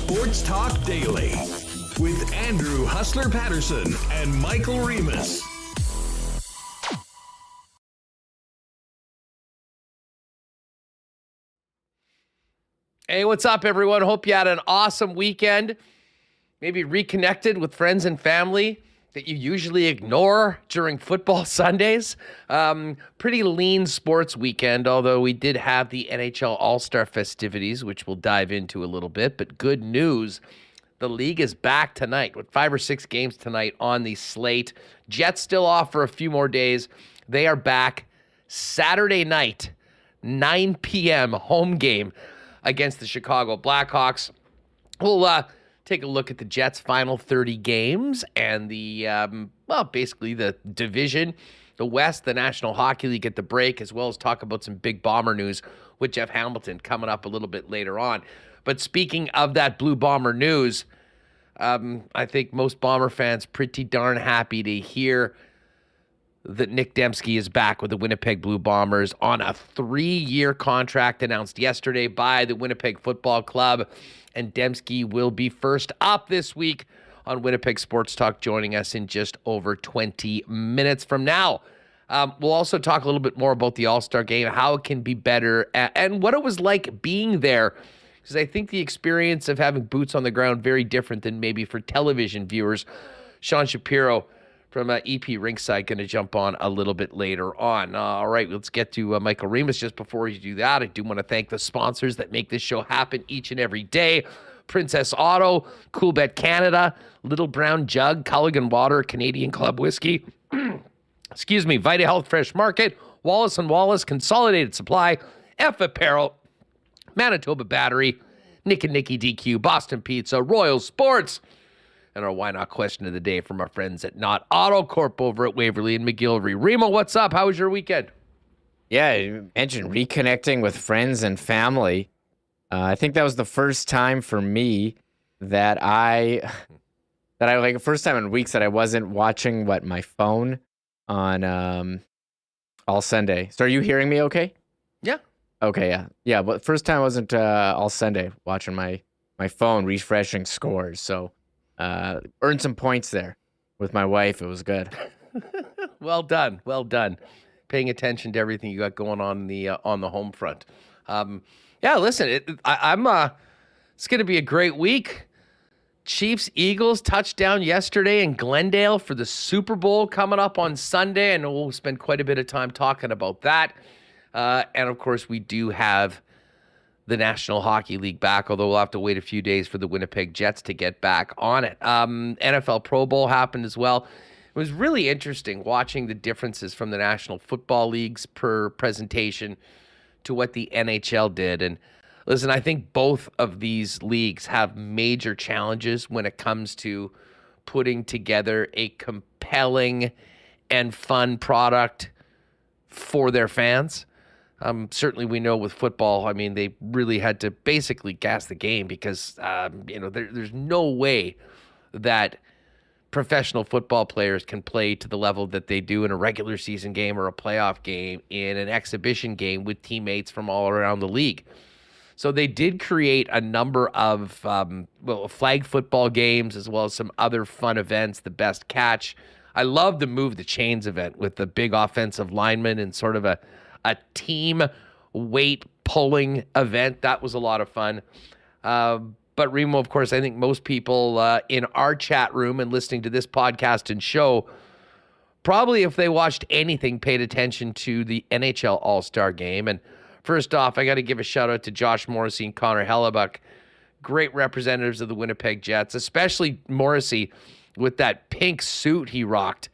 Sports Talk Daily with Andrew Hustler Paterson and Michael Remis. Hey, what's up, everyone? Hope you had an awesome weekend. Maybe reconnected with friends and family that you usually ignore during football Sundays. Pretty lean sports weekend, although we did have the NHL All-Star festivities, which we'll dive into a little bit. But good news, the league is back tonight with 5 or 6 games tonight on the slate. Jets still off for a few more days. They are back Saturday night, 9 p.m. home game against the Chicago Blackhawks. We'll take a look at the Jets' final 30 games and the, basically the division, the West, the National Hockey League at the break, as well as talk about some big Bomber news with Jeff Hamilton coming up a little bit later on. But speaking of that Blue Bomber news, I think most Bomber fans pretty darn happy to hear that Nic Demski is back with the Winnipeg Blue Bombers on a 3-year contract announced yesterday by the Winnipeg Football Club. And Demski will be first up this week on Winnipeg Sports Talk, joining us in just over 20 minutes from now. We'll also talk a little bit more about the All-Star game, how it can be better, and what it was like being there. Because I think the experience of having boots on the ground very different than maybe for television viewers. Sean Shapiro from EP Rinkside going to jump on a little bit later on. All right, let's get to Michael Remis. Just before you do that, I do want to thank the sponsors that make this show happen each and every day. Princess Auto, Coolbet Canada, Little Brown Jug, Culligan Water, Canadian Club Whiskey, excuse me, Vita Health Fresh Market, Wallace & Wallace, Consolidated Supply, F Apparel, Manitoba Battery, Nick and Nicky DQ, Boston Pizza, Royal Sports, and our Why Not question of the day from our friends at Not Auto Corp over at Waverly and McGillivray. Remo, what's up? How was your weekend? Yeah, you mentioned reconnecting with friends and family. I think that was the first time for me that first time in weeks that I wasn't watching my phone on all Sunday. So are you hearing me okay? Yeah. Okay, yeah. Yeah, but first time I wasn't all Sunday watching my phone, refreshing scores. So earned some points there with my wife. It was good. Well done. Well done. Paying attention to everything you got going on the home front. Yeah, listen, it's going to be a great week. Chiefs Eagles touchdown yesterday in Glendale for the Super Bowl coming up on Sunday, and we'll spend quite a bit of time talking about that. And of course, we do have the National Hockey League back, although we'll have to wait a few days for the Winnipeg Jets to get back on it. NFL Pro Bowl happened as well. It was really interesting watching the differences from the National Football Leagues per presentation to what the NHL did. And listen, I think both of these leagues have major challenges when it comes to putting together a compelling and fun product for their fans. Certainly we know with football, I mean, they really had to basically gas the game because, there's no way that professional football players can play to the level that they do in a regular season game or a playoff game in an exhibition game with teammates from all around the league. So they did create a number of flag football games as well as some other fun events, the best catch. I love the Move the Chains event with the big offensive lineman and sort of a team weight pulling event. That was a lot of fun. But Remo, of course, I think most people in our chat room and listening to this podcast and show, probably if they watched anything, paid attention to the NHL All-Star Game. And first off, I got to give a shout out to Josh Morrissey and Connor Hellebuck, great representatives of the Winnipeg Jets, especially Morrissey with that pink suit he rocked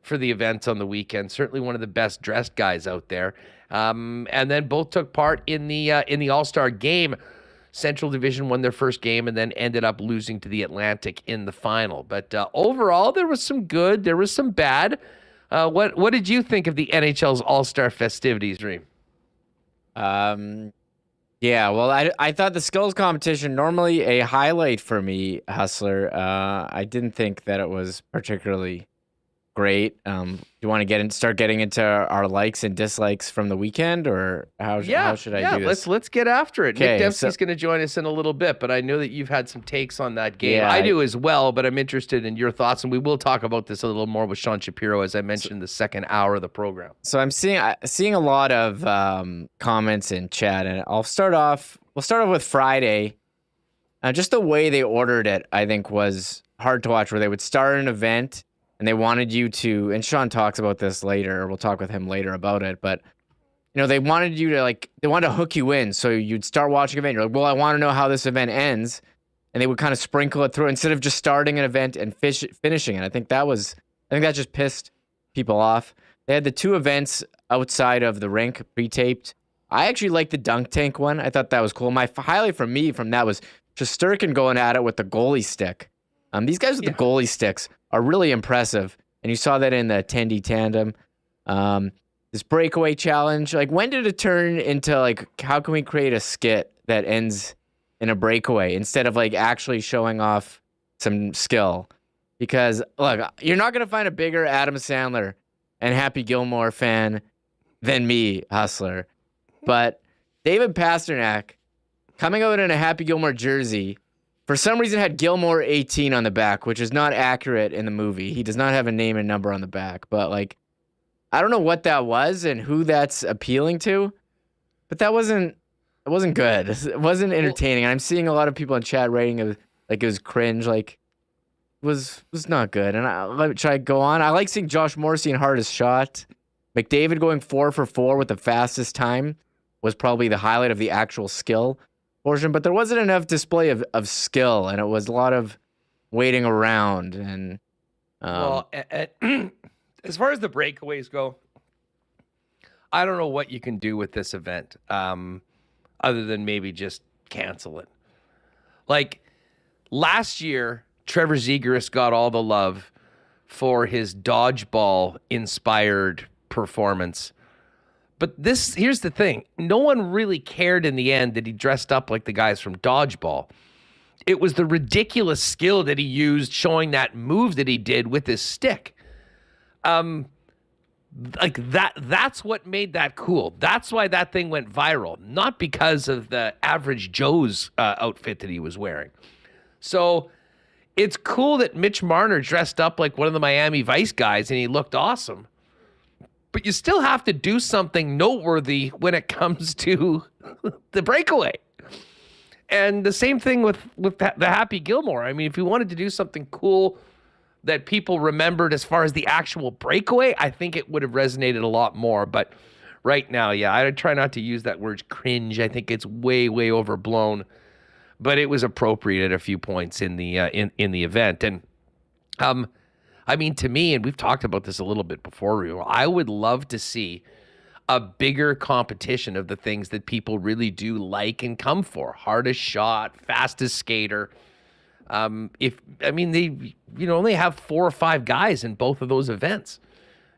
for the event on the weekend. Certainly one of the best dressed guys out there. And then both took part in the All-Star Game. Central Division won their first game and then ended up losing to the Atlantic in the final. But overall, there was some good, there was some bad. What did you think of the NHL's All-Star festivities, Reem? Yeah, well, I thought the skills competition, normally a highlight for me, Hustler. I didn't think that it was particularly great. Do you want to start getting into our likes and dislikes from the weekend, or how should I do this? Let's get after it. Nic Okay, Demski's going to join us in a little bit, but I know that you've had some takes on that game. Yeah, I do as well, but I'm interested in your thoughts, and we will talk about this a little more with Sean Shapiro, as I mentioned in the second hour of the program. So I'm seeing a lot of comments in chat, and we'll start off with Friday. Just the way they ordered it, I think, was hard to watch, where they would start an event and they wanted you to, and Sean talks about this later, we'll talk with him later about it, but they wanted you to they wanted to hook you in. So you'd start watching an event. You're like, well, I want to know how this event ends. And they would kind of sprinkle it through instead of just starting an event and finishing it. I think that just pissed people off. They had the two events outside of the rink pre-taped. I actually liked the dunk tank one. I thought that was cool. My highlight for me from that was Shesterkin going at it with the goalie stick. These guys with the goalie sticks are really impressive. And you saw that in the Tendy tandem. This breakaway challenge, when did it turn into how can we create a skit that ends in a breakaway instead of actually showing off some skill? Because look, you're not going to find a bigger Adam Sandler and Happy Gilmore fan than me, Hustler. But David Pasternak coming out in a Happy Gilmore jersey, for some reason had Gilmore 18 on the back, which is not accurate in the movie. He does not have a name and number on the back. But I don't know what that was and who that's appealing to, but it wasn't good. It wasn't entertaining. I'm seeing a lot of people in chat rating it it was cringe. Was not good. And should I go on? I like seeing Josh Morrissey in hardest shot. McDavid going 4 for 4 with the fastest time was probably the highlight of the actual skill portion, but there wasn't enough display of skill, and it was a lot of waiting around. And as far as the breakaways go, I don't know what you can do with this event other than maybe just cancel it. Last year, Trevor Zegras got all the love for his dodgeball-inspired performance. But here's the thing. No one really cared in the end that he dressed up like the guys from Dodgeball. It was the ridiculous skill that he used showing that move that he did with his stick. That's what made that cool. That's why that thing went viral, not because of the average Joe's outfit that he was wearing. So it's cool that Mitch Marner dressed up like one of the Miami Vice guys and he looked awesome. But you still have to do something noteworthy when it comes to the breakaway. And the same thing with the Happy Gilmore. I mean, if you wanted to do something cool that people remembered as far as the actual breakaway, I think it would have resonated a lot more. But right now, I try not to use that word cringe. I think it's way, way overblown. But it was appropriate at a few points in the event. And I mean, to me, and we've talked about this a little bit before, I would love to see a bigger competition of the things that people really do like and come for. Hardest shot, fastest skater. They only have 4 or 5 guys in both of those events.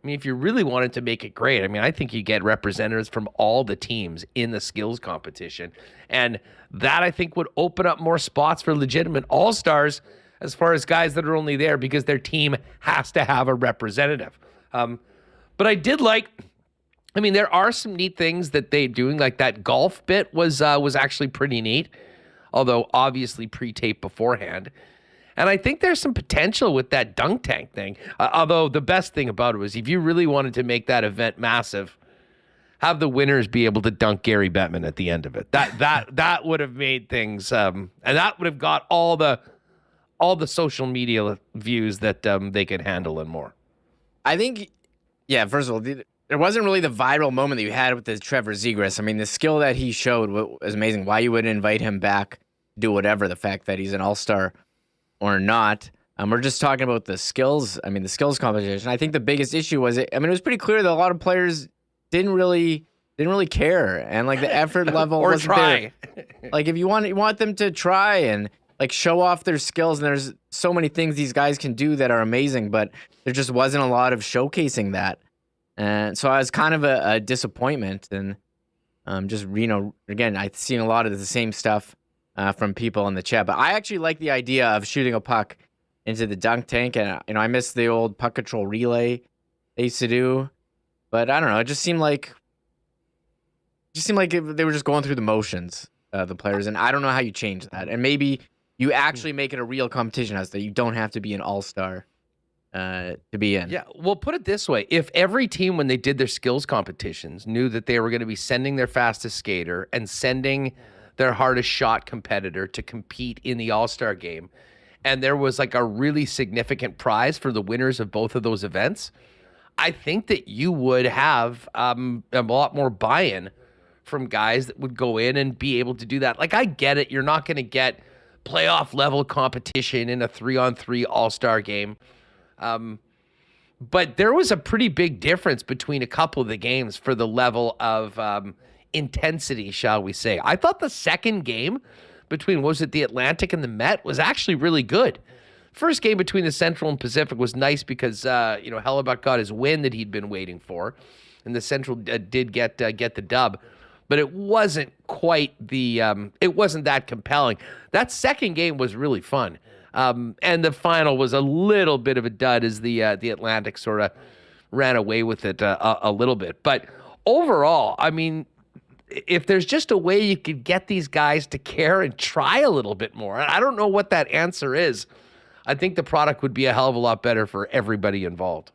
I mean, if you really wanted to make it great, I think you get representatives from all the teams in the skills competition. And that, I think, would open up more spots for legitimate all-stars as far as guys that are only there because their team has to have a representative. But I did there are some neat things that they're doing, like that golf bit was actually pretty neat, although obviously pre-taped beforehand. And I think there's some potential with that dunk tank thing. Although the best thing about it was if you really wanted to make that event massive, have the winners be able to dunk Gary Bettman at the end of it. That would have made things, and that would have got all the social media views that they could handle and more. I think, first of all, there wasn't really the viral moment that you had with the Trevor Zegras. I mean, the skill that he showed was amazing. Why you wouldn't invite him back, do whatever, the fact that he's an all-star or not. We're just talking about the skills. I mean, the skills competition. I think the biggest issue was, it was pretty clear that a lot of players didn't really care, and the effort level or wasn't try. there. If you want them to try and show off their skills, and there's so many things these guys can do that are amazing, but there just wasn't a lot of showcasing that. And so I was kind of a disappointment. And again, I've seen a lot of the same stuff from people in the chat. But I actually like the idea of shooting a puck into the dunk tank, and I miss the old puck control relay they used to do. But I don't know. It just seemed like they were just going through the motions, the players, and I don't know how you change that. And maybe you actually make it a real competition, as that you don't have to be an all-star to be in. Yeah, well, put it this way. If every team, when they did their skills competitions, knew that they were going to be sending their fastest skater and sending their hardest shot competitor to compete in the All-Star game, and there was like a really significant prize for the winners of both of those events, I think that you would have a lot more buy-in from guys that would go in and be able to do that. Like, I get it. You're not going to get playoff level competition in a 3-on-3 All-Star game. But there was a pretty big difference between a couple of the games for the level of intensity, shall we say. I thought the second game between, was it the Atlantic and the Met, was actually really good. First game between the Central and Pacific was nice because, Hellebuck got his win that he'd been waiting for, and the Central did get the dub. But it wasn't quite it wasn't that compelling. That second game was really fun. And the final was a little bit of a dud as the Atlantic sort of ran away with it a little bit. But overall, I mean, if there's just a way you could get these guys to care and try a little bit more, and I don't know what that answer is, I think the product would be a hell of a lot better for everybody involved.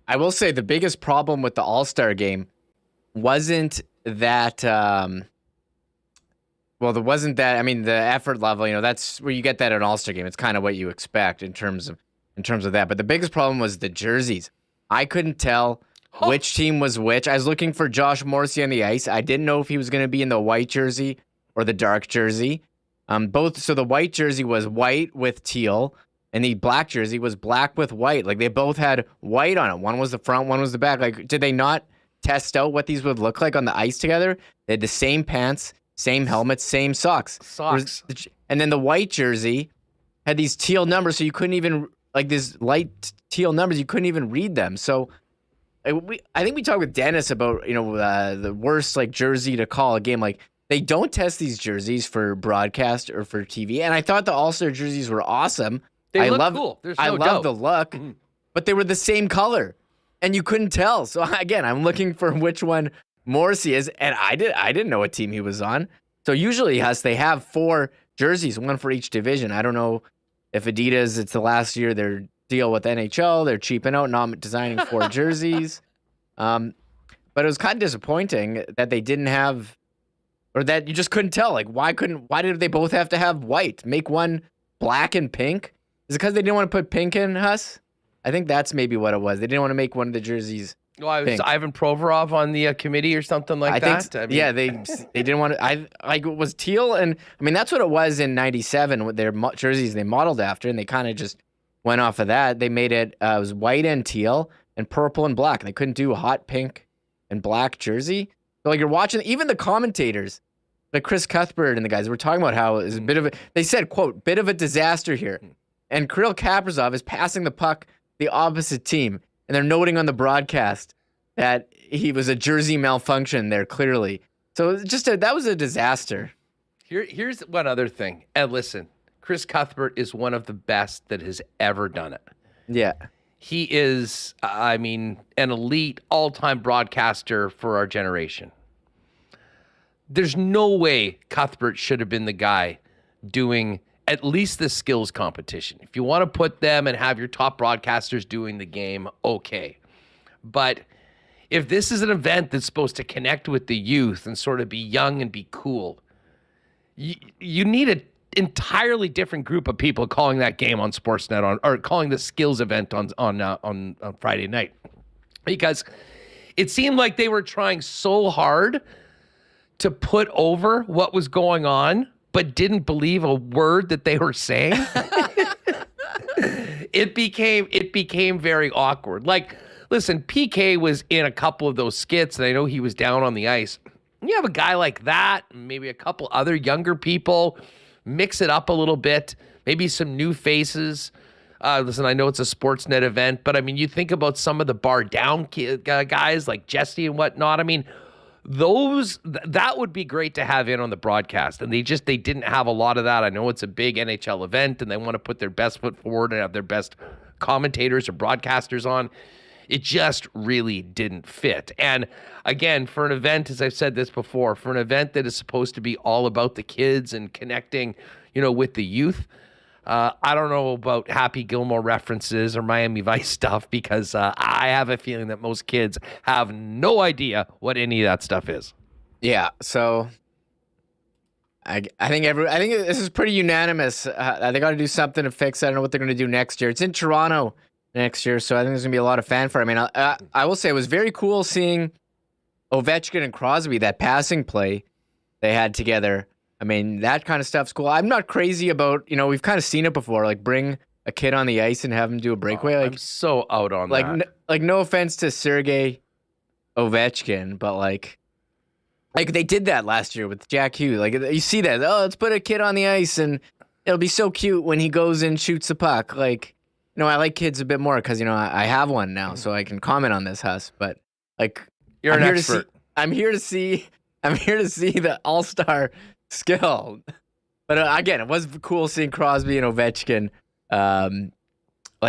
I will say the biggest problem with the All-Star game wasn't that the effort level, that's where you get that at an All-Star game. It's kind of what you expect in terms of that. But the biggest problem was the jerseys. I couldn't tell which team was which. I was looking for Josh Morrissey on the ice. I didn't know if he was going to be in the white jersey or the dark jersey. So the white jersey was white with teal, and the black jersey was black with white. Like, they both had white on it. One was the front, one was the back. Like, did they not test out what these would look like on the ice together? They had the same pants, same helmets, same socks. And then the white jersey had these teal numbers, so you couldn't even, like, these light teal numbers, you couldn't even read them. So I think we talked with Dennis about, the worst, like, jersey to call a game. Like, they don't test these jerseys for broadcast or for TV. And I thought the All-Star jerseys were awesome. They look cool. There's no doubt. I love the look, but they were the same color, and you couldn't tell. So again, I'm looking for which one Morrissey is, and I didn't know what team he was on. So usually, they have 4 jerseys, one for each division. I don't know if Adidas, it's the last year their deal with NHL, they're cheaping out, not designing 4 jerseys. But it was kind of disappointing that they didn't have, or that you just couldn't tell. Like, why did they both have to have white? Make one black and pink? Is it because they didn't want to put pink in, Huss? I think that's maybe what it was. They didn't want to make one of the jerseys. Well, pink. Ivan Provorov on the committee or something like that? They didn't want to. It was teal, and I mean that's what it was in '97 with their jerseys they modeled after, and they kind of just went off of that. They made it was white and teal and purple and black. They couldn't do a hot pink and black jersey. So like you're watching, even the commentators, like Chris Cuthbert and the guys, were talking about how it's a bit of a. They said, "quote bit of a disaster here," and Kirill Kaprizov is passing the puck the opposite team. And they're noting on the broadcast that he was a jersey malfunction there, clearly. So that was a disaster. Here's one other thing. And listen, Chris Cuthbert is one of the best that has ever done it. Yeah. He is, an elite all-time broadcaster for our generation. There's no way Cuthbert should have been the guy doing at least the skills competition. If you want to put them and have your top broadcasters doing the game, okay. But if this is an event that's supposed to connect with the youth and sort of be young and be cool, you need an entirely different group of people calling that game on Sportsnet or calling the skills event on Friday night. Because it seemed like they were trying so hard to put over what was going on, but didn't believe a word that they were saying. It became very awkward. Like, listen, PK was in a couple of those skits, and I know he was down on the ice. You have a guy like that, maybe a couple other younger people, mix it up a little bit, maybe some new faces. Listen, I know it's a Sportsnet event, but I mean, you think about some of the bar down guys like Jesse and whatnot. I mean, that would be great to have in on the broadcast. And they didn't have a lot of that. I know it's a big NHL event and they want to put their best foot forward and have their best commentators or broadcasters on. It just really didn't fit. And again, for an event, as I've said this before, for an event that is supposed to be all about the kids and connecting, with the youth, I don't know about Happy Gilmore references or Miami Vice stuff, because I have a feeling that most kids have no idea what any of that stuff is. Yeah, so I think this is pretty unanimous. They got to do something to fix it. I don't know what they're going to do next year. It's in Toronto next year, so I think there's going to be a lot of fanfare. I mean, I will say it was very cool seeing Ovechkin and Crosby, that passing play they had together. I mean, that kind of stuff's cool. I'm not crazy about, we've kind of seen it before, like bring a kid on the ice and have him do a breakaway. I'm so out on that. No offense to Sergei Ovechkin, but like they did that last year with Jack Hughes. Like, you see that, let's put a kid on the ice and it'll be so cute when he goes and shoots the puck. Like, I like kids a bit more because, I have one now, so I can comment on this, Huss. But like, you're an expert. I'm here to see the all-star skill. But again, it was cool seeing Crosby and Ovechkin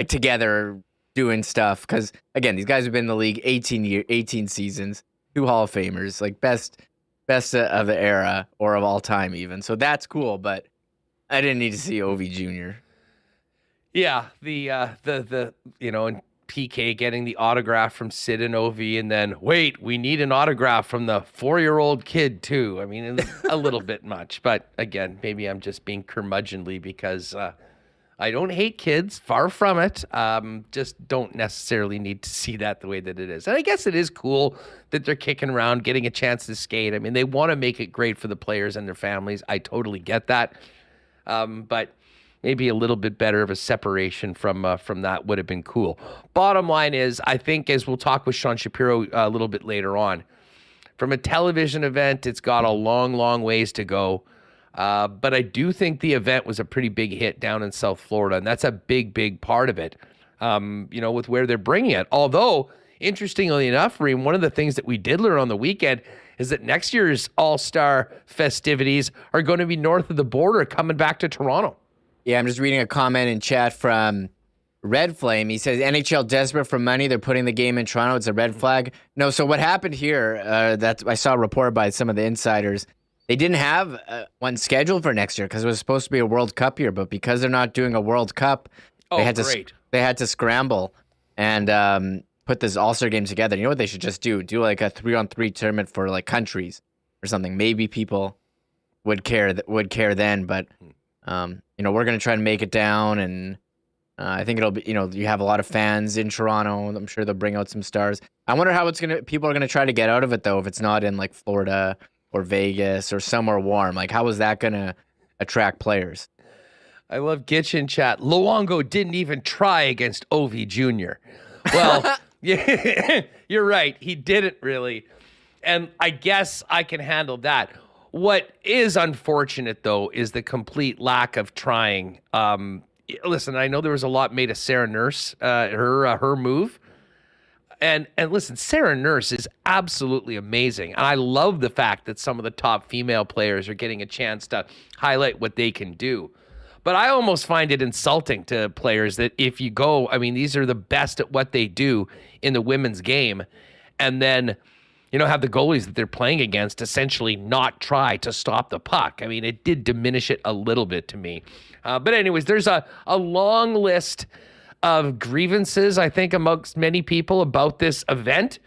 together doing stuff, because again, these guys have been in the league 18 seasons, 2 Hall of Famers, like best of the era or of all time even. So that's cool, but I didn't need to see Ovi Jr. Yeah, the and PK getting the autograph from Sid and Ovi, and then wait, we need an autograph from the 4-year-old kid too. I mean, it's a little bit much, but again, maybe I'm just being curmudgeonly because I don't hate kids, far from it. Just don't necessarily need to see that the way that it is. And I guess it is cool that they're kicking around, getting a chance to skate. I mean, they want to make it great for the players and their families. I totally get that. But maybe a little bit better of a separation from that would have been cool. Bottom line is, I think, as we'll talk with Sean Shapiro a little bit later on, from a television event, it's got a long, long ways to go. But I do think the event was a pretty big hit down in South Florida, and that's a big, big part of it, with where they're bringing it. Although, interestingly enough, Reem, one of the things that we did learn on the weekend is that next year's All-Star festivities are going to be north of the border, coming back to Toronto. Yeah, I'm just reading a comment in chat from Red Flame. He says, NHL desperate for money. They're putting the game in Toronto. It's a red flag. No, so what happened here, that I saw a report by some of the insiders, they didn't have one scheduled for next year because it was supposed to be a World Cup year, but because they're not doing a World Cup, they had to scramble and put this All-Star game together. You know what they should just do? Do like a 3-on-3 tournament for like countries or something. Maybe people would care then, but we're going to try to make it down, and I think it'll be, you have a lot of fans in Toronto. I'm sure they'll bring out some stars. I wonder how people are going to try to get out of it, though, if it's not in like Florida or Vegas or somewhere warm. Like, how is that going to attract players? I love Gitch in chat. Luongo didn't even try against Ovi Jr. Well, yeah, you're right. He didn't really. And I guess I can handle that. What is unfortunate, though, is the complete lack of trying. Listen, I know there was a lot made of Sarah Nurse, her move. And listen, Sarah Nurse is absolutely amazing. And I love the fact that some of the top female players are getting a chance to highlight what they can do. But I almost find it insulting to players that if you go, I mean, these are the best at what they do in the women's game, and then have the goalies that they're playing against essentially not try to stop the puck. I mean, it did diminish it a little bit to me. But anyways, there's a long list of grievances, I think, amongst many people about this event.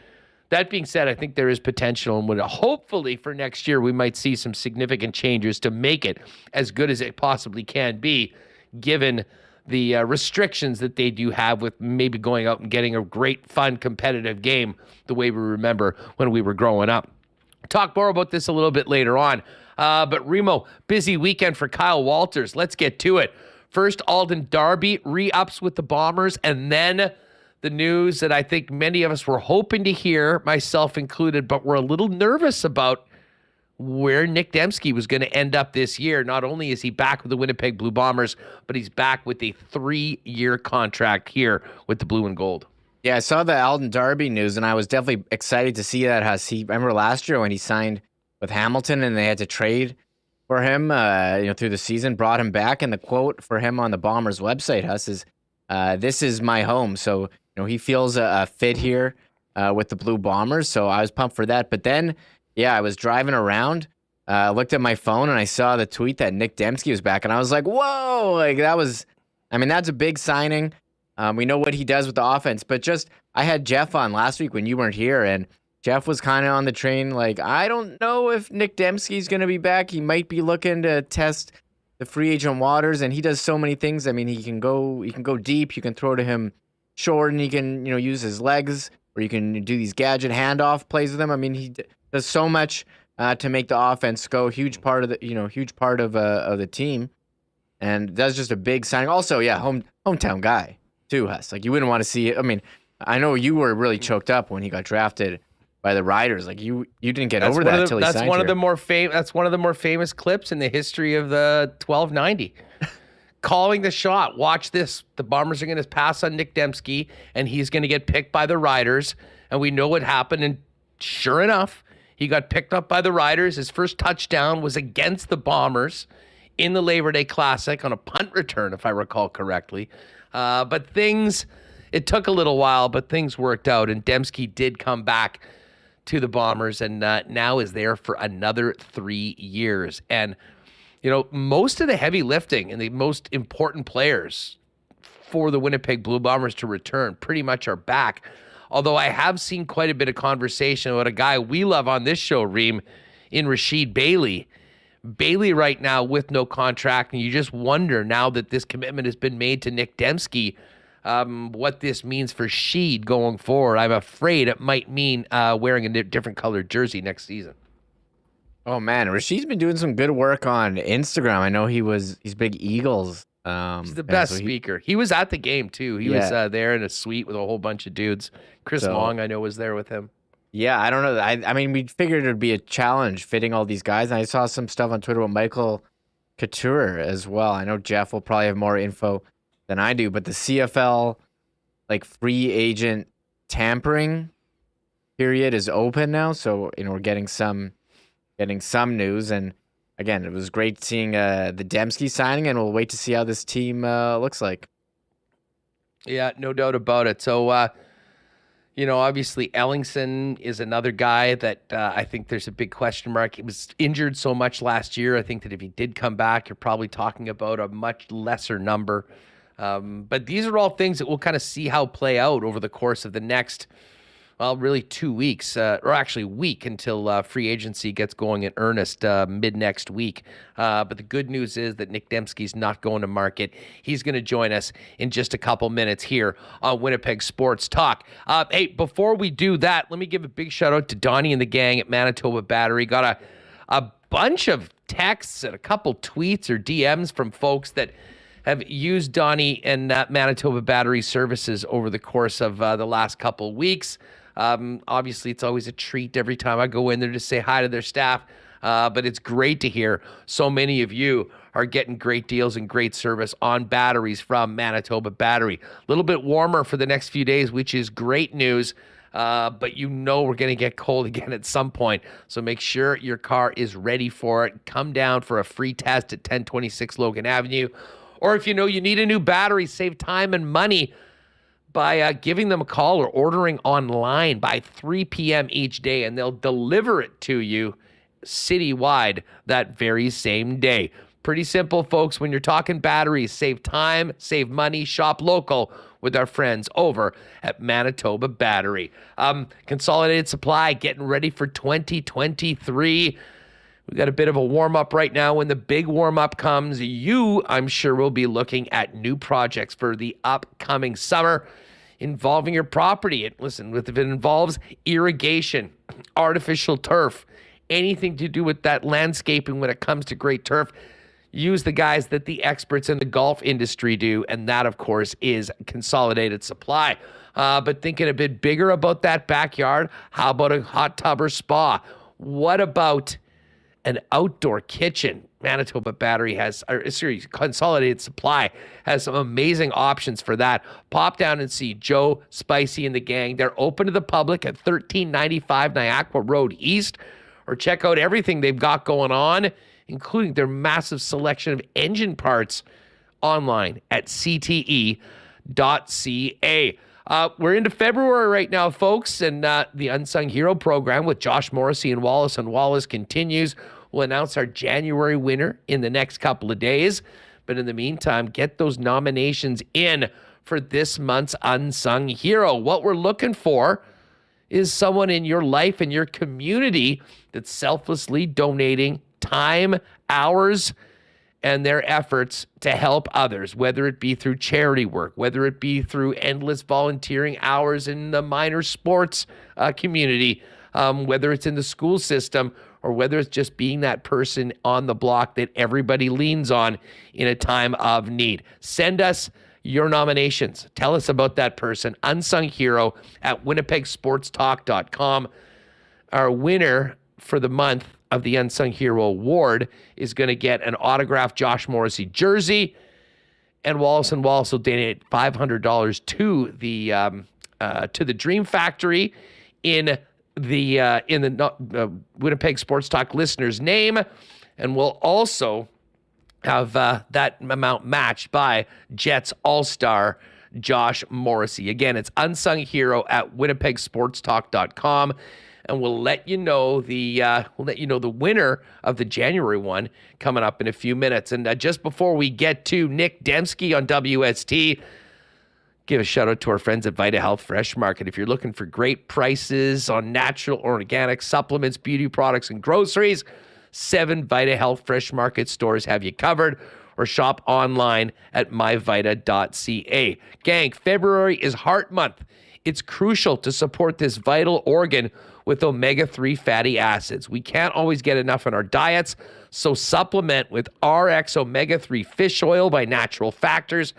That being said, I think there is potential, and hopefully for next year, we might see some significant changes to make it as good as it possibly can be, given the restrictions that they do have with maybe going out and getting a great, fun, competitive game the way we remember when we were growing up. Talk more about this a little bit later on. But Remo, busy weekend for Kyle Walters. Let's get to it. First, Alden Darby re-ups with the Bombers, and then the news that I think many of us were hoping to hear, myself included, but we're a little nervous about where Nic Demski was going to end up this year. Not only is he back with the Winnipeg Blue Bombers, but he's back with a 3-year contract here with the Blue and Gold. Yeah, I saw the Alden Darby news, and I was definitely excited to see that. I remember last year when he signed with Hamilton, and they had to trade for him, through the season, brought him back, and the quote for him on the Bombers website, Huss, is, "This is my home." So he feels a fit here with the Blue Bombers. So I was pumped for that. But then, I was driving around, looked at my phone, and I saw the tweet that Nic Demski was back, and I was like, "Whoa!" Like that's a big signing. We know what he does with the offense, but I had Jeff on last week when you weren't here, and Jeff was kind of on the train. Like, I don't know if Nic Demski's going to be back. He might be looking to test the free agent waters, and he does so many things. I mean, he can go deep. You can throw to him short, and he can, use his legs, or you can do these gadget handoff plays with him. I mean, he does so much to make the offense go. Huge part of the team, and that's just a big signing. Also, hometown guy too, Huss. Like, you wouldn't want to see it. I mean, I know you were really choked up when he got drafted by the Riders. Like, you didn't get over that until he signed here. That's one of the more famous clips in the history of the 1290. Calling the shot. Watch this. The Bombers are going to pass on Nic Demski, and he's going to get picked by the Riders. And we know what happened. And sure enough, he got picked up by the Riders. His first touchdown was against the Bombers in the Labor Day Classic on a punt return, if I recall correctly. But it took a little while, but things worked out, and Demski did come back to the Bombers, and now is there for another 3 years. And, most of the heavy lifting and the most important players for the Winnipeg Blue Bombers to return pretty much are back. Although I have seen quite a bit of conversation about a guy we love on this show, Reem, in Rasheed Bailey. Bailey right now with no contract, and you just wonder, now that this commitment has been made to Nic Demski, what this means for Sheed going forward. I'm afraid it might mean wearing a different colored jersey next season. Oh man, Rasheed's been doing some good work on Instagram. I know he's big Eagles. He's the best speaker. He was at the game too. He was there in a suite with a whole bunch of dudes. Chris Long, I know, was there with him. Yeah, I don't know. I mean, we figured it'd be a challenge fitting all these guys. And I saw some stuff on Twitter about Michael Couture as well. I know Jeff will probably have more info than I do, but the CFL free agent tampering period is open now. So, we're getting some news. And again, it was great seeing the Demski signing, and we'll wait to see how this team looks like. Yeah, no doubt about it. So, obviously Ellingson is another guy that I think there's a big question mark. He was injured so much last year. I think that if he did come back, you're probably talking about a much lesser number. But these are all things that we'll kind of see how play out over the course of the next, really 2 weeks, or actually week until free agency gets going in earnest mid next week. But the good news is that Nic Demski's not going to market. He's going to join us in just a couple minutes here on Winnipeg Sports Talk. Hey, before we do that, let me give a big shout out to Donnie and the gang at Manitoba Battery. Got a bunch of texts and a couple tweets or DMs from folks that have used Donnie and Manitoba Battery services over the course of the last couple weeks. Obviously, it's always a treat every time I go in there to say hi to their staff, but it's great to hear so many of you are getting great deals and great service on batteries from Manitoba Battery. A little bit warmer for the next few days, which is great news, but we're going to get cold again at some point, so make sure your car is ready for it. Come down for a free test at 1026 Logan Avenue, or if you need a new battery, save time and money by giving them a call or ordering online by 3 p.m. each day, and they'll deliver it to you citywide that very same day. Pretty simple, folks. When you're talking batteries, save time, save money, shop local with our friends over at Manitoba Battery. Consolidated Supply, getting ready for 2023. We've got a bit of a warm-up right now. When the big warm-up comes, I'm sure, will be looking at new projects for the upcoming summer involving your property. And listen, if it involves irrigation, artificial turf, anything to do with that landscaping when it comes to great turf, use the guys that the experts in the golf industry do, and that, of course, is Consolidated Supply. But thinking a bit bigger about that backyard, how about a hot tub or spa? What about an outdoor kitchen? Manitoba Battery Consolidated Supply has some amazing options for that. Pop down and see Joe, Spicy, and the gang. They're open to the public at 1395 Niagara Road East, or check out everything they've got going on, including their massive selection of engine parts online at cte.ca. We're into February right now, folks, and the Unsung Hero program with Josh Morrissey and Wallace continues. We'll announce our January winner in the next couple of days. But in the meantime, get those nominations in for this month's Unsung Hero. What we're looking for is someone in your life and your community that's selflessly donating time, hours, and their efforts to help others, whether it be through charity work, whether it be through endless volunteering hours in the minor sports community, whether it's in the school system, or whether it's just being that person on the block that everybody leans on in a time of need. Send us your nominations. Tell us about that person. Unsung Hero at winnipegsportstalk.com. Our winner for the month of the Unsung Hero Award is going to get an autographed Josh Morrissey jersey, and Wallace will donate $500 to the Dream Factory in the Winnipeg Sports Talk listener's name, and we'll also have that amount matched by Jets All-Star Josh Morrissey. Again, it's Unsung Hero at winnipegsportstalk.com. And we'll let you know the winner of the January one coming up in a few minutes. And just before we get to Nic Demski on WST, give a shout out to our friends at Vita Health Fresh Market. If you're looking for great prices on natural or organic supplements, beauty products, and groceries, 7 Vita Health Fresh Market stores have you covered, or shop online at myvita.ca. Gang, February is Heart Month. It's crucial to support this vital organ with omega-3 fatty acids. We can't always get enough in our diets, so supplement with RX omega-3 fish oil by Natural Factors.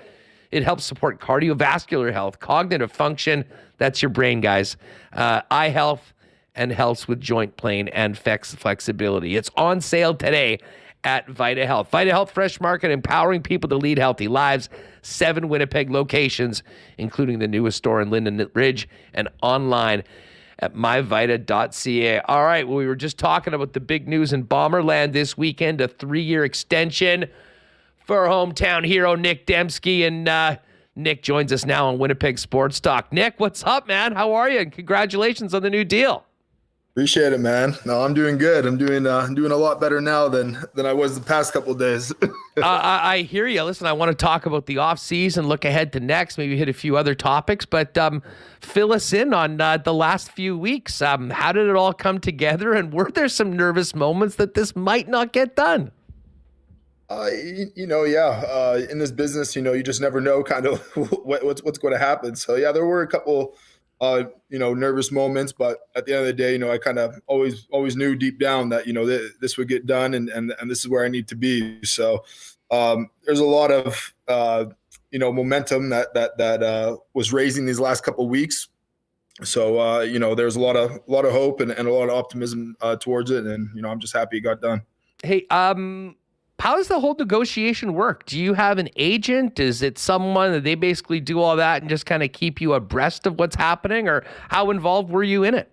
It helps support cardiovascular health, cognitive function, that's your brain, guys, eye health, and helps with joint pain and flexibility. It's on sale today at Vita Health. Vita Health Fresh Market, empowering people to lead healthy lives. 7 Winnipeg locations, including the newest store in Linden Ridge, and online at myvita.ca. All right, well, we were just talking about the big news in Bomberland this weekend, a 3-year extension for our hometown hero, Nic Demski. And Nic joins us now on Winnipeg Sports Talk. Nic, what's up, man? How are you? And congratulations on the new deal. Appreciate it, man. No, I'm doing good. I'm doing a lot better now than I was the past couple of days. I hear you. Listen, I want to talk about the off season, look ahead to next, maybe hit a few other topics, but fill us in on the last few weeks. How did it all come together, and were there some nervous moments that this might not get done? In this business, you just never know kind of what's going to happen. So yeah, there were a couple nervous moments, but at the end of the day, I kind of always knew deep down that, this would get done and this is where I need to be. So there's a lot of, momentum that was raising these last couple of weeks. So, there's a lot of hope and a lot of optimism towards it. And, I'm just happy it got done. Hey, how does the whole negotiation work? Do you have an agent? Is it someone that they basically do all that and just kind of keep you abreast of what's happening, or how involved were you in it?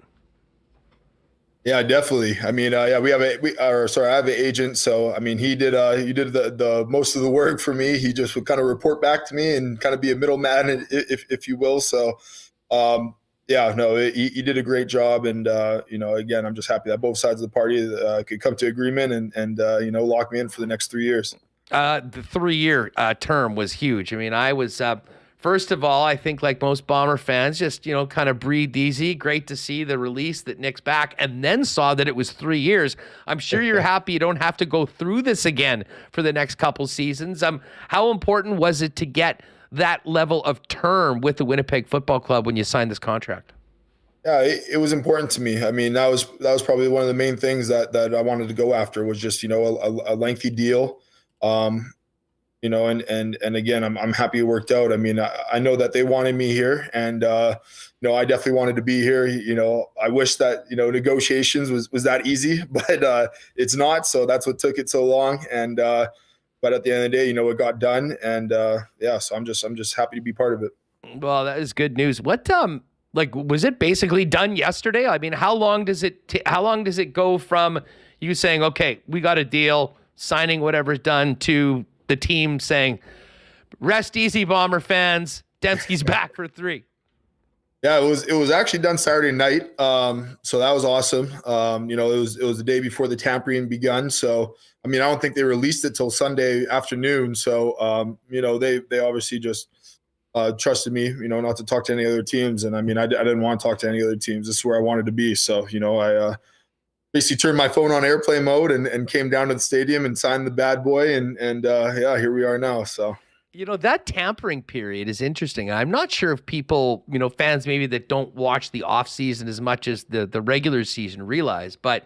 Yeah, definitely. I mean, I have an agent. So, I mean, he did the most of the work for me. He just would kind of report back to me and kind of be a middleman, if you will. So, he did a great job. And, again, I'm just happy that both sides of the party could come to agreement and lock me in for the next 3 years. The 3-year term was huge. I mean, I was, first of all, I think like most Bomber fans, just, kind of breathed easy. Great to see the release that Nic's back, and then saw that it was 3 years. I'm sure you're happy you don't have to go through this again for the next couple seasons. How important was it to get that level of term with the Winnipeg Football Club when you signed this contract? Yeah, it was important to me. I mean, that was probably one of the main things that I wanted to go after, was just, a lengthy deal. and again, I'm happy it worked out. I mean, I know that they wanted me here, and I definitely wanted to be here. I wish that negotiations was that easy, but it's not. So that's what took it so long. And but at the end of the day, it got done, and so I'm just happy to be part of it. Well, that is good news. What was it basically done yesterday? I mean, how long does it go from you saying, okay, we got a deal, signing whatever's done, to the team saying, rest easy, Bomber fans, Demski's back for 3? Yeah, it was actually done Saturday night. So that was awesome. It was the day before the tampering begun. So, I mean, I don't think they released it till Sunday afternoon. So, they obviously just trusted me, not to talk to any other teams. And I mean, I didn't want to talk to any other teams. This is where I wanted to be. So, I basically turned my phone on airplane mode and came down to the stadium and signed the bad boy. And here we are now. So. That tampering period is interesting. I'm not sure if people, fans maybe that don't watch the off season as much as the regular season realize, but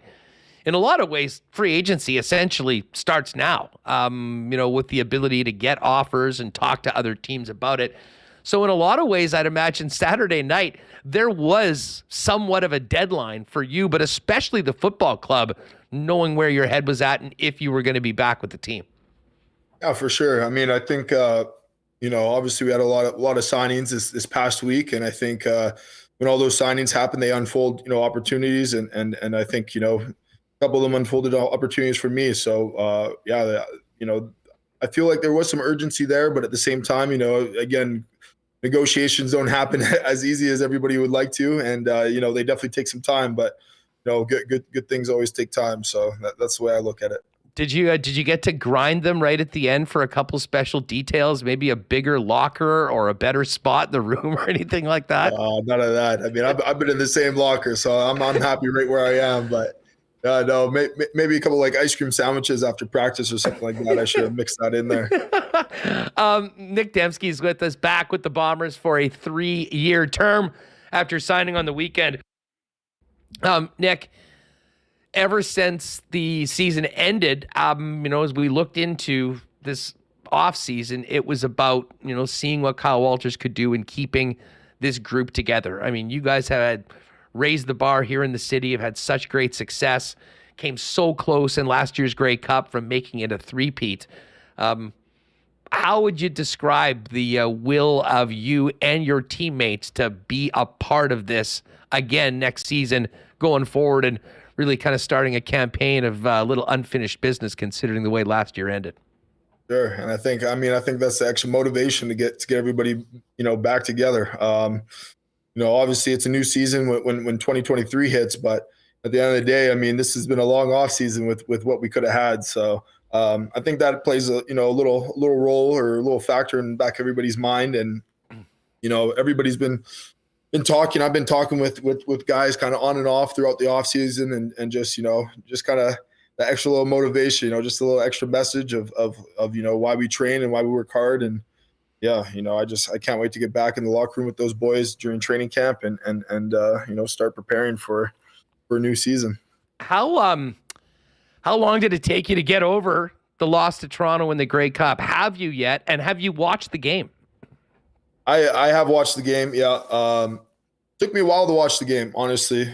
in a lot of ways, free agency essentially starts now, with the ability to get offers and talk to other teams about it. So in a lot of ways, I'd imagine Saturday night, there was somewhat of a deadline for you, but especially the football club, knowing where your head was at and if you were going to be back with the team. Yeah, for sure. I mean, I think, obviously we had a lot of signings this past week. And I think when all those signings happen, they unfold, opportunities. And I think, a couple of them unfolded opportunities for me. So, I feel like there was some urgency there. But at the same time, again, negotiations don't happen as easy as everybody would like to. And, they definitely take some time. But, good things always take time. So that's the way I look at it. Did you get to grind them right at the end for a couple special details, maybe a bigger locker or a better spot in the room or anything like that? None of that. I mean, I've been in the same locker, so I'm happy right where I am. But no, maybe a couple like ice cream sandwiches after practice or something like that. I should have mixed that in there. Nic Demski is with us, back with the Bombers for a 3-year term after signing on the weekend. Nic, ever since the season ended, as we looked into this offseason, it was about, seeing what Kyle Walters could do in keeping this group together. I mean, you guys have raised the bar here in the city, have had such great success, came so close in last year's Grey Cup from making it a three-peat. How would you describe the will of you and your teammates to be a part of this again next season going forward and really kind of starting a campaign of little unfinished business considering the way last year ended? Sure. And I think that's the extra motivation to get everybody, back together. Obviously it's a new season when 2023 hits, but at the end of the day, I mean, this has been a long off season with what we could have had. So I think that plays a little role or a little factor in the back of everybody's mind. And, everybody's been talking. I've been talking with guys kind of on and off throughout the off season and just kind of the extra little motivation, just a little extra message of why we train and why we work hard. And yeah, I can't wait to get back in the locker room with those boys during training camp and start preparing for a new season. How long did it take you to get over the loss to Toronto in the Grey Cup? Have you yet? And have you watched the game? I have watched the game. Yeah. Took me a while to watch the game, honestly.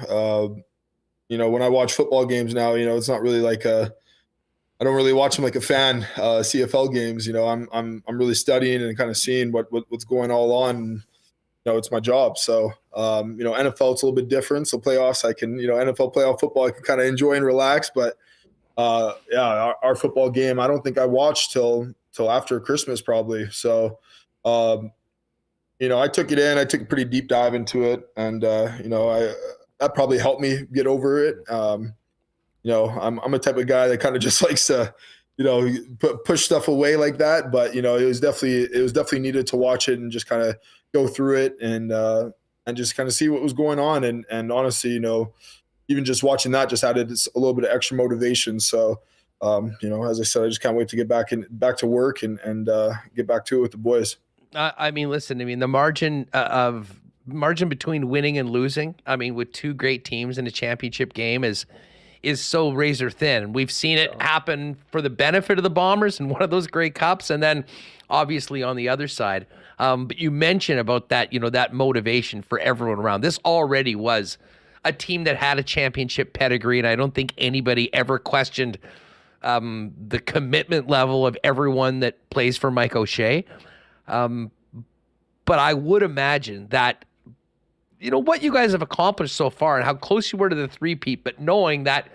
When I watch football games now, it's not really like I don't really watch them like a fan, CFL games. I'm really studying and kind of seeing what's going all on. It's my job. So, NFL, it's a little bit different. So playoffs, I can, NFL playoff football, I can kind of enjoy and relax. But our football game, I don't think I watched till after Christmas probably. So, I took it in. I took a pretty deep dive into it, and that probably helped me get over it. I'm a type of guy that kind of just likes to, push stuff away like that. But it was definitely needed to watch it and just kind of go through it and just kind of see what was going on. And honestly, even just watching that just added a little bit of extra motivation. So, as I said, I just can't wait to get back to work and get back to it with the boys. The margin between winning and losing, with two great teams in a championship game is is so razor thin. We've seen it happen for the benefit of the Bombers in one of those Grey Cups, and then obviously on the other side. But you mentioned about that, that motivation for everyone around. This already was a team that had a championship pedigree, and I don't think anybody ever questioned the commitment level of everyone that plays for Mike O'Shea. But I would imagine that, what you guys have accomplished so far and how close you were to the three-peat, but knowing that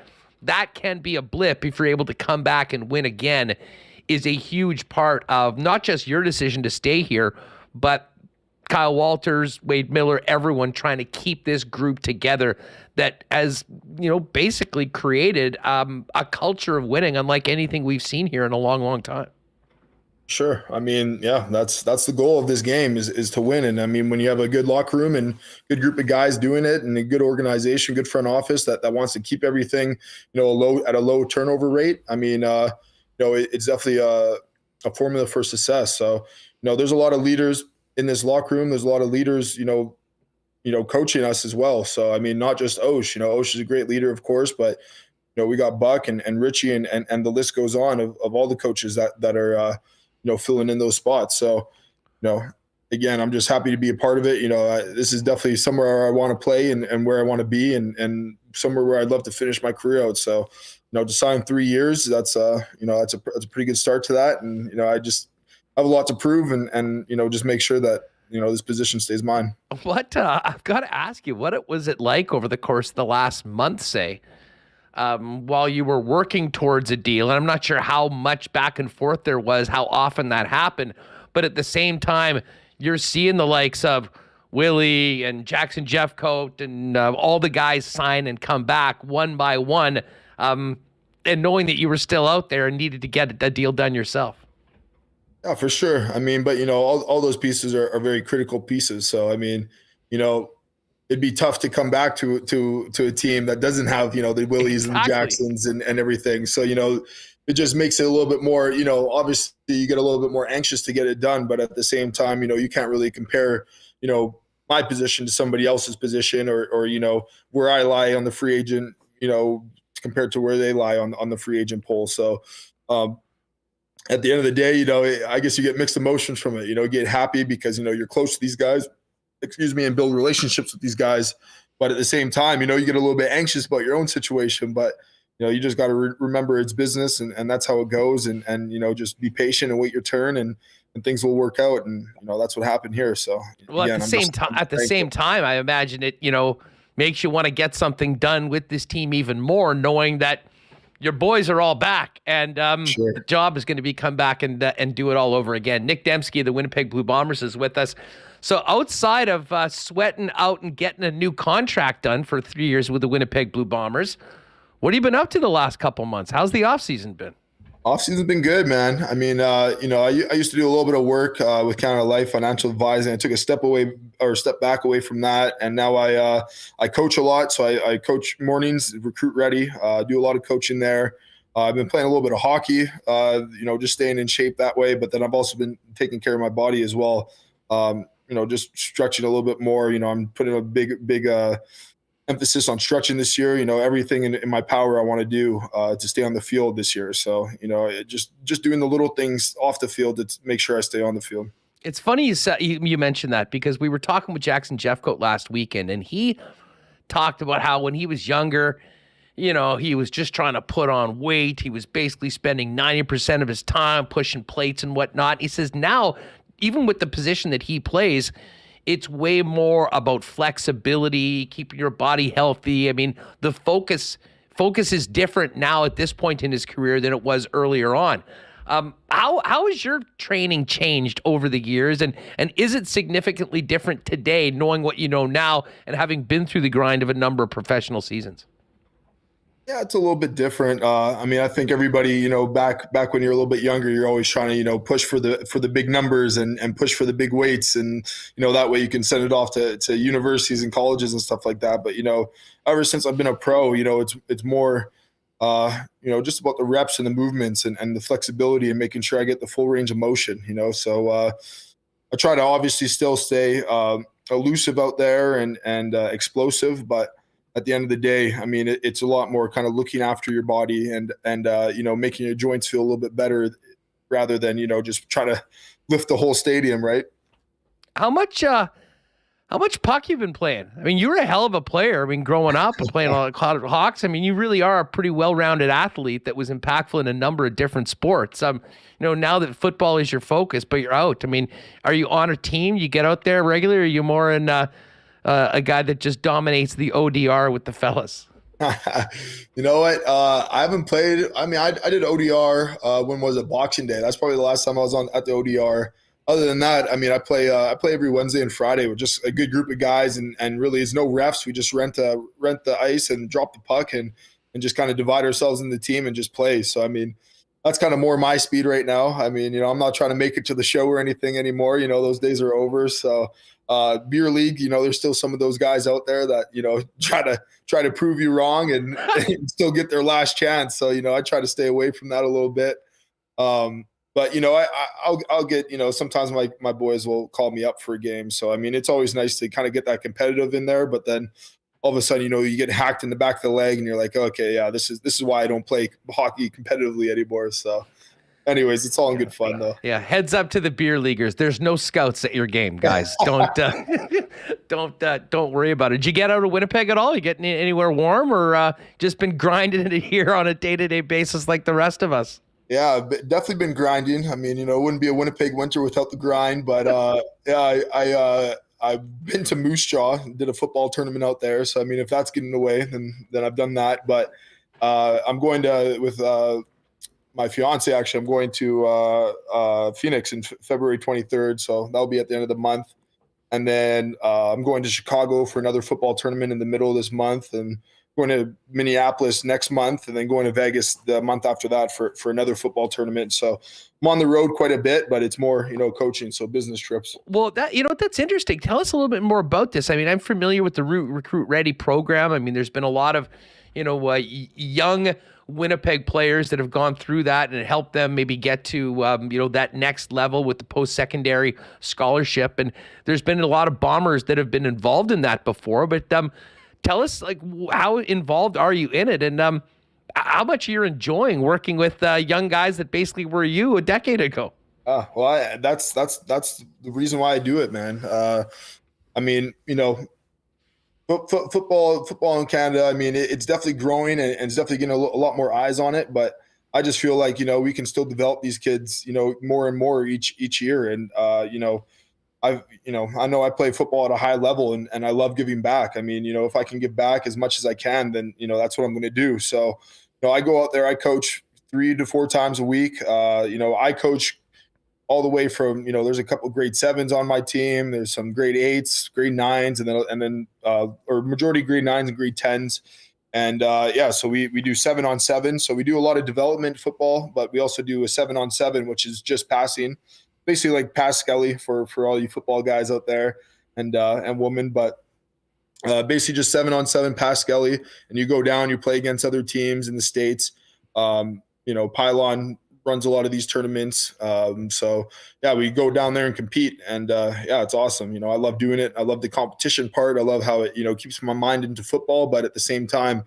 that can be a blip if you're able to come back and win again is a huge part of not just your decision to stay here, but Kyle Walters, Wade Miller, everyone trying to keep this group together that has, basically created a culture of winning unlike anything we've seen here in a long, long time. Sure. I mean, yeah, that's the goal of this game is to win. And I mean, when you have a good locker room and good group of guys doing it and a good organization, good front office that wants to keep everything, at a low turnover rate, I mean, it's definitely a formula for success. So, there's a lot of leaders in this locker room. There's a lot of leaders, coaching us as well. So, I mean, not just Osh, Osh is a great leader, of course, but, we got Buck and Richie and the list goes on of all the coaches that are, filling in those spots. So, again, I'm just happy to be a part of it. This is definitely somewhere I want to play and where I want to be and somewhere where I'd love to finish my career out. So, to sign 3 years, that's a pretty good start to that. And, I just have a lot to prove and just make sure that, this position stays mine. What, I've got to ask you, what was it like over the course of the last month, say, while you were working towards a deal? And I'm not sure how much back and forth there was, how often that happened, but at the same time, you're seeing the likes of Willie and Jackson Jeffcoat and all the guys sign and come back one by one, and knowing that you were still out there and needed to get a deal done yourself. Yeah, for sure. I mean, but, all those pieces are very critical pieces. So, I mean, it'd be tough to come back to a team that doesn't have, the Willies and the Jacksons and everything. So, it just makes it a little bit more, obviously you get a little bit more anxious to get it done, but at the same time, you can't really compare, my position to somebody else's position or where I lie on the free agent, compared to where they lie on the free agent poll. So, at the end of the day, I guess you get mixed emotions from it, get happy because, you're close to these guys, and build relationships with these guys. But at the same time, you get a little bit anxious about your own situation, but, you just got to remember it's business and that's how it goes. And just be patient and wait your turn and things will work out. And, that's what happened here. So, well, again, at the same time, I imagine it, makes you want to get something done with this team even more, knowing that your boys are all back and Sure. The job is going to be come back and do it all over again. Nic Demski of the Winnipeg Blue Bombers is with us. So outside of sweating out and getting a new contract done for 3 years with the Winnipeg Blue Bombers, what have you been up to the last couple months? How's the offseason been? Offseason's been good, man. I mean, I used to do a little bit of work with Canada Life financial advising. I took a step back away from that, and now I coach a lot. So I coach mornings, recruit ready, do a lot of coaching there. I've been playing a little bit of hockey, just staying in shape that way. But then I've also been taking care of my body as well. Just stretching a little bit more. I'm putting a big emphasis on stretching this year. Everything in my power I want to do to stay on the field this year. So, just doing the little things off the field to make sure I stay on the field. It's funny you mentioned that because we were talking with Jackson Jeffcoat last weekend, and he talked about how when he was younger, he was just trying to put on weight. He was basically spending 90% of his time pushing plates and whatnot. He says now, even with the position that he plays, it's way more about flexibility, keeping your body healthy. I mean, the focus is different now at this point in his career than it was earlier on. How has your training changed over the years, and is it significantly different today, knowing what you know now and having been through the grind of a number of professional seasons? Yeah, it's a little bit different. I mean, I think everybody, back when you're a little bit younger, you're always trying to, push for the big numbers and push for the big weights. And, that way you can send it off to universities and colleges and stuff like that. But, ever since I've been a pro, it's more, just about the reps and the movements and the flexibility and making sure I get the full range of motion, So I try to obviously still stay elusive out there and explosive, but at the end of the day, I mean, it's a lot more kind of looking after your body and making your joints feel a little bit better rather than, just trying to lift the whole stadium, right? How much puck you've been playing? I mean, you were a hell of a player. I mean, growing up and playing on the Hawks, I mean, you really are a pretty well-rounded athlete that was impactful in a number of different sports. Now that football is your focus, but you're out. I mean, are you on a team? You get out there regularly, or are you more in a guy that just dominates the ODR with the fellas? You know what? I haven't played. I mean, I did ODR. When was it? Boxing Day. That's probably the last time I was at the ODR. Other than that, I mean, I play every Wednesday and Friday with just a good group of guys, and really, it's no refs. We just rent the ice and drop the puck and just kind of divide ourselves in the team and just play. So, I mean, that's kind of more my speed right now. I mean, I'm not trying to make it to the show or anything anymore. Those days are over. So, beer league, there's still some of those guys out there that try to prove you wrong and still get their last chance. So, I try to stay away from that a little bit. But I'll get, sometimes my boys will call me up for a game. So I mean, it's always nice to kind of get that competitive in there. But then all of a sudden, you get hacked in the back of the leg, and you're like, okay, yeah, this is why I don't play hockey competitively anymore. So, anyways, it's all in good fun though. Yeah, heads up to the beer leaguers. There's no scouts at your game, guys. Don't worry about it. Did you get out of Winnipeg at all? You getting anywhere warm, or just been grinding it here on a day-to-day basis like the rest of us? Yeah, definitely been grinding. I mean, it wouldn't be a Winnipeg winter without the grind. But yeah, I've been to Moose Jaw, did a football tournament out there. So I mean, if that's getting away, then I've done that. But I'm going with my fiance. Actually, I'm going to Phoenix in February 23rd. So that'll be at the end of the month. And then I'm going to Chicago for another football tournament in the middle of this month, and going to Minneapolis next month, and then going to Vegas the month after that for another football tournament. So I'm on the road quite a bit, but it's more, coaching, so business trips. Well, that's interesting. Tell us a little bit more about this. I mean, I'm familiar with the Recruit Ready program. I mean, there's been a lot of, young Winnipeg players that have gone through that and helped them maybe get to, that next level with the post-secondary scholarship. And there's been a lot of Bombers that have been involved in that before, but tell us, how involved are you in it, and how much you're enjoying working with young guys that basically were you a decade ago? Well, that's the reason why I do it, man. I mean, football in Canada, I mean, it's definitely growing and it's definitely getting a lot more eyes on it. But I just feel like, we can still develop these kids, more and more each year. And, I know I play football at a high level and I love giving back. I mean, if I can give back as much as I can, then, that's what I'm going to do. So, I go out there, I coach 3 to 4 times a week. I coach all the way from, there's a couple of grade 7s on my team. There's some grade 8s, grade 9s, and then or majority grade 9s and grade 10s. And so we do 7-on-7. So we do a lot of development football, but we also do a 7-on-7, which is just passing. Basically like Pass Skelly for all you football guys out there and women, but basically just 7-on-7 Pass Skelly, and you go down, you play against other teams in the States. Pylon runs a lot of these tournaments. So yeah, we go down there and compete, and it's awesome. I love doing it. I love the competition part. I love how it, keeps my mind into football, but at the same time,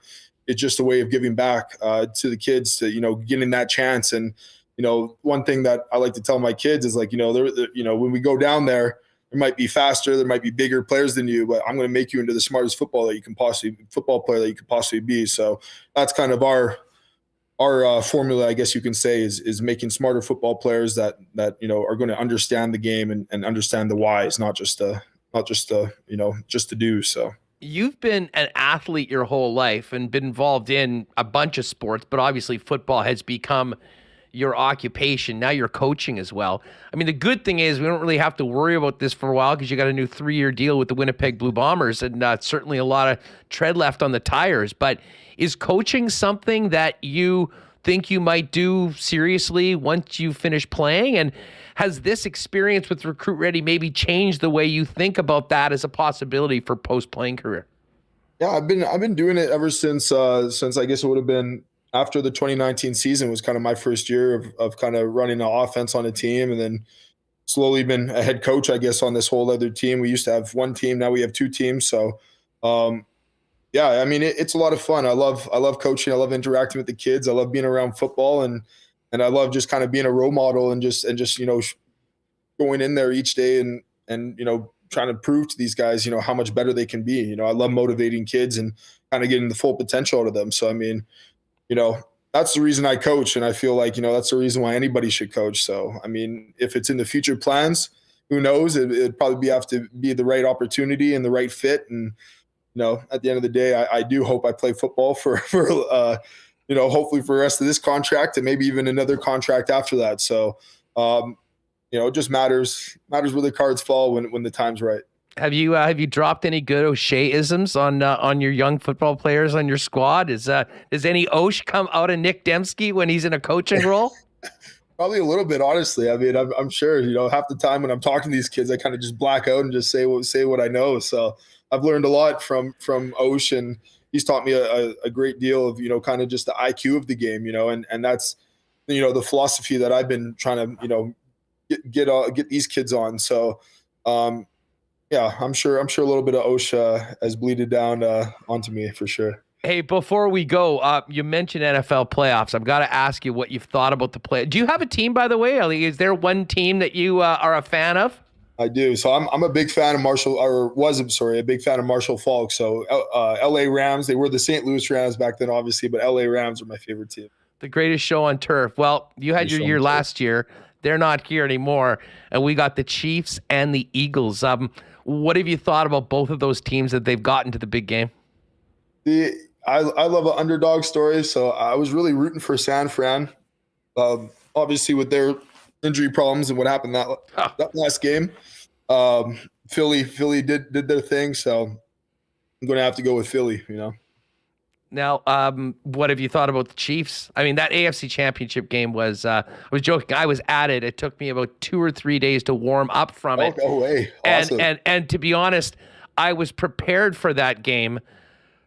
it's just a way of giving back to the kids to, getting that chance. And, one thing that I like to tell my kids is like, when we go down there might be faster, there might be bigger players than you, but I'm going to make you into the smartest football player that you could possibly be. So that's kind of our formula, I guess you can say, is making smarter football players that are going to understand the game and understand the whys, not just to do. So you've been an athlete your whole life and been involved in a bunch of sports, but obviously football has become your occupation. Now you're coaching as well. I mean, the good thing is we don't really have to worry about this for a while because you got a new 3-year deal with the Winnipeg Blue Bombers, and certainly a lot of tread left on the tires. But is coaching something that you think you might do seriously once you finish playing? And has this experience with Recruit Ready maybe changed the way you think about that as a possibility for post-playing career? Yeah, I've been doing it ever since I guess it would have been after the 2019 season was kind of my first year of kind of running an offense on a team, and then slowly been a head coach, I guess, on this whole other team. We used to have one team, now we have 2 teams. So Yeah, I mean, it's a lot of fun. I love coaching. I love interacting with the kids. I love being around football, and I love just kind of being a role model and just going in there each day and trying to prove to these guys how much better they can be. I love motivating kids and kind of getting the full potential out of them. So I mean, that's the reason I coach, and I feel like that's the reason why anybody should coach. So I mean, if it's in the future plans, who knows? It'd probably have to be the right opportunity and the right fit. And at the end of the day, I do hope I play football for hopefully for the rest of this contract and maybe even another contract after that. So, it just matters where the cards fall when the time's right. Have you dropped any good O'Shea-isms on your young football players on your squad? Does any Osh come out of Nic Demski when he's in a coaching role? Probably a little bit, honestly. I mean, I'm sure half the time when I'm talking to these kids, I kind of just black out and just say what I know. So I've learned a lot from Osh, and he's taught me a great deal of kind of just the IQ of the game, and that's the philosophy that I've been trying to get these kids on. So yeah, I'm sure a little bit of OSHA has bleeded down onto me for sure. Hey, before we go, you mentioned NFL playoffs. I've got to ask you what you've thought about the play. Do you have a team, by the way? Is there one team that you are a fan of? I do. So I'm a big fan of a big fan of Marshall Falk. So LA Rams, they were the St. Louis Rams back then, obviously, but LA Rams are my favorite team. The greatest show on turf. Well, you had your year last year. They're not here anymore. And we got the Chiefs and the Eagles. What have you thought about both of those teams that they've gotten to the big game? I love an underdog story. So I was really rooting for San Fran. Obviously, with their injury problems and what happened that last game, Philly did their thing. So I'm going to have to go with Philly, Now, what have you thought about the Chiefs? I mean, that AFC Championship game was, I was joking. I was at it. It took me about 2 or 3 days to warm up from it. Oh, way. Awesome. And to be honest, I was prepared for that game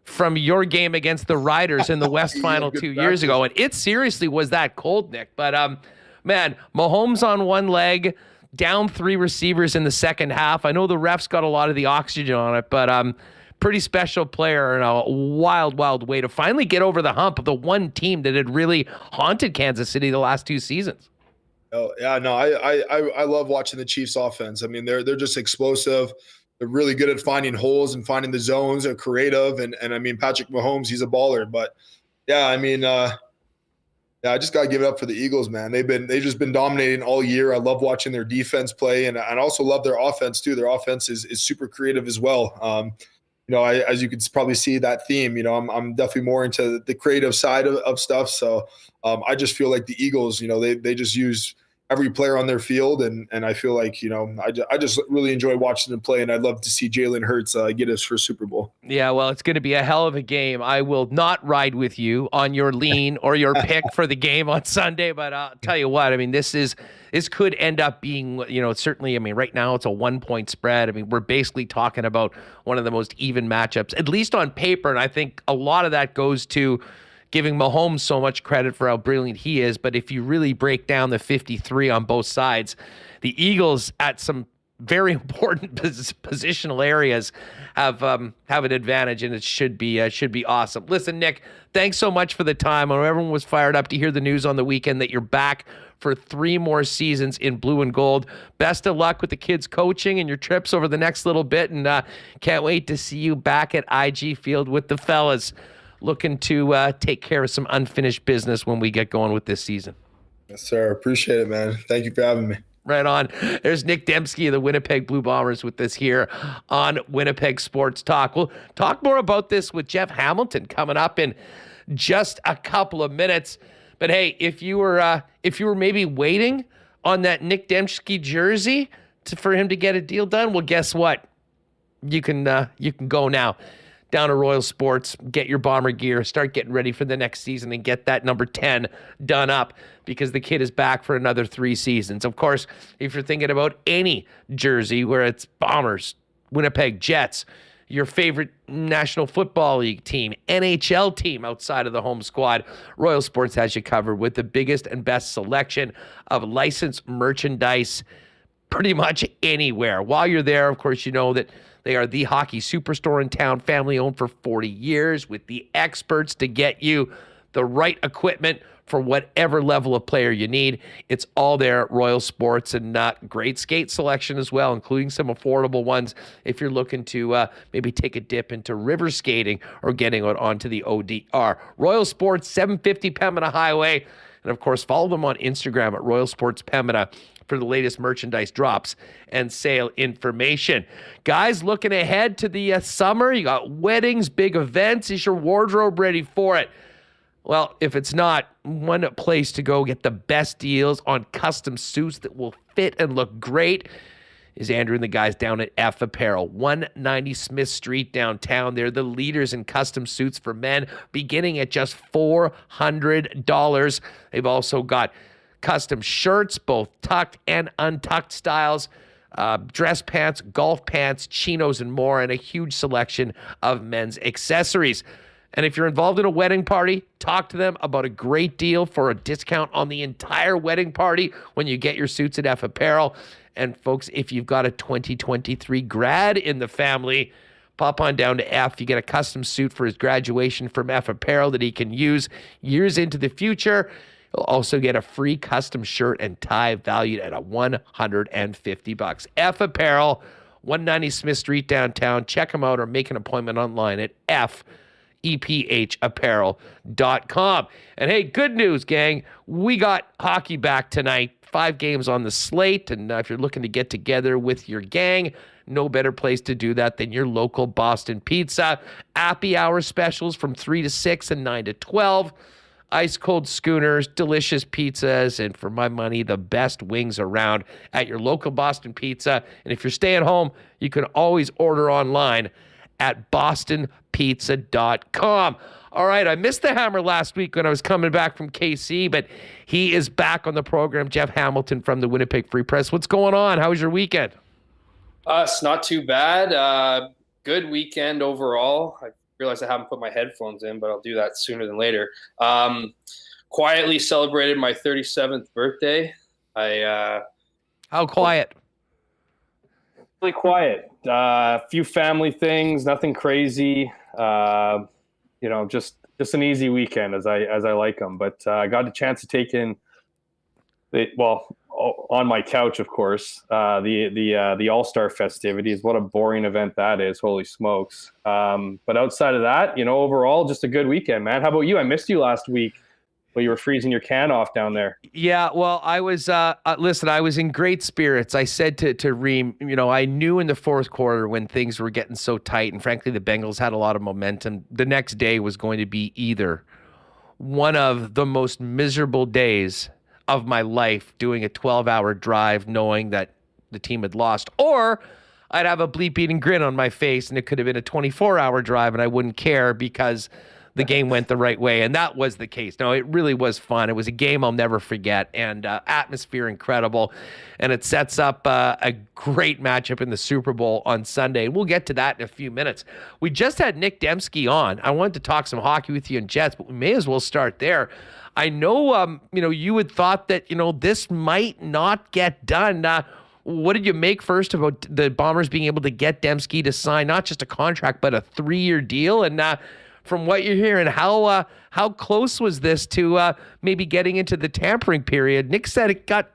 from your game against the Riders in the West Final 2 years ago. And it seriously was that cold, Nick. But, man, Mahomes on one leg, down 3 receivers in the second half. I know the refs got a lot of the oxygen on it, but pretty special player and a wild, wild way to finally get over the hump of the one team that had really haunted Kansas City the last 2 seasons. Oh yeah, no, I love watching the Chiefs offense. I mean, they're just explosive. They're really good at finding holes and finding the zones. They're creative, and I mean, Patrick Mahomes, he's a baller. But yeah, I mean, I just gotta give it up for the Eagles, man. They've just been dominating all year. I love watching their defense play, and I also love their offense too. Their offense is super creative as well. As you can probably see that theme, I'm definitely more into the creative side of stuff. So I just feel like the Eagles, they just use every player on their field. And I feel like, I just really enjoy watching them play. And I'd love to see Jalen Hurts get us for Super Bowl. Yeah, well, it's going to be a hell of a game. I will not ride with you on your lean or your pick for the game on Sunday. But I'll tell you what, I mean, this could end up being, certainly, I mean, right now it's a 1-point spread. I mean, we're basically talking about one of the most even matchups, at least on paper. And I think a lot of that goes to giving Mahomes so much credit for how brilliant he is. But if you really break down the 53 on both sides, the Eagles at some very important positional areas have an advantage, and it should be awesome. Listen, Nick, thanks so much for the time. I know everyone was fired up to hear the news on the weekend that you're back for 3 more seasons in blue and gold. Best of luck with the kids coaching and your trips over the next little bit, and can't wait to see you back at IG Field with the fellas, looking to take care of some unfinished business when we get going with this season. Yes, sir. Appreciate it, man. Thank you for having me. Right on. There's Nic Demski of the Winnipeg Blue Bombers with us here on Winnipeg Sports Talk. We'll talk more about this with Jeff Hamilton coming up in just a couple of minutes. But hey, if you were maybe waiting on that Nic Demski jersey for him to get a deal done, well, guess what? You can go now down to Royal Sports, get your Bomber gear, start getting ready for the next season, and get that number 10 done up, because the kid is back for another 3 seasons. Of course, if you're thinking about any jersey, where it's Bombers, Winnipeg Jets, your favorite National Football League team, NHL team outside of the home squad, Royal Sports has you covered with the biggest and best selection of licensed merchandise pretty much anywhere. While you're there, of course, you know that They are the hockey superstore in town, family owned for 40 years with the experts to get you the right equipment for whatever level of player you need. It's all there at Royal Sports, and great skate selection as well, including some affordable ones if you're looking to maybe take a dip into river skating or getting out onto the ODR. Royal Sports, 750 Pembina Highway. And of course, follow them on Instagram at Royal Sports Pembina for the latest merchandise drops and sale information. Guys, looking ahead to the summer, you got weddings, big events. Is your wardrobe ready for it? Well, if it's not, one place to go get the best deals on custom suits that will fit and look great is Andrew and the guys down at F Apparel, 190 Smith Street downtown. They're the leaders in custom suits for men, beginning at just $400. They've also got custom shirts, both tucked and untucked styles, dress pants, golf pants, chinos, and more, and a huge selection of men's accessories. And if you're involved in a wedding party, talk to them about a great deal for a discount on the entire wedding party when you get your suits at F Apparel. And folks, if you've got a 2023 grad in the family, pop on down to F. You get a custom suit for his graduation from F Apparel that he can use years into the future. You'll also get a free custom shirt and tie valued at $150. F Apparel, 190 Smith Street downtown. Check them out or make an appointment online at EPHapparel.com. And hey, good news, gang. We got hockey back tonight. 5 games on the slate. And if you're looking to get together with your gang, no better place to do that than your local Boston Pizza. Happy hour specials from 3 to 6 and 9 to 12. Ice cold schooners, delicious pizzas, and for my money, the best wings around at your local Boston Pizza. And if you're staying home, you can always order online at bostonpizza.com. All right, I missed the Hammer last week when I was coming back from KC, but he is back on the program. Jeff Hamilton from the Winnipeg Free Press. What's going on? How was your weekend? It's not too bad. Good weekend overall. I realized I haven't put my headphones in, but I'll do that sooner than later. Quietly celebrated my 37th birthday. How quiet? Really quiet. A few family things, nothing crazy. Just an easy weekend as I like them. But I got a chance to take in on my couch, of course, the All-Star festivities. What a boring event that is. Holy smokes. But outside of that, overall, just a good weekend, man. How about you? I missed you last week. Well, you were freezing your can off down there. Yeah, well, I was, listen, I was in great spirits. I said to Reem, I knew in the fourth quarter when things were getting so tight, and frankly, the Bengals had a lot of momentum, the next day was going to be either one of the most miserable days of my life, doing a 12-hour drive knowing that the team had lost, or I'd have a bleep-eating grin on my face, and it could have been a 24-hour drive, and I wouldn't care because the game went the right way, and that was the case. No, it really was fun. It was a game I'll never forget, and atmosphere incredible, and it sets up a great matchup in the Super Bowl on Sunday, and we'll get to that in a few minutes. We just had Nic Demski on. I wanted to talk some hockey with you and Jets, but we may as well start there. I know, you had thought that, this might not get done. What did you make first about the Bombers being able to get Demski to sign not just a contract, but a 3-year deal? And from what you're hearing, how close was this to maybe getting into the tampering period? Nick said it got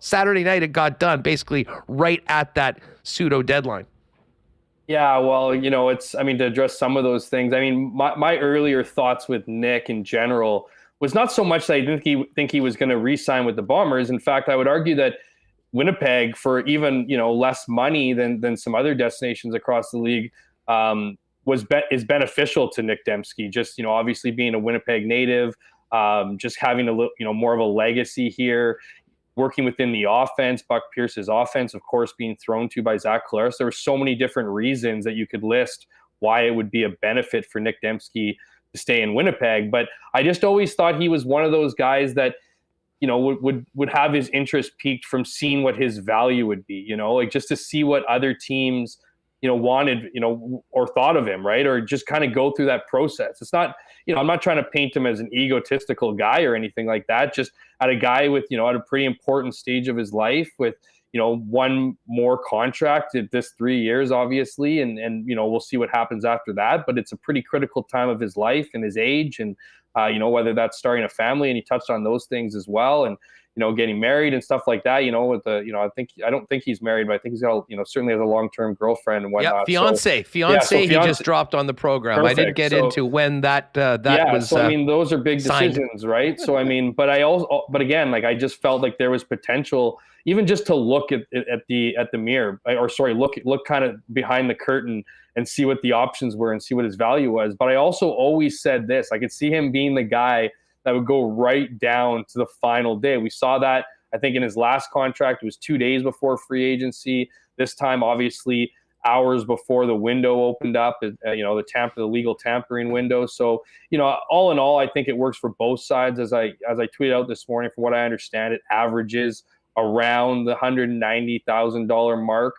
Saturday night it got done, basically right at that pseudo deadline. Yeah, well, to address some of those things, my earlier thoughts with Nick in general was not so much that I didn't think he was going to re-sign with the Bombers. In fact, I would argue that Winnipeg, for even, less money than some other destinations across the league, is beneficial to Nic Demski. Just, obviously being a Winnipeg native, just having a little, more of a legacy here, working within the offense, Buck Pierce's offense, of course, being thrown to by Zach Collaros. There were so many different reasons that you could list why it would be a benefit for Nic Demski to stay in Winnipeg. But I just always thought he was one of those guys that, would have his interest piqued from seeing what his value would be, just to see what other teams wanted, or thought of him, right? Or just kind of go through that process. It's not, I'm not trying to paint him as an egotistical guy or anything like that. Just at a guy with, at a pretty important stage of his life with, one more contract at this 3 years, obviously, and we'll see what happens after that. But it's a pretty critical time of his life and his age, and whether that's starting a family, and he touched on those things as well, and getting married and stuff like that. With the I don't think he's married, but I think he's got certainly has a long-term girlfriend and whatnot. Yeah, fiance. He just dropped on the program. Perfect. I didn't get into when that was. So those are big decisions, right? So but again, like I just felt like there was potential, even just to look at the mirror, or sorry, look kind of behind the curtain and see what the options were and see what his value was. But I also always said this: I could see him being the guy that would go right down to the final day. We saw that, I think, in his last contract. It was 2 days before free agency. This time, obviously, hours before the window opened up, the legal tampering window. So, all in all, I think it works for both sides. As I tweeted out this morning, from what I understand, it averages around the $190,000 mark.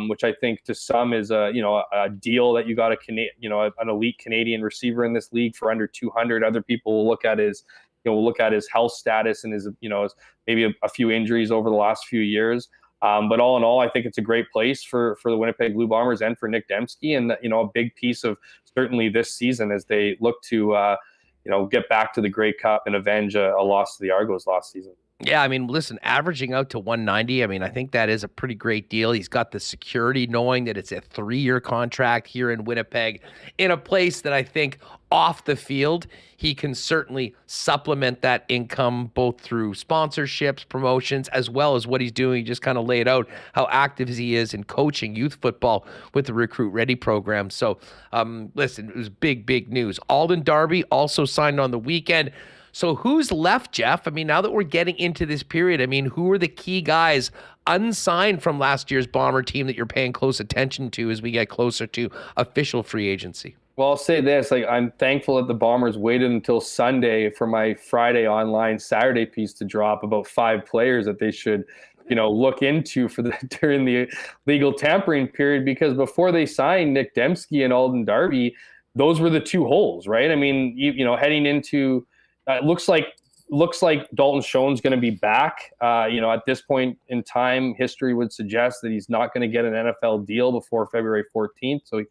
Which I think to some is a deal that you got an elite Canadian receiver in this league for under 200. Other people will look at his health status and his maybe a few injuries over the last few years. But all in all, I think it's a great place for the Winnipeg Blue Bombers and for Nic Demski, and a big piece of certainly this season as they look to get back to the Grey Cup and avenge a loss to the Argos last season. Yeah, I mean, listen, averaging out to 190, I mean, I think that is a pretty great deal. He's got the security knowing that it's a 3-year contract here in Winnipeg, in a place that I think off the field, he can certainly supplement that income both through sponsorships, promotions, as well as what he's doing. He just kind of laid out how active he is in coaching youth football with the Recruit Ready program. So, listen, it was big news. Alden Darby also signed on the weekend. So who's left, Jeff? I mean, now that we're getting into this period, I mean, who are the key guys unsigned from last year's Bomber team that you're paying close attention to as we get closer to official free agency? Well, I'll say this, I'm thankful that the Bombers waited until Sunday for my Friday online Saturday piece to drop about 5 players that they should, look into during the legal tampering period, because before they signed Nic Demski and Alden Darby, those were the 2 holes, right? I mean, heading into it looks like Dalton Schoen's going to be back. At this point in time, history would suggest that he's not going to get an NFL deal before February 14th. So,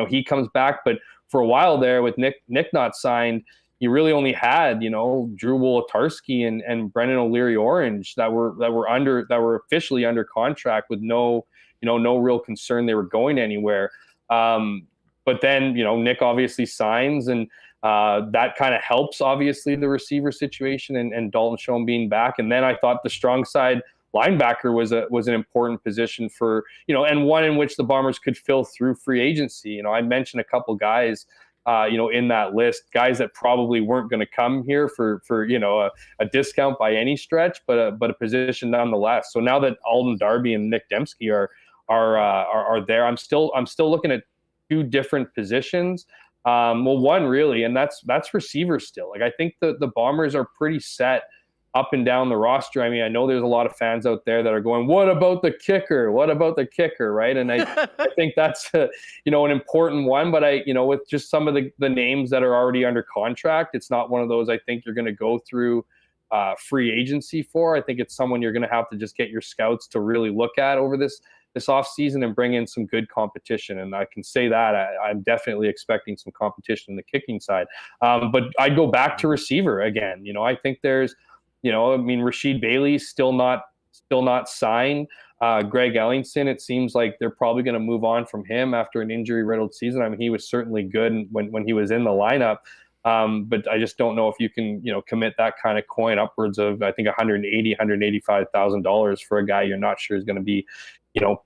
he comes back. But for a while there, with Nick not signed, you really only had, Drew Wolotarski and Brendan O'Leary-Orange that were officially under contract with no real concern they were going anywhere. But then, Nick obviously signs, and that kind of helps, obviously, the receiver situation and Dalton Schoen being back. And then I thought the strong side linebacker was an important position for, and one in which the Bombers could fill through free agency. I mentioned a couple guys, in that list, guys that probably weren't going to come here for a discount by any stretch, but a position nonetheless. So now that Alden Darby and Nic Demski are there, I'm still looking at 2 different positions. One really, and that's receiver still. Like, I think the Bombers are pretty set up and down the roster. I mean, I know there's a lot of fans out there that are going, what about the kicker? What about the kicker? Right. And I think that's, an important one, but with just some of the names that are already under contract, it's not one of those I think you're going to go through free agency for. I think it's someone you're going to have to just get your scouts to really look at over this offseason and bring in some good competition. And I can say that I'm definitely expecting some competition in the kicking side. But I'd go back to receiver again. I think there's, Rashid Bailey's still not signed. Greg Ellingson, it seems like they're probably going to move on from him after an injury-riddled season. I mean, he was certainly good when he was in the lineup. But I just don't know if you can, commit that kind of coin upwards of, I think, $185,000 for a guy you're not sure is going to be,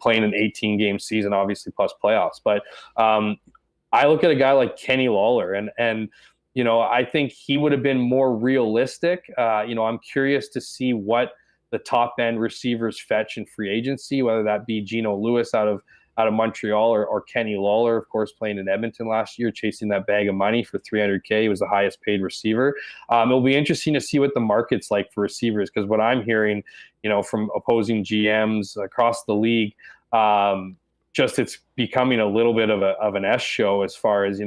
playing an 18-game season, obviously, plus playoffs. But I look at a guy like Kenny Lawler, and I think he would have been more realistic. I'm curious to see what the top-end receivers fetch in free agency, whether that be Geno Lewis out of Montreal or Kenny Lawler, of course, playing in Edmonton last year, chasing that bag of money for $300K. He was the highest paid receiver. It'll be interesting to see what the market's like for receivers, because what I'm hearing, from opposing GMs across the league, it's becoming a little bit of an S show as far as,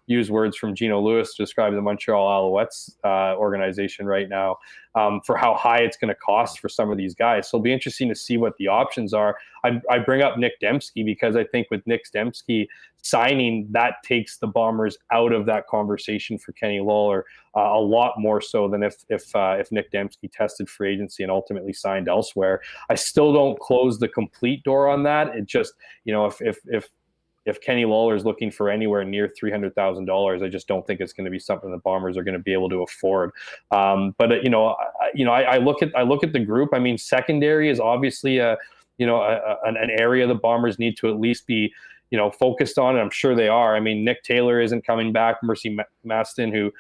use words from Geno Lewis to describe the Montreal Alouettes organization right now. for how high it's going to cost for some of these guys. So it'll be interesting to see what the options are. I bring up Nic Demski because I think with Nic Demski signing, that takes the Bombers out of that conversation for Kenny Lawler a lot more so than if Nic Demski tested free agency and ultimately signed elsewhere. I still don't close the complete door on that. It just, if Kenny Lawler is looking for anywhere near $300,000, I just don't think it's going to be something the Bombers are going to be able to afford. But I look at the group. I mean, secondary is obviously an area the Bombers need to at least be focused on, and I'm sure they are. I mean, Nick Taylor isn't coming back. Mercy Maston, who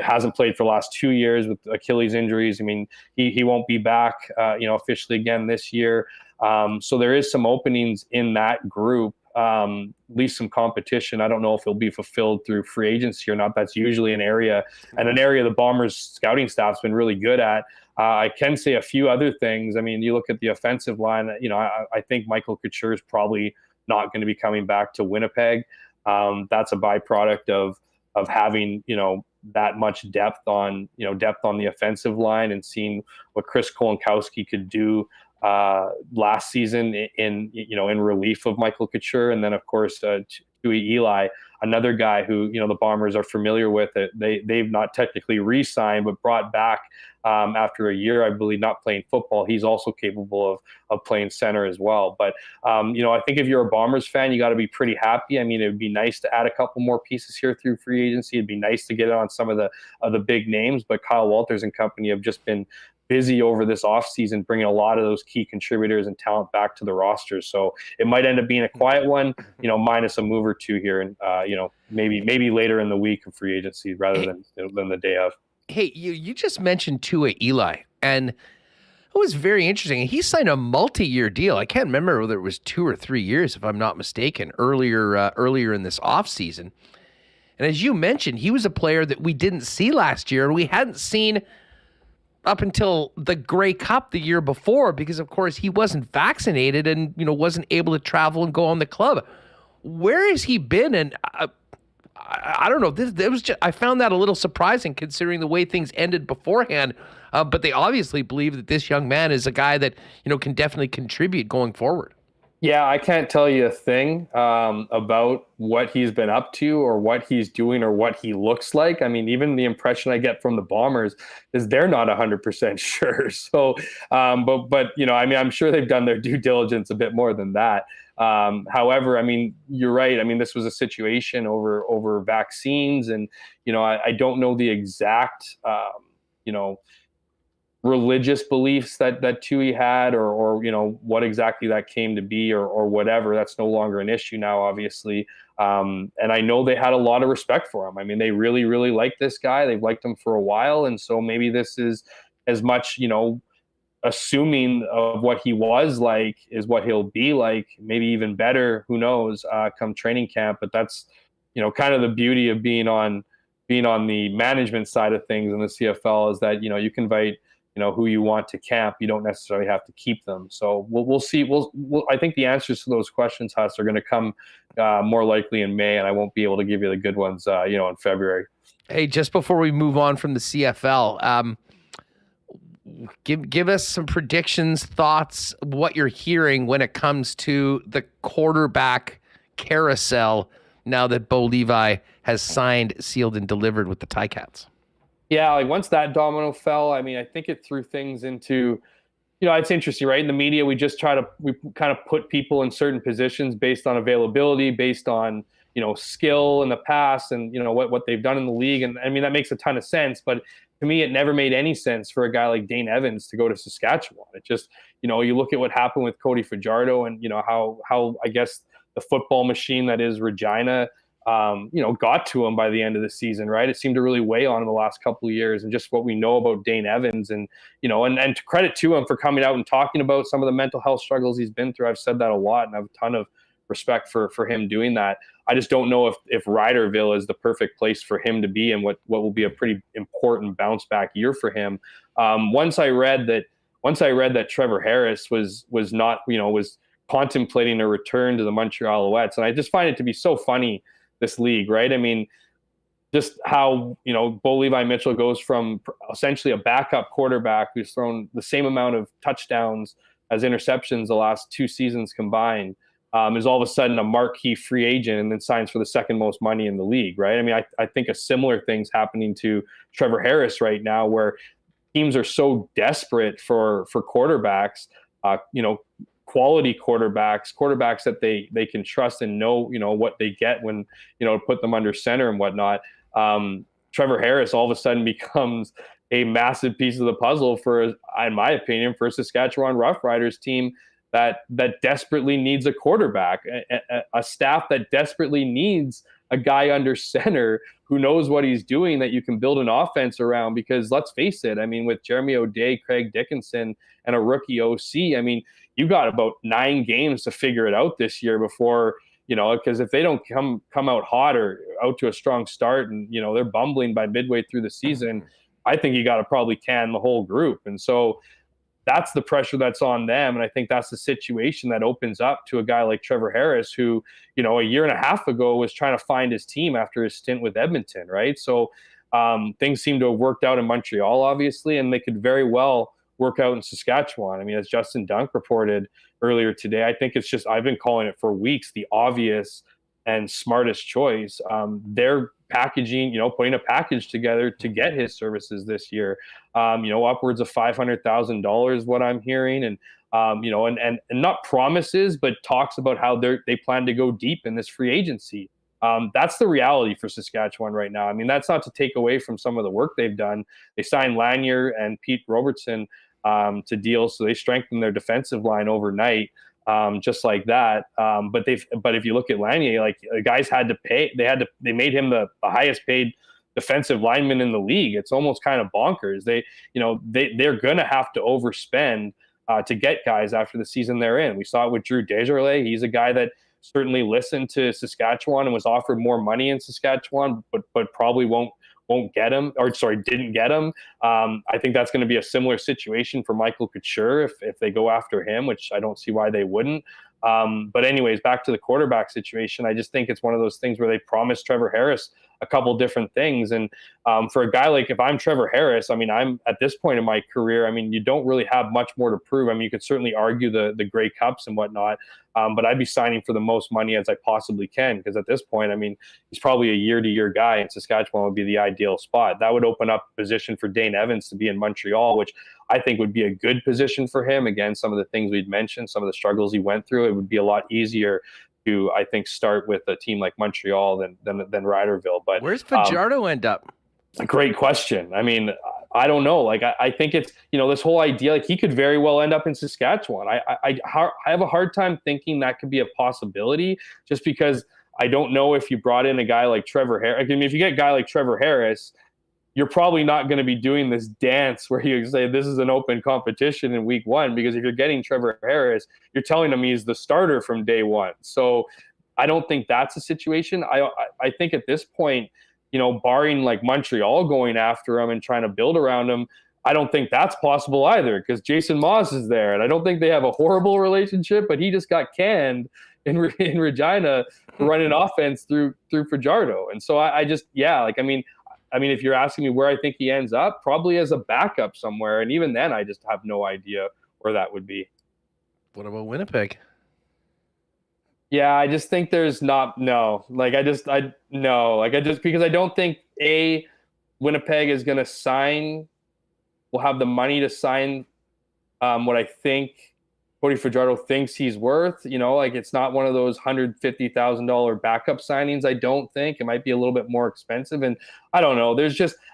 hasn't played for the last 2 years with Achilles injuries. I mean, he won't be back, officially again this year. So there is some openings in that group. At least some competition. I don't know if it'll be fulfilled through free agency or not. That's usually an area the Bombers scouting staff's been really good at. I can say a few other things. I mean, you look at the offensive line, I think Michael Couture is probably not going to be coming back to Winnipeg. That's a byproduct of having, that much depth on the offensive line and seeing what Chris Kolankowski could do last season in relief of Michael Couture. And then of course Tui Eli, another guy who the Bombers are familiar with. They've not technically re-signed but brought back after a year, I believe, not playing football. He's also capable of playing center as well. But I think if you're a Bombers fan, you got to be pretty happy. I mean, it would be nice to add a couple more pieces here through free agency. It'd be nice to get it on some of the big names, but Kyle Walters and company have just been busy over this offseason, bringing a lot of those key contributors and talent back to the roster. So it might end up being a quiet one, minus a move or two here, and maybe later in the week of free agency rather than the day of. Hey, you just mentioned Tua Eli, and it was very interesting. He signed a multi-year deal. I can't remember whether it was 2 or 3 years, if I'm not mistaken, earlier in this offseason. And as you mentioned, he was a player that we didn't see last year, and we hadn't seen up until the Grey Cup the year before, because of course he wasn't vaccinated and wasn't able to travel and go on the club. Where has he been? And I don't know. I found that a little surprising considering the way things ended beforehand. But they obviously believe that this young man is a guy that can definitely contribute going forward. Yeah, I can't tell you a thing about what he's been up to or what he's doing or what he looks like. I mean, even the impression I get from the Bombers is they're not 100% sure. So, but I mean, I'm sure they've done their due diligence a bit more than that. However, I mean, you're right. I mean, this was a situation over vaccines, and I don't know the exact religious beliefs that Tui had or what exactly that came to be or whatever. That's no longer an issue now, obviously. And I know they had a lot of respect for him. I mean, they really, really like this guy. They've liked him for a while. And so maybe this is as much, assuming of what he was like is what he'll be like, maybe even better, who knows, come training camp. But that's, kind of the beauty of being on the management side of things in the CFL is that, you can invite who you want to camp. You don't necessarily have to keep them. So we'll see. I think the answers to those questions, Huss, are going to come more likely in May, and I won't be able to give you the good ones, in February. Hey, just before we move on from the CFL, give us some predictions, thoughts, what you're hearing when it comes to the quarterback carousel now that Bo Levi has signed, sealed, and delivered with the Ticats. Yeah, like once that domino fell, I mean, I think it threw things into, it's interesting, right? In the media, we kind of put people in certain positions based on availability, based on, skill in the past and, what they've done in the league. And I mean, that makes a ton of sense. But to me, it never made any sense for a guy like Dane Evans to go to Saskatchewan. It just, you look at what happened with Cody Fajardo and, how I guess the football machine that is Regina, got to him by the end of the season, right? It seemed to really weigh on him the last couple of years, and just what we know about Dane Evans and, and to credit to him for coming out and talking about some of the mental health struggles he's been through. I've said that a lot and I have a ton of respect for him doing that. I just don't know if Ryderville is the perfect place for him to be and what will be a pretty important bounce back year for him. Once I read that Trevor Harris was not, was contemplating a return to the Montreal Alouettes, and I just find it to be so funny, this league, right? I mean, just how, Bo Levi Mitchell goes from essentially a backup quarterback who's thrown the same amount of touchdowns as interceptions the last 2 seasons combined, is all of a sudden a marquee free agent and then signs for the second most money in the league, right? I mean, I think a similar thing's happening to Trevor Harris right now, where teams are so desperate for quarterbacks, quality quarterbacks that they can trust and know, what they get when, put them under center and whatnot. Trevor Harris all of a sudden becomes a massive piece of the puzzle for, in my opinion, for a Saskatchewan Roughriders team that desperately needs a quarterback, a staff that desperately needs a guy under center who knows what he's doing, that you can build an offense around. Because let's face it, I mean, with Jeremy O'Day, Craig Dickinson, and a rookie OC, I mean, you got about 9 games to figure it out this year before, because if they don't come out hot or out to a strong start and, they're bumbling by midway through the season, I think you got to probably can the whole group. And so that's the pressure that's on them. And I think that's the situation that opens up to a guy like Trevor Harris, who, a year and a half ago was trying to find his team after his stint with Edmonton, right? So things seem to have worked out in Montreal, obviously, and they could very well work out in Saskatchewan. I mean, as Justin Dunk reported earlier today, I think it's just, I've been calling it for weeks, the obvious and smartest choice. They're packaging, putting a package together to get his services this year, upwards of $500,000, what I'm hearing. And, and not promises, but talks about how they plan to go deep in this free agency. That's the reality for Saskatchewan right now. I mean, that's not to take away from some of the work they've done. They signed Lanier and Pete Robertson to deals, so they strengthened their defensive line overnight, just like that. But if you look at Lanier, like, the guys had to pay. They made him the highest paid defensive lineman in the league. It's almost kind of bonkers. They're going to have to overspend to get guys after the season they're in. We saw it with Drew Desjardins. He's a guy that certainly listened to Saskatchewan and was offered more money in Saskatchewan, but probably didn't get him. I think that's going to be a similar situation for Michael Couture if they go after him, which I don't see why they wouldn't. But anyways, back to the quarterback situation, I just think it's one of those things where they promised Trevor Harris a couple different things. And for a guy like, if I'm Trevor Harris, I mean, I'm at this point in my career, I mean, you don't really have much more to prove. I mean, you could certainly argue the Grey Cups and whatnot, but I'd be signing for the most money as I possibly can, because at this point, I mean, he's probably a year-to-year guy, and Saskatchewan would be the ideal spot. That would open up a position for Dane Evans to be in Montreal, which I think would be a good position for him. Again, some of the things we'd mentioned, some of the struggles he went through, it would be a lot easier to, I think, start with a team like Montreal than Riderville. But where's Fajardo end up? Great question. I mean, I don't know. Like, I think it's, this whole idea, like, he could very well end up in Saskatchewan. I have a hard time thinking that could be a possibility, just because I don't know if you brought in a guy like Trevor Harris. I mean, if you get a guy like Trevor Harris, you're probably not going to be doing this dance where you say this is an open competition in week 1, because if you're getting Trevor Harris, you're telling him he's the starter from day 1. So I don't think that's a situation. I think at this point, barring like Montreal going after him and trying to build around him, I don't think that's possible either, because Jason Moss is there. And I don't think they have a horrible relationship, but he just got canned in Regina for running offense through Fajardo. And so I mean, if you're asking me where I think he ends up, probably as a backup somewhere. And even then, I just have no idea where that would be. What about Winnipeg? Yeah, I just think there's not, no. Because I don't think Winnipeg is going to will have the money to sign what I think Cody Fajardo thinks he's worth. It's not one of those $150,000 backup signings. I don't think. It might be a little bit more expensive. And I don't know.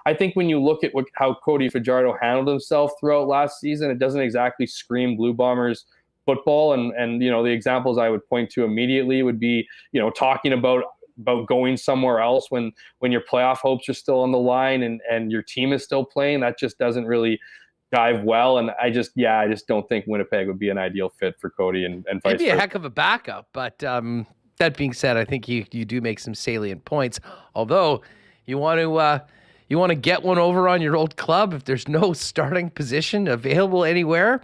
I think when you look at how Cody Fajardo handled himself throughout last season, it doesn't exactly scream Blue Bombers football. And the examples I would point to immediately would be, talking about going somewhere else when your playoff hopes are still on the line and your team is still playing. That just doesn't really dive well. And I just don't think Winnipeg would be an ideal fit for Cody and vice versa. It'd be a heck of a backup, but that being said, I think you do make some salient points. Although you want to get one over on your old club if there's no starting position available anywhere.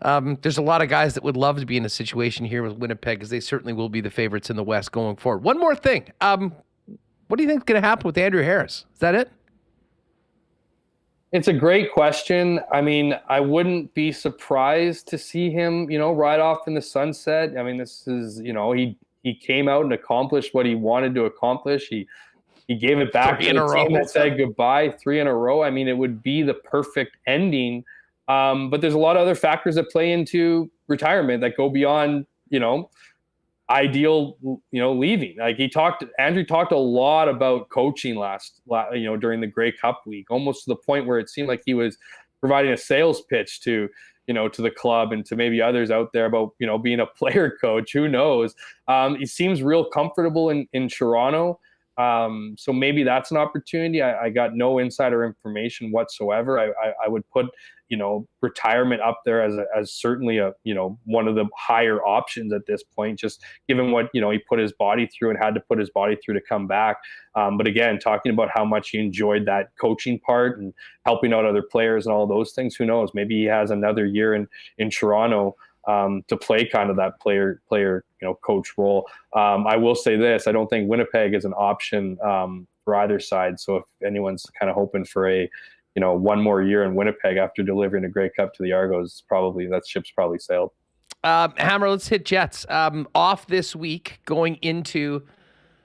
There's a lot of guys that would love to be in a situation here with Winnipeg, because they certainly will be the favorites in the West going forward. One more thing. What what do you think is going to happen with Andrew Harris? Is that it? It's a great question. I mean, I wouldn't be surprised to see him, ride off in the sunset. I mean, this is, he came out and accomplished what he wanted to accomplish. He gave it back to the team that said goodbye 3 in a row. I mean, it would be the perfect ending. But there's a lot of other factors that play into retirement that go beyond, ideal, leaving. Like Andrew talked a lot about coaching during the Grey Cup week, almost to the point where it seemed like he was providing a sales pitch to the club and to maybe others out there about, being a player coach. Who knows? He seems real comfortable in Toronto. So maybe that's an opportunity. I got no insider information whatsoever. I would put, retirement up there as certainly one of the higher options at this point, just given what, he put his body through and had to put his body through to come back. But again, talking about how much he enjoyed that coaching part and helping out other players and all those things, who knows? Maybe he has another year in Toronto to play kind of that player, coach role. I will say this: I don't think Winnipeg is an option for either side. So if anyone's kind of hoping for a, one more year in Winnipeg after delivering a Grey Cup to the Argos, that ship's probably sailed. Hammer, let's hit Jets. Off this week, going into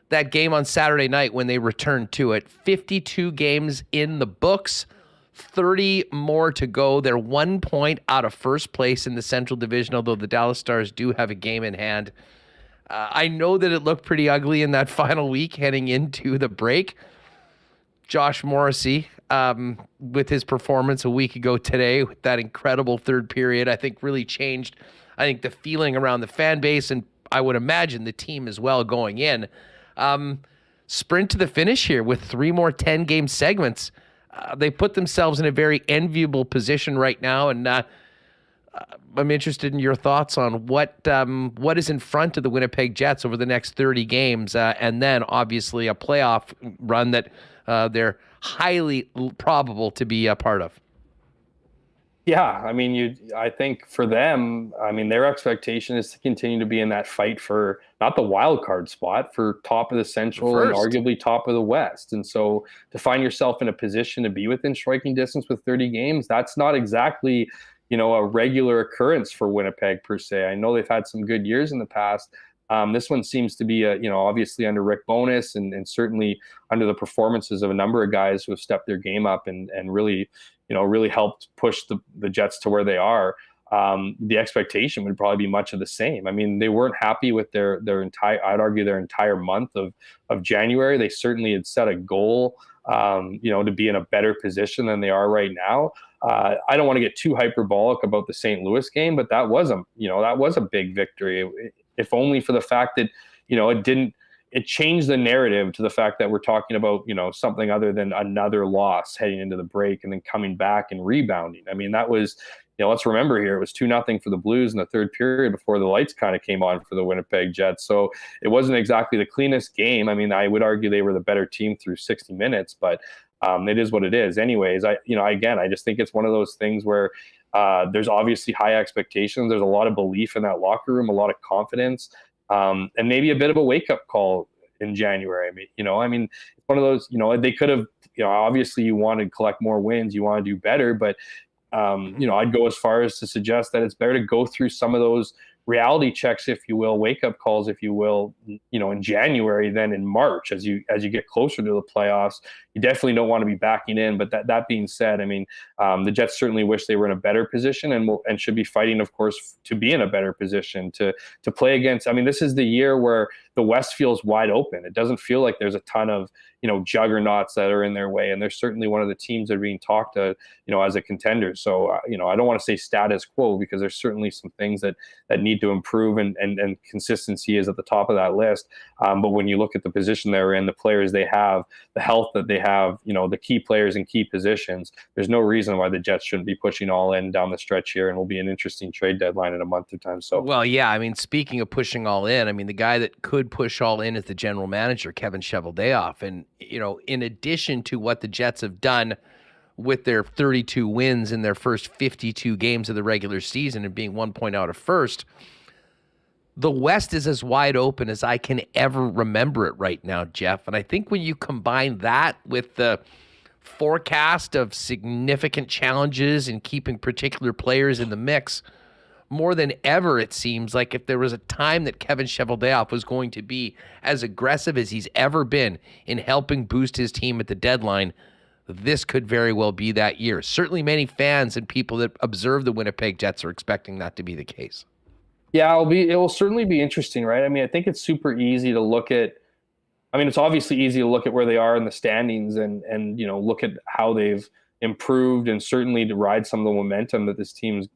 that game on Saturday night when they returned to it. 52 games in the books. 30 more to go. They're 1 point out of first place in the Central Division, although the Dallas Stars do have a game in hand. I know that it looked pretty ugly in that final week heading into the break. Josh Morrissey, with his performance a week ago today, with that incredible third period, I think really changed, the feeling around the fan base, and I would imagine the team as well going in. Sprint to the finish here with 3 more 10-game segments. They put themselves in a very enviable position right now, and I'm interested in your thoughts on what is in front of the Winnipeg Jets over the next 30 games, and then obviously a playoff run that they're highly probable to be a part of. Yeah, I think for them, their expectation is to continue to be in that fight for not the wild card spot, for top of the Central and arguably top of the West. And so to find yourself in a position to be within striking distance with 30 games, that's not exactly, a regular occurrence for Winnipeg per se. I know they've had some good years in the past. This one seems to be, obviously under Rick Bowness and certainly under the performances of a number of guys who have stepped their game up and really, really helped push the Jets to where they are. The expectation would probably be much of the same. They weren't happy with their entire month of January. They certainly had set a goal, to be in a better position than they are right now. I don't want to get too hyperbolic about the St. Louis game, but that was a big victory. If only for the fact that, it changed the narrative to the fact that we're talking about, something other than another loss heading into the break and then coming back and rebounding. That was, let's remember here, it was 2-0 for the Blues in the third period before the lights kind of came on for the Winnipeg Jets. So it wasn't exactly the cleanest game. I would argue they were the better team through 60 minutes, but it is what it is. Anyways, I just think it's one of those things where there's obviously high expectations. There's a lot of belief in that locker room, a lot of confidence. And maybe a bit of a wake-up call in January. It's one of those, they could have, obviously you want to collect more wins, you want to do better, but, I'd go as far as to suggest that it's better to go through some of those reality checks, if you will, wake-up calls, if you will, in January than in March as you get closer to the playoffs. You definitely don't want to be backing in. But that being said, the Jets certainly wish they were in a better position and should be fighting, of course, to be in a better position to play against. This is the year where the West feels wide open. It doesn't feel like there's a ton of juggernauts that are in their way, and they're certainly one of the teams that are being talked to, as a contender. So I don't want to say status quo, because there's certainly some things that need to improve, and consistency is at the top of that list. But when you look at the position they're in, the players they have, the health that they have, the key players in key positions, there's no reason why the Jets shouldn't be pushing all in down the stretch here, and will be an interesting trade deadline in a month or time. So, well, yeah, speaking of pushing all in, the guy that could push all in is the general manager, Kevin Cheveldayoff. And, in addition to what the Jets have done with their 32 wins in their first 52 games of the regular season and being 1 point out of first, the West is as wide open as I can ever remember it right now, Jeff. And I think when you combine that with the forecast of significant challenges in keeping particular players in the mix, more than ever, it seems like if there was a time that Kevin Cheveldayoff was going to be as aggressive as he's ever been in helping boost his team at the deadline, this could very well be that year. Certainly many fans and people that observe the Winnipeg Jets are expecting that to be the case. Yeah, it will certainly be interesting, right? I mean, I think it's super easy to look at, it's obviously easy to look at where they are in the standings and look at how they've improved, and certainly to ride some of the momentum that this team's,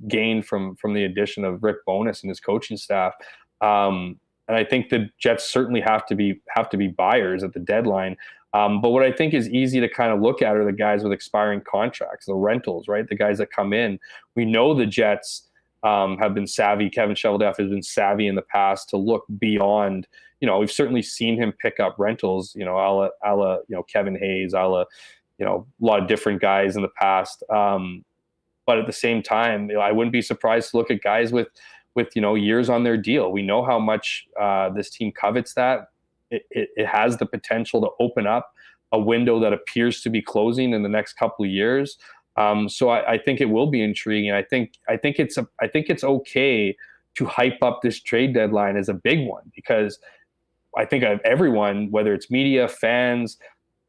gained from the addition of Rick Bowness and his coaching staff. And I think the Jets certainly have to be buyers at the deadline. But what I think is easy to kind of look at are the guys with expiring contracts, the rentals, right? The guys that come in. We know the Jets have been savvy. Kevin Cheveldayoff has been savvy in the past to look beyond. We've certainly seen him pick up rentals, a la Kevin Hayes, a la, a lot of different guys in the past. But at the same time, I wouldn't be surprised to look at guys with years on their deal. We know how much this team covets that. It has the potential to open up a window that appears to be closing in the next couple of years. So I think it will be intriguing. I think it's okay to hype up this trade deadline as a big one, because I think everyone, whether it's media, fans,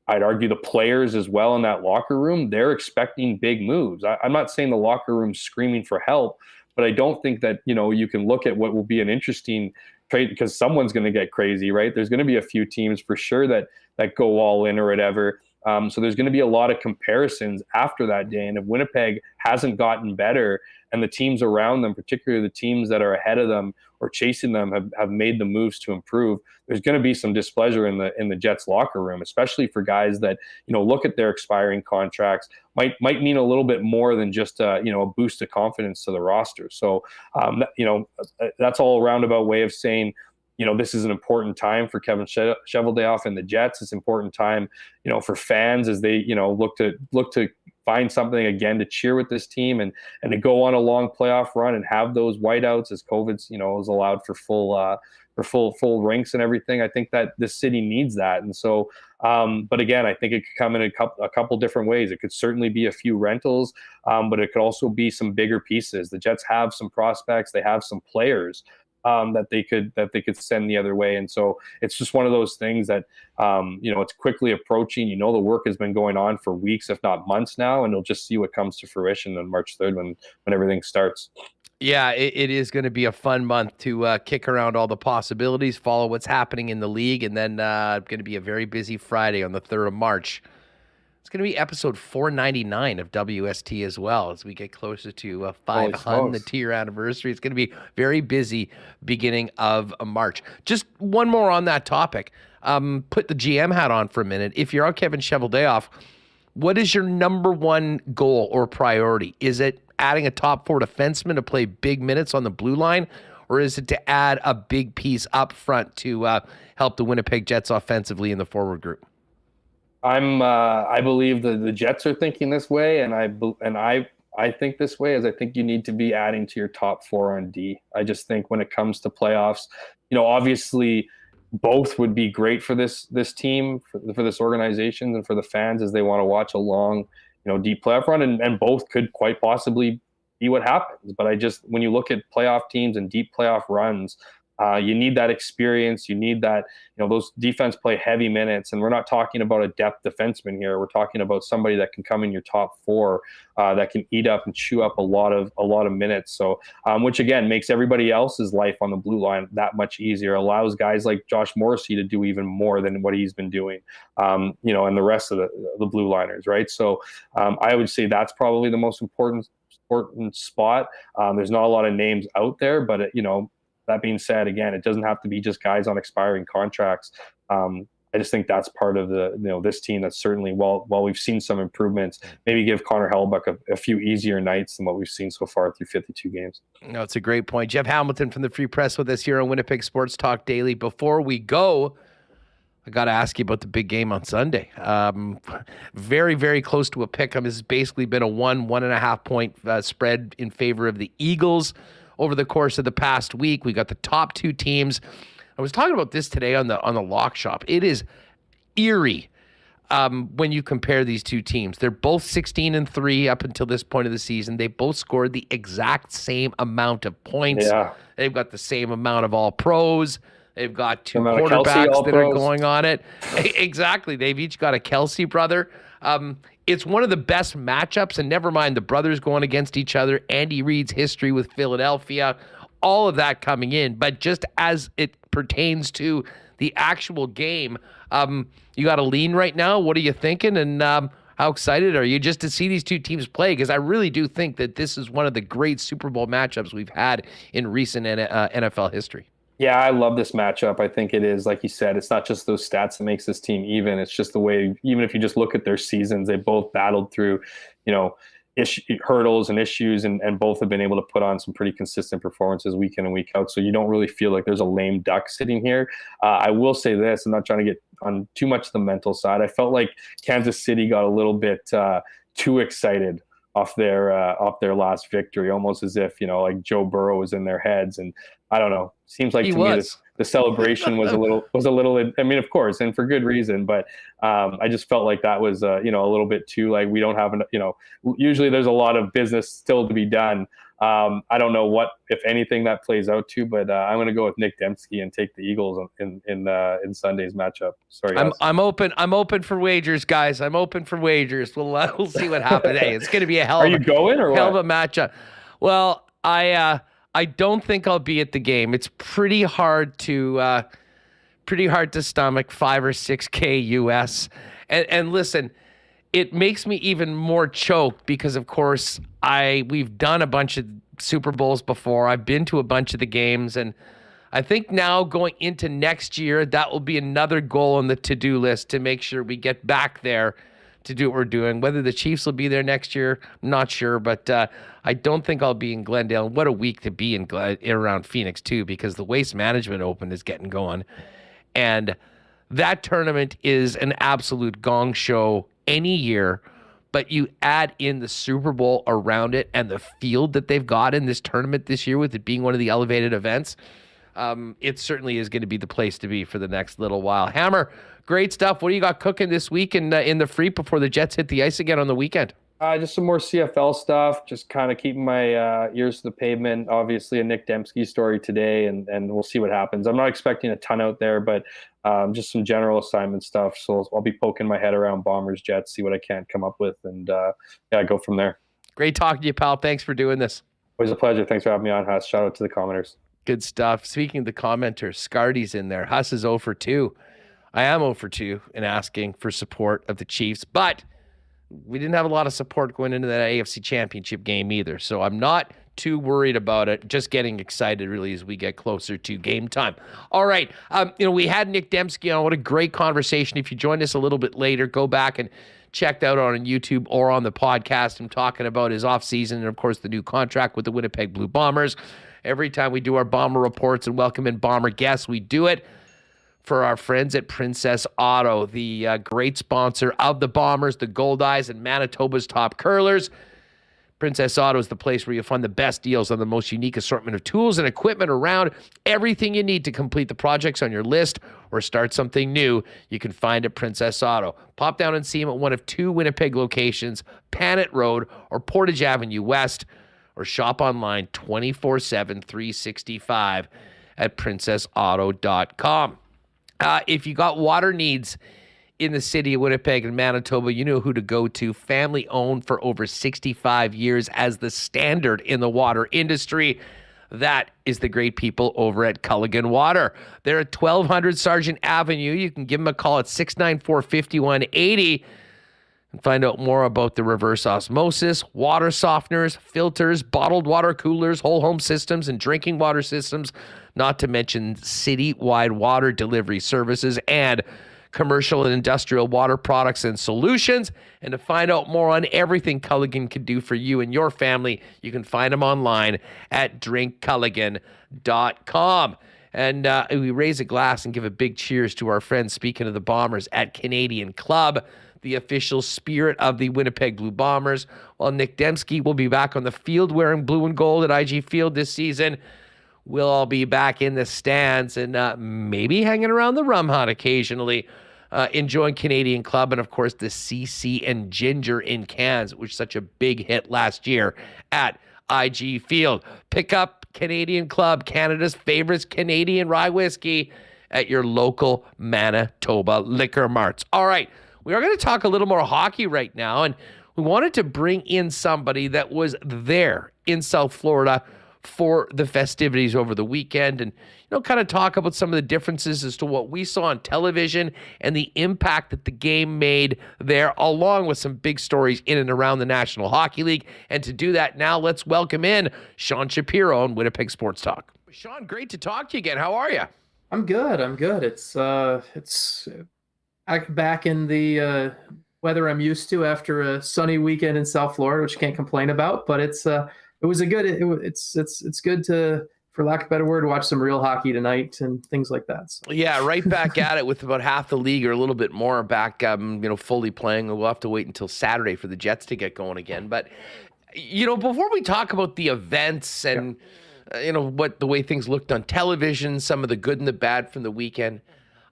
I'd argue the players as well in that locker room, they're expecting big moves. I'm not saying the locker room's screaming for help, but I don't think that, you can look at what will be an interesting trade, because someone's going to get crazy, right? There's going to be a few teams for sure that go all in or whatever. So there's going to be a lot of comparisons after that day. And if Winnipeg hasn't gotten better and the teams around them, particularly the teams that are ahead of them or chasing them, have made the moves to improve, there's going to be some displeasure in the Jets locker room, especially for guys that, look at their expiring contracts, might mean a little bit more than just a boost of confidence to the roster. So, that's all a roundabout way of saying, this is an important time for Kevin Cheveldayoff and the Jets. It's an important time, for fans as they, look to find something again to cheer with this team and to go on a long playoff run and have those whiteouts as COVID's, is allowed for full rinks and everything. I think that this city needs that. And so, but again, I think it could come in a couple different ways. It could certainly be a few rentals, but it could also be some bigger pieces. The Jets have some prospects. They have some players that they could send the other way. And so it's just one of those things that, it's quickly approaching. The work has been going on for weeks, if not months now, and you'll just see what comes to fruition on March 3rd when everything starts. Yeah, it is going to be a fun month to kick around all the possibilities, follow what's happening in the league, and then going to be a very busy Friday on the 3rd of March. It's going to be episode 499 of WST as well as we get closer to 500, the 2-year anniversary. It's going to be very busy beginning of March. Just one more on that topic. Put the GM hat on for a minute. If you're on Kevin Cheveldayoff, what is your number one goal or priority? Is it adding a top 4 defenseman to play big minutes on the blue line, or is it to add a big piece up front to help the Winnipeg Jets offensively in the forward group? I believe the Jets are thinking this way, and I think this way, as I think you need to be adding to your top 4 on D. I just think when it comes to playoffs, obviously both would be great for this team, for this organization, and for the fans as they want to watch a long, deep playoff run, and both could quite possibly be what happens. But when you look at playoff teams and deep playoff runs, you need that experience. You need that, those defense play heavy minutes, and we're not talking about a depth defenseman here. We're talking about somebody that can come in your top 4, that can eat up and chew up a lot of minutes. So, which again makes everybody else's life on the blue line that much easier. Allows guys like Josh Morrissey to do even more than what he's been doing, and the rest of the blue liners, right? So, I would say that's probably the most important spot. There's not a lot of names out there, but that being said, again, it doesn't have to be just guys on expiring contracts. I just think that's part of this team that's certainly, while we've seen some improvements, maybe give Connor Hellebuyck a few easier nights than what we've seen so far through 52 games. No, it's a great point. Jeff Hamilton from the Free Press with us here on Winnipeg Sports Talk Daily. Before we go, I got to ask you about the big game on Sunday. Very, very close to a pick. This has basically been a 1.5 point spread in favor of the Eagles. over the course of the past week. We got the top two teams. I was talking about this today on the Lock Shop. It is eerie when you compare these two teams. They're both 16-3 up until this point of the season. They both scored the exact same amount of points. Yeah. They've got the same amount of all pros. They've got two quarterbacks that are going on it. Exactly. They've each got a Kelsey brother. It's one of the best matchups, and never mind the brothers going against each other, Andy Reid's history with Philadelphia, all of that coming in. But just as it pertains to the actual game, you got a lean right now. What are you thinking? And how excited are you just to see these two teams play? Because I really do think that this is one of the great Super Bowl matchups we've had in recent NFL history. Yeah, I love this matchup. I think it is, like you said, it's not just those stats that makes this team even. It's just the way, even if you just look at their seasons, they both battled through, hurdles and issues, and both have been able to put on some pretty consistent performances week in and week out. So you don't really feel like there's a lame duck sitting here. I will say this, I'm not trying to get on too much the mental side. I felt like Kansas City got a little bit too excited off their last victory, almost as if, like Joe Burrow was in their heads. And I don't know, seems like to me the celebration was a little, I mean, of course, and for good reason, but I just felt like that was, a little bit too, like, we don't have, usually there's a lot of business still to be done. I don't know what, if anything, that plays out to, but I'm going to go with Nic Demski and take the Eagles in Sunday's matchup. Sorry, I'm open for wagers, guys. I'm open for wagers. We'll see what happens. Hey, it's going to be a hell of a matchup. Well, I don't think I'll be at the game. It's pretty hard to stomach 5 or 6K US. And listen, it makes me even more choked because, of course, we've done a bunch of Super Bowls before. I've been to a bunch of the games, and I think now going into next year, that will be another goal on the to-do list to make sure we get back there to do what we're doing. Whether the Chiefs will be there next year, I'm not sure, but I don't think I'll be in Glendale. What a week to be in around Phoenix too, because the Waste Management Open is getting going, and that tournament is an absolute gong show any year. But you add in the Super Bowl around it and the field that they've got in this tournament this year, with it being one of the elevated events, it certainly is going to be the place to be for the next little while. Hammer, great stuff. What do you got cooking this week in the Free before the Jets hit the ice again on the weekend? Just some more CFL stuff, just kind of keeping my ears to the pavement. Obviously a Nic Demski story today, and we'll see what happens. I'm not expecting a ton out there, but just some general assignment stuff. So I'll be poking my head around Bombers, Jets, see what I can come up with, and go from there. Great talking to you, pal. Thanks for doing this. Always a pleasure. Thanks for having me on, Huss. Shout out to the commenters. Good stuff. Speaking of the commenters, Scardy's in there. Huss is 0 for 2. I am 0 for 2 in asking for support of the Chiefs, but we didn't have a lot of support going into that AFC Championship game either. So I'm not too worried about it. Just getting excited really as we get closer to game time. All right. We had Nic Demski on. What a great conversation. If you joined us a little bit later, go back and check that out on YouTube or on the podcast. I'm talking about his offseason and, of course, the new contract with the Winnipeg Blue Bombers. Every time we do our Bomber reports and welcome in Bomber guests, we do it for our friends at Princess Auto, the great sponsor of the Bombers, the Gold Eyes, and Manitoba's top curlers. Princess Auto is the place where you'll find the best deals on the most unique assortment of tools and equipment around. Everything you need to complete the projects on your list or start something new, you can find at Princess Auto. Pop down and see them at one of 2 Winnipeg locations, Panet Road or Portage Avenue West, or shop online 24/7, 365 at princessauto.com. If you got water needs in the city of Winnipeg and Manitoba, you know who to go to. Family owned for over 65 years as the standard in the water industry. That is the great people over at Culligan Water. They're at 1200 Sargent Avenue. You can give them a call at 694-5180 and find out more about the reverse osmosis, water softeners, filters, bottled water coolers, whole home systems, and drinking water systems, not to mention city-wide water delivery services and commercial and industrial water products and solutions. And to find out more on everything Culligan can do for you and your family, you can find them online at drinkculligan.com. And we raise a glass and give a big cheers to our friends, speaking of the Bombers, at Canadian Club. the official spirit of the Winnipeg Blue Bombers, while Nic Demski will be back on the field wearing blue and gold at IG Field this season. We'll all be back in the stands and maybe hanging around the rum hut occasionally, enjoying Canadian Club and, of course, the CC and Ginger in cans, which was such a big hit last year at IG Field. Pick up Canadian Club, Canada's favorite Canadian rye whiskey, at your local Manitoba liquor marts. All right, we are going to talk a little more hockey right now, and we wanted to bring in somebody that was there in South Florida for the festivities over the weekend and, kind of talk about some of the differences as to what we saw on television and the impact that the game made there, along with some big stories in and around the National Hockey League. And to do that now, let's welcome in Sean Shapiro on Winnipeg Sports Talk. Sean, great to talk to you again. How are you? I'm good. It's back in the weather I'm used to after a sunny weekend in South Florida, which I can't complain about. But it's good to, for lack of a better word, watch some real hockey tonight and things like that. So. Yeah, right back at it with about half the league or a little bit more back, fully playing. We'll have to wait until Saturday for the Jets to get going again. But before we talk about the events and. What the way things looked on television, some of the good and the bad from the weekend.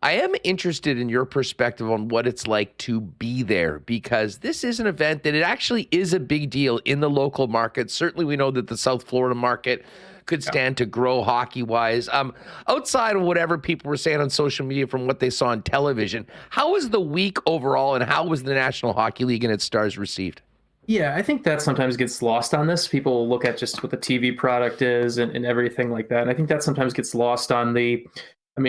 I am interested in your perspective on what it's like to be there, because this is an event that it actually is a big deal in the local market. Certainly we know that the South Florida market could stand to grow hockey-wise. Outside of whatever people were saying on social media from what they saw on television, how was the week overall and how was the National Hockey League and its stars received? Yeah, I think that sometimes gets lost on this. People look at just what the TV product is and everything like that. And I think that sometimes gets lost on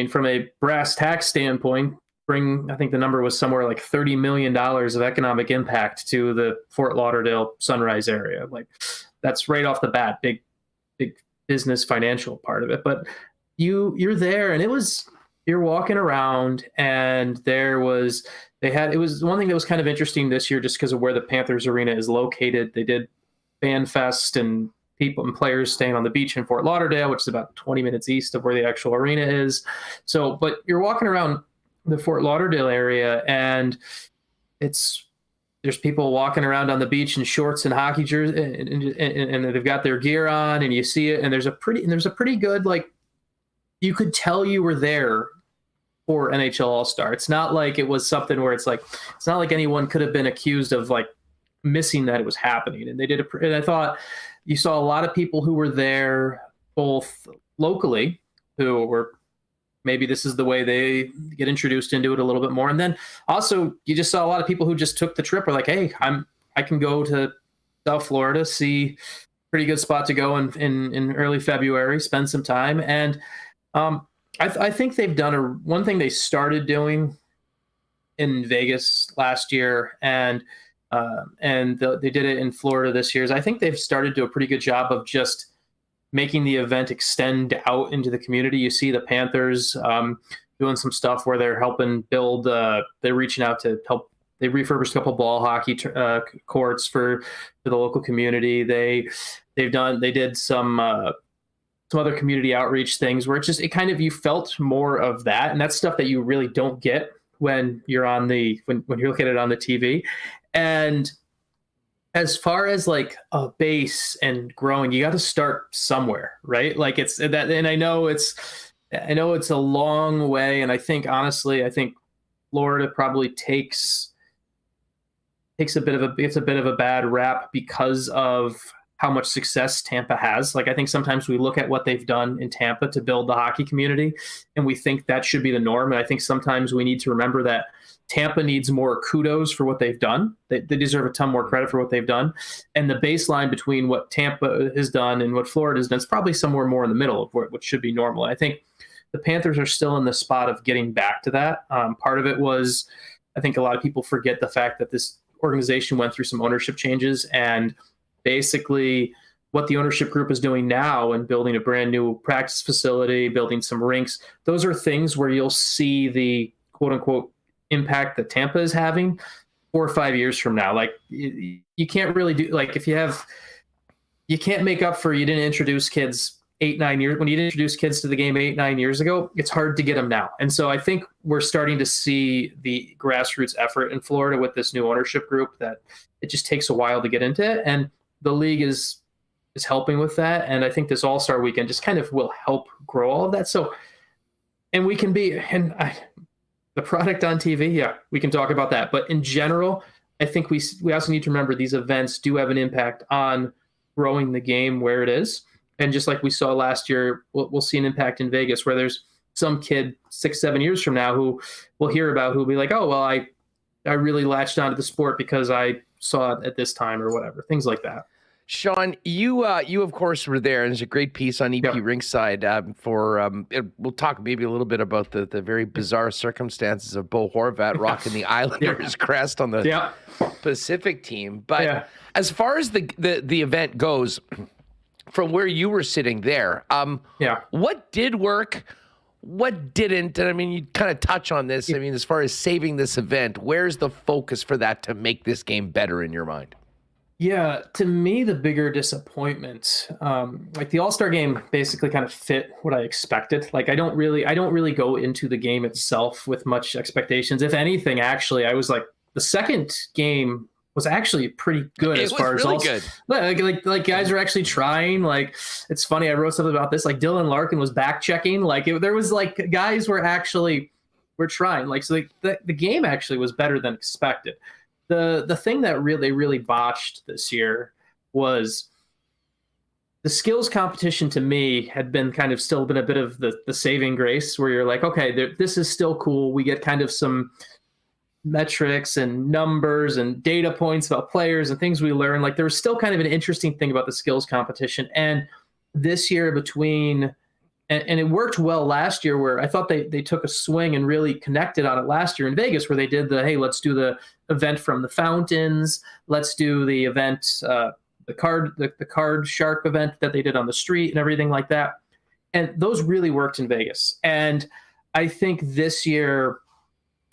from a brass tax standpoint, I think the number was somewhere like $30 million of economic impact to the Fort Lauderdale Sunrise area. Like, that's right off the bat, big business financial part of it. But you're there and you're walking around and it was one thing that was kind of interesting this year just because of where the Panthers Arena is located. They did Fan Fest and people and players staying on the beach in Fort Lauderdale, which is about 20 minutes east of where the actual arena is. So, but you're walking around the Fort Lauderdale area and there's people walking around on the beach in shorts and hockey jerseys and they've got their gear on and you see it. And there's a pretty good, like, you could tell you were there for NHL All-Star. It's not like it was something where it's not like anyone could have been accused of like missing that it was happening. And they did and I thought you saw a lot of people who were there both locally who were, maybe this is the way they get introduced into it a little bit more. And then also you just saw a lot of people who just took the trip, were like, hey, I can go to South Florida, see pretty good spot to go in early February, spend some time. And, I think they've done one thing they started doing in Vegas last year, and they did it in Florida this year. I think they've started to do a pretty good job of just making the event extend out into the community. You see the Panthers doing some stuff where they're helping build. They're reaching out to help. They refurbished a couple ball hockey courts for the local community. They did some other community outreach things where you felt more of that. And that's stuff that you really don't get when you're when you look at it on the TV. And as far as like a base and growing, you got to start somewhere, right? Like it's that, and I know it's a long way. And I think Florida probably takes a bit of a bad rap because of how much success Tampa has. Like, I think sometimes we look at what they've done in Tampa to build the hockey community, and we think that should be the norm. And I think sometimes we need to remember that Tampa needs more kudos for what they've done. They deserve a ton more credit for what they've done. And the baseline between what Tampa has done and what Florida has done is probably somewhere more in the middle of what should be normal. I think the Panthers are still in the spot of getting back to that. Part of it was, I think a lot of people forget the fact that this organization went through some ownership changes, and basically what the ownership group is doing now and building a brand new practice facility, building some rinks, those are things where you'll see the quote unquote impact that Tampa is having 4 or 5 years from now. Like, you can't really do, like, you can't make up for, you didn't introduce kids 8-9 years, when you introduce kids to the game 8-9 years ago, it's hard to get them now. And so I think we're starting to see the grassroots effort in Florida with this new ownership group, that it just takes a while to get into it. And the league is helping with that. And I think this All-Star weekend just kind of will help grow all of that. So, and we can be, the product on TV, yeah, we can talk about that. But in general, I think we also need to remember these events do have an impact on growing the game where it is. And just like we saw last year, we'll see an impact in Vegas where there's some kid 6-7 years from now who we'll hear about who'll be like, oh, well, I really latched onto the sport because I saw it at this time or whatever, things like that. Sean, you of course were there, and there's a great piece on EP Rinkside we'll talk maybe a little bit about the very bizarre circumstances of Bo Horvat rocking the Islanders crest on the Pacific team. But as far as the event goes, from where you were sitting there, what did work? What didn't? And I mean, you kind of touch on this. I mean, as far as saving this event, where's the focus for that to make this game better in your mind? Yeah, to me, the bigger disappointment, like the All-Star game basically kind of fit what I expected. Like I don't really go into the game itself with much expectations. If anything, actually, I was like, the second game was actually pretty good as far as really good. Like guys are actually trying. Like it's funny, I wrote something about this. Like Dylan Larkin was back checking. Like there was like guys were trying. Like so the game actually was better than expected. The thing that they really botched this year was the skills competition. To me, had been kind of still been a bit of the saving grace, where you're like, okay, this is still cool. We get kind of some metrics and numbers and data points about players and things we learn. Like there was still kind of an interesting thing about the skills competition. And this year and it worked well last year, where I thought they took a swing and really connected on it last year in Vegas, where they did hey, let's do the event from the fountains. Let's do the event, the card shark event that they did on the street and everything like that. And those really worked in Vegas. And I think this year,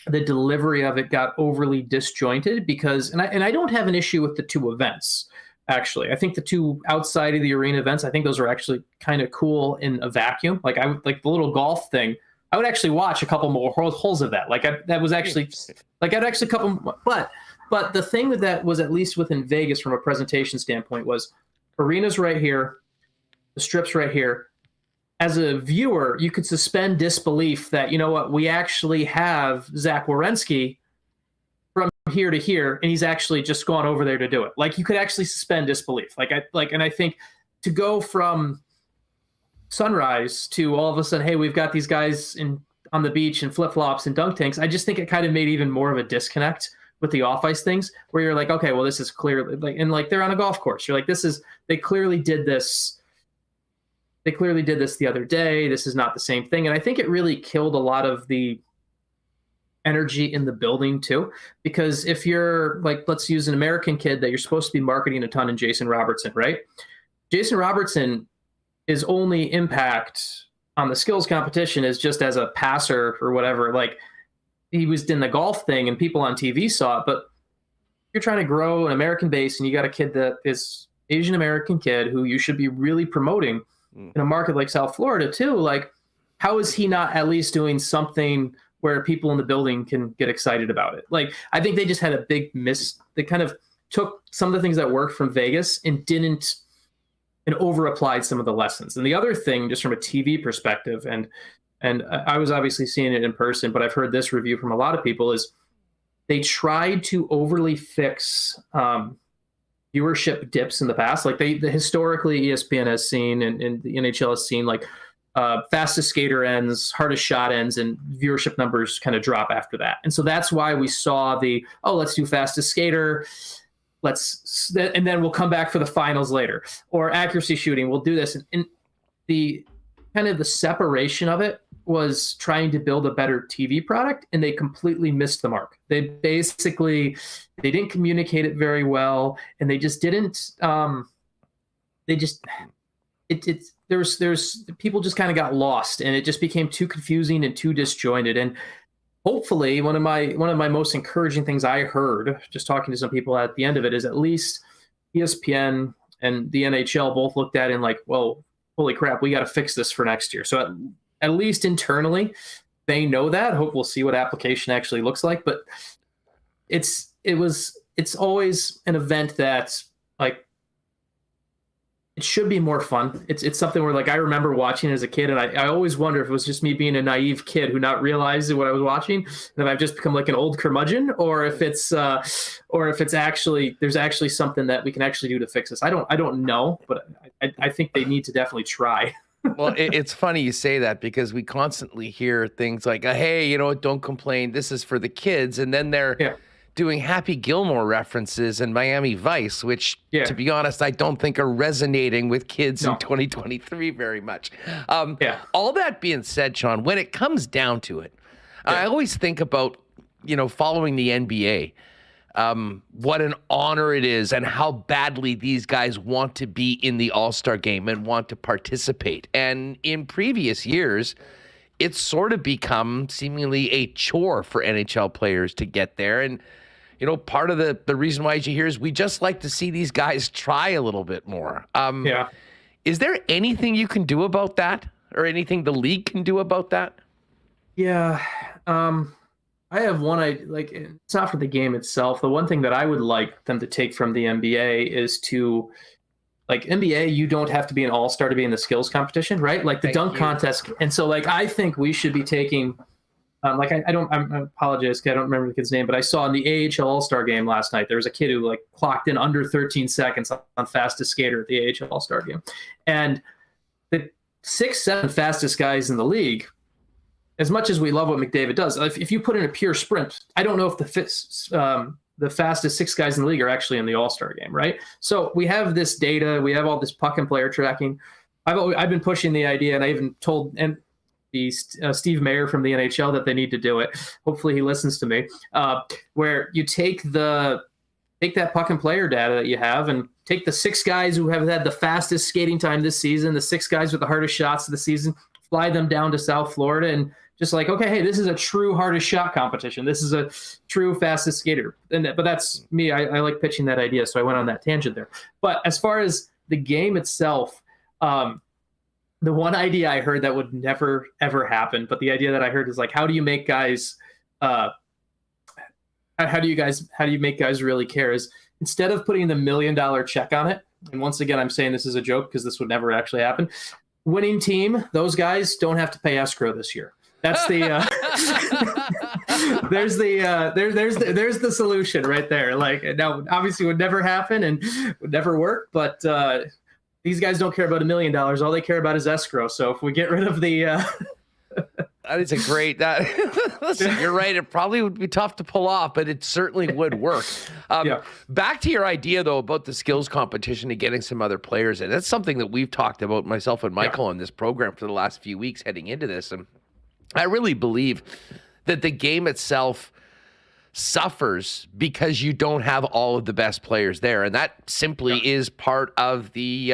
the delivery of it got overly disjointed because, and I don't have an issue with the two events. Actually, I think the two outside of the arena events, I think those are actually kind of cool in a vacuum. Like I would like the little golf thing. I would actually watch a couple more holes of that. That was actually like I'd actually couple. But the thing that was at least within Vegas from a presentation standpoint was arenas right here, the strips right here. As a viewer, you could suspend disbelief that, you know what, we actually have Zach Werenski from here to here, and he's actually just gone over there to do it. Like you could actually suspend disbelief. And I think to go from sunrise to all of a sudden, hey, we've got these guys on the beach in flip-flops and dunk tanks, I just think it kind of made even more of a disconnect with the off-ice things, where you're like, okay, well, this is clearly like they're on a golf course. You're like, they clearly did this. They clearly did this the other day. This is not the same thing. And I think it really killed a lot of the energy in the building too. Because if you're like, let's use an American kid that you're supposed to be marketing a ton in Jasen Robertson, right? Jasen Robertson, his only impact on the skills competition is just as a passer or whatever. Like he was in the golf thing and people on TV saw it, but you're trying to grow an American base and you got a kid that is Asian American kid who you should be really promoting in a market like South Florida too. Like, how is he not at least doing something where people in the building can get excited about it? Like, I think they just had a big miss. They kind of took some of the things that worked from Vegas and over applied some of the lessons. And the other thing, just from a TV perspective, and I was obviously seeing it in person, but I've heard this review from a lot of people, is they tried to overly fix viewership dips in the past. Like historically ESPN has seen and the NHL has seen like fastest skater ends, hardest shot ends, and viewership numbers kind of drop after that. And so that's why we saw let's do fastest skater. And then we'll come back for the finals later, or accuracy shooting. We'll do this. And the kind of the separation of it was trying to build a better TV product, and they completely missed the mark. They didn't communicate it very well, and they just didn't. There's people just kind of got lost, and it just became too confusing and too disjointed. And hopefully, one of my most encouraging things I heard just talking to some people at the end of it is at least ESPN and the NHL both looked at it and like, well, holy crap, we got to fix this for next year. So at least internally, they know that. Hope we'll see what application actually looks like. But it's always an event that like it should be more fun. It's something where like I remember watching as a kid, and I always wonder if it was just me being a naive kid who not realizing what I was watching, and if I've just become like an old curmudgeon, or if it's actually there's actually something that we can actually do to fix this. I don't know, but I think they need to definitely try. Well, it's funny you say that because we constantly hear things like, hey, you know what, don't complain, this is for the kids. And then they're doing Happy Gilmore references and Miami Vice, which, to be honest, I don't think are resonating with kids in 2023 very much. All that being said, Sean, when it comes down to it, I always think about, following the NBA, what an honor it is and how badly these guys want to be in the All-Star game and want to participate. And in previous years, it's sort of become seemingly a chore for NHL players to get there. And, part of the reason why you hear is we just like to see these guys try a little bit more. Is there anything you can do about that, or anything the league can do about that? Yeah. I have one, it's not for the game itself. The one thing that I would like them to take from the NBA is to, like, NBA, you don't have to be an all-star to be in the skills competition, right? Like the dunk contest. And so, like, I think we should be taking, I apologize, I don't remember the kid's name, but I saw in the AHL All-Star game last night, there was a kid who, like, clocked in under 13 seconds on fastest skater at the AHL All-Star game. And the 6-7 fastest guys in the league, as much as we love what McDavid does, if you put in a pure sprint, I don't know if the fastest 6 guys in the league are actually in the All-Star game, right? So we have this data, we have all this puck and player tracking. I've been pushing the idea, and I even told Steve Mayer from the NHL that they need to do it. Hopefully he listens to me. Where you take that puck and player data that you have, and take the 6 guys who have had the fastest skating time this season, the 6 guys with the hardest shots of the season, fly them down to South Florida, and just like, okay, hey, this is a true hardest shot competition. This is a true fastest skater. But that's me. I like pitching that idea, so I went on that tangent there. But as far as the game itself, the one idea I heard that would never, ever happen, but the idea that I heard is like, how do you make guys really care, is instead of putting the $1 million check on it, and once again, I'm saying this is a joke because this would never actually happen, winning team, those guys don't have to pay escrow this year. That's the there's the solution right there. Like, now obviously would never happen and would never work, but these guys don't care about $1 million. All they care about is escrow. So if we get rid of the that is a great listen, you're right, it probably would be tough to pull off, but it certainly would work. Back to your idea though about the skills competition and getting some other players in. That's something that we've talked about, myself and Michael, on this program for the last few weeks heading into this. And I really believe that the game itself suffers because you don't have all of the best players there, and that simply is part of the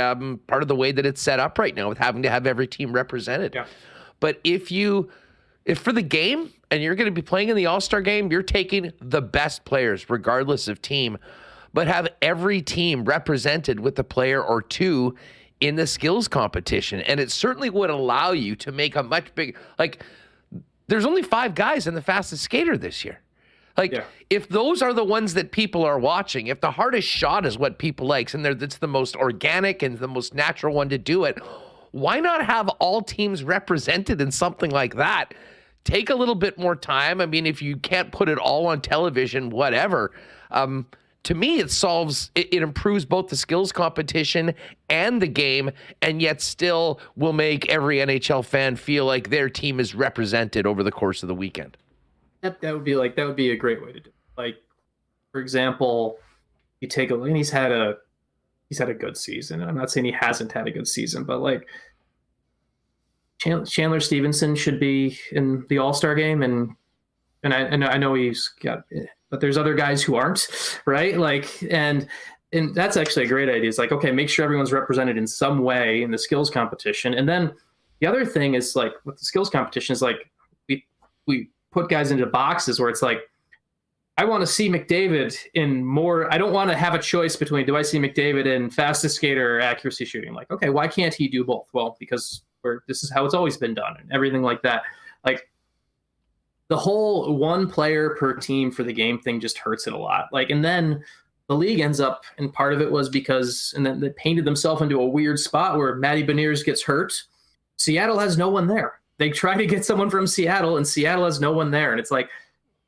way that it's set up right now, with having to have every team represented. But if for the game and you're going to be playing in the All-Star game, you're taking the best players regardless of team, but have every team represented with a player or two in the skills competition. And it certainly would allow you to make a much bigger, like, there's only 5 guys in the fastest skater this year. If those are the ones that people are watching, if the hardest shot is what people like, and it's the most organic and the most natural one to do it, why not have all teams represented in something like that? Take a little bit more time. I mean, if you can't put it all on television, whatever. To me, it improves both the skills competition and the game, and yet still will make every NHL fan feel like their team is represented over the course of the weekend. That would be a great way to do it. Like, for example, you take a look, and he's had a good season. I'm not saying he hasn't had a good season, but like Chandler Stevenson should be in the All-Star game, and I know he's got, but there's other guys who aren't, right? Like, and that's actually a great idea. It's like, okay, make sure everyone's represented in some way in the skills competition. And then the other thing is, like, with the skills competition is, like, we put guys into boxes where it's like, I want to see McDavid in more. I don't want to have a choice between, do I see McDavid in fastest skater or accuracy shooting? Like, okay, why can't he do both? Well, because this is how it's always been done and everything like that. Like, the whole one player per team for the game thing just hurts it a lot. Like, and then the league ends up, and part of it was because, and then they painted themselves into a weird spot where Matty Beniers gets hurt. Seattle has no one there. They try to get someone from Seattle, and Seattle has no one there. And it's like,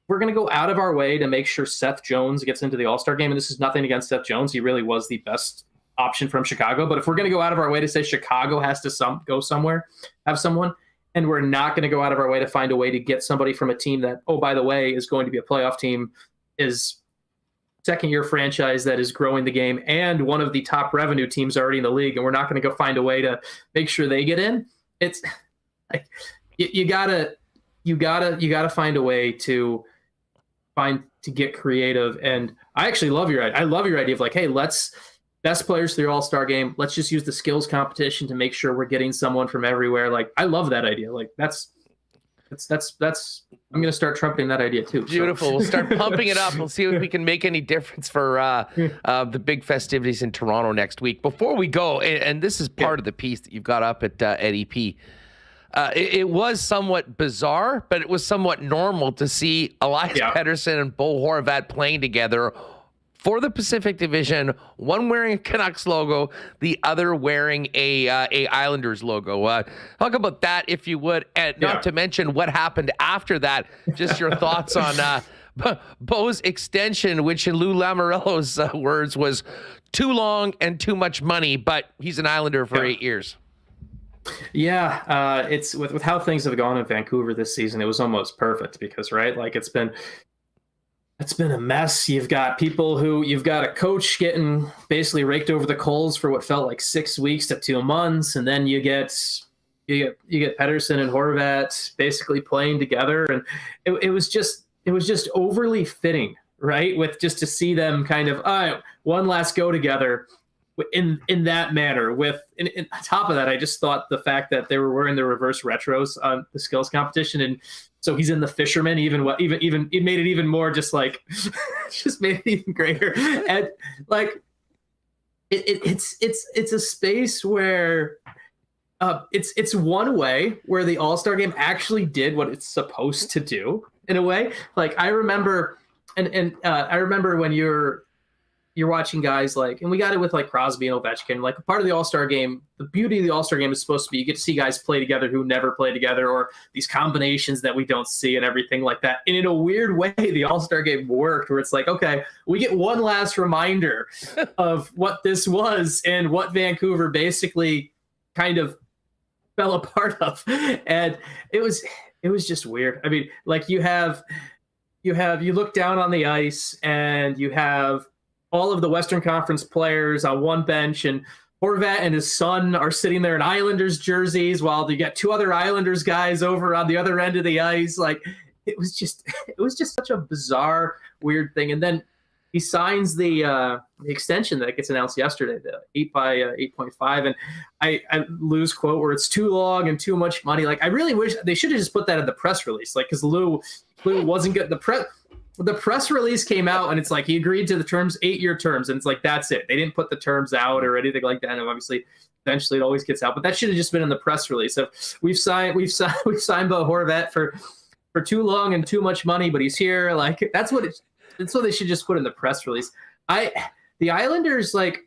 we're going to go out of our way to make sure Seth Jones gets into the All-Star game. And this is nothing against Seth Jones. He really was the best option from Chicago. But if we're going to go out of our way to say Chicago has to go somewhere, have someone, and we're not going to go out of our way to find a way to get somebody from a team that, oh, by the way, is going to be a playoff team, is second-year franchise that is growing the game, and one of the top revenue teams already in the league, and we're not going to go find a way to make sure they get in. It's like you gotta find a way to get creative. And I actually love your idea of like, hey, let's best players through All-Star game. Let's just use the skills competition to make sure we're getting someone from everywhere. Like, I love that idea. Like, that's I'm going to start trumpeting that idea too. Beautiful. So. We'll start pumping it up. We'll see if we can make any difference for the big festivities in Toronto next week. Before we go, and this is part of the piece that you've got up at EP, it was somewhat bizarre, but it was somewhat normal to see Elias Paterson and Bo Horvat playing together for the Pacific Division, one wearing a Canucks logo, the other wearing a Islanders logo. Talk about that, if you would, and not to mention what happened after that. Just your thoughts on Bo's extension, which in Lou Lamoriello's words was too long and too much money, but he's an Islander for 8 years. Yeah, it's with how things have gone in Vancouver this season, it was almost perfect because, right, like it's been a mess. You've got a coach getting basically raked over the coals for what felt like 6 weeks to 2 months, and then you get Paterson and Horvat basically playing together, and it was just overly fitting, right? With just to see them kind of one last go together in that manner. With on top of that, I just thought the fact that they were wearing the reverse retros on the skills competition, and so he's in the fisherman, even it made it even more just like just made it even greater. And like it's a space where it's one way where the All-Star game actually did what it's supposed to do in a way. Like I remember I remember when you're watching guys like, and we got it with like Crosby and Ovechkin, like a part of the All-Star game, the beauty of the All-Star game is supposed to be you get to see guys play together who never play together, or these combinations that we don't see and everything like that. And in a weird way, the All-Star game worked where it's like, okay, we get one last reminder of what this was and what Vancouver basically kind of fell apart of. And it was just weird. I mean, like you look down on the ice and you have all of the Western Conference players on one bench, and Horvat and his son are sitting there in Islanders jerseys while you got two other Islanders guys over on the other end of the ice. Like it was just such a bizarre, weird thing. And then he signs the extension that gets announced yesterday, the 8 by 8.5. And I Lou's quote where it's too long and too much money. Like I really wish they should have just put that in the press release. Like, cause Lou wasn't good. The press release came out and it's like he agreed to the terms, 8-year terms, and it's like that's it. They didn't put the terms out or anything like that. And obviously, eventually, it always gets out. But that should have just been in the press release. So we've signed Bo Horvat for too long and too much money, but he's here. Like that's what they should just put in the press release. The Islanders, like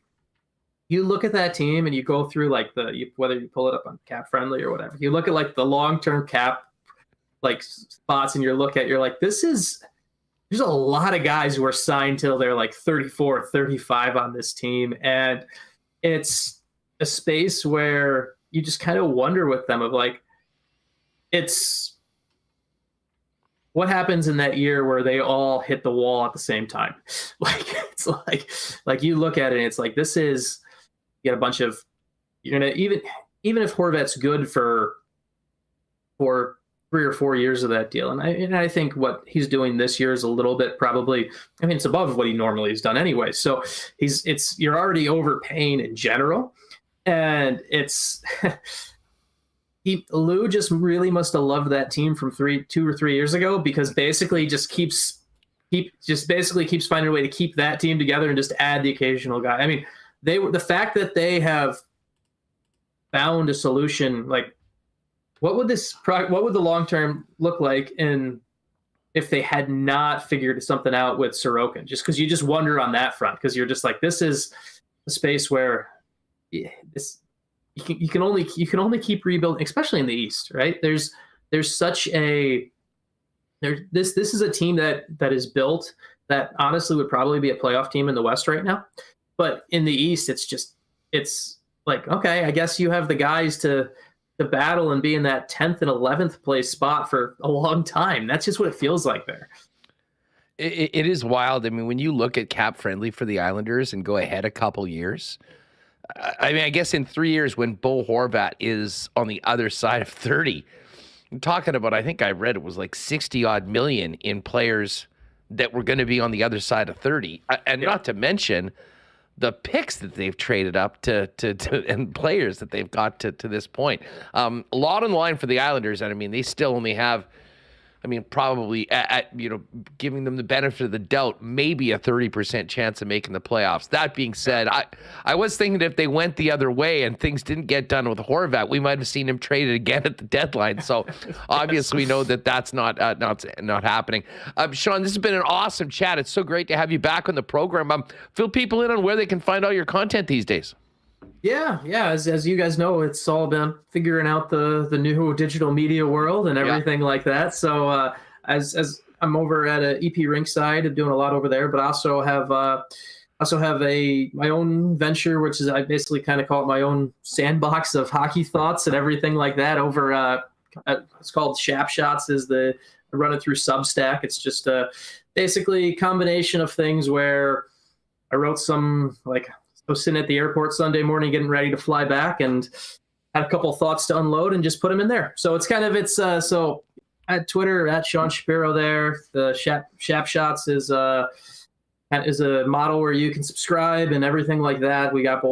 you look at that team and you go through like whether you pull it up on Cap Friendly or whatever, you look at like the long-term cap like spots, and you're like there's a lot of guys who are signed till they're like 34, 35 on this team. And it's a space where you just kind of wonder with them of like, it's what happens in that year where they all hit the wall at the same time. Like, it's like you look at it and it's like, this is, you get a bunch of, you're going to, even if Horvat's good for 3 or 4 years of that deal. And I think what he's doing this year is a little bit probably, I mean, it's above what he normally has done anyway. So you're already overpaying in general. And Lou just really must have loved that team from 2 or 3 years ago, because basically he just keeps basically keeps finding a way to keep that team together and just add the occasional guy. I mean, the fact that they have found a solution, like what would the long term look like if they had not figured something out with Sorokin? Just because you just wonder on that front, because you're just like, this is a space where you can only keep rebuilding, especially in the East, right? There's such a this is a team that is built that honestly would probably be a playoff team in the West right now, but in the East it's like, okay, I guess you have the guys to battle and be in that 10th and 11th place spot for a long time. That's just what it feels like there. It is wild. I mean, when you look at cap friendly for the Islanders and go ahead a couple years, I mean, I guess in 3 years when Bo Horvat is on the other side of 30, I'm talking about, I think I read it was like 60 odd million in players that were going to be on the other side of 30. And not to mention the picks that they've traded up to and players that they've got to this point. A lot on the line for the Islanders. And I mean, they still only have, probably giving them the benefit of the doubt, maybe a 30% chance of making the playoffs. That being said, I was thinking that if they went the other way and things didn't get done with Horvat, we might have seen him traded again at the deadline. So obviously we know that that's not happening. Sean, this has been an awesome chat. It's so great to have you back on the program. Fill people in on where they can find all your content these days. Yeah. As you guys know, it's all been figuring out the new digital media world and everything like that. So as I'm over at EP Rinkside, I'm doing a lot over there, but I also have my own venture, which is I basically kind of call it my own sandbox of hockey thoughts and everything like that. Over it's called Shap Shots. I run it through Substack. It's just basically a combination of things where I wrote some I was sitting at the airport Sunday morning getting ready to fly back and had a couple of thoughts to unload and just put them in there. So it's so at Twitter, at Sean Shapiro there. The Shap Shots is a model where you can subscribe and everything like that. I got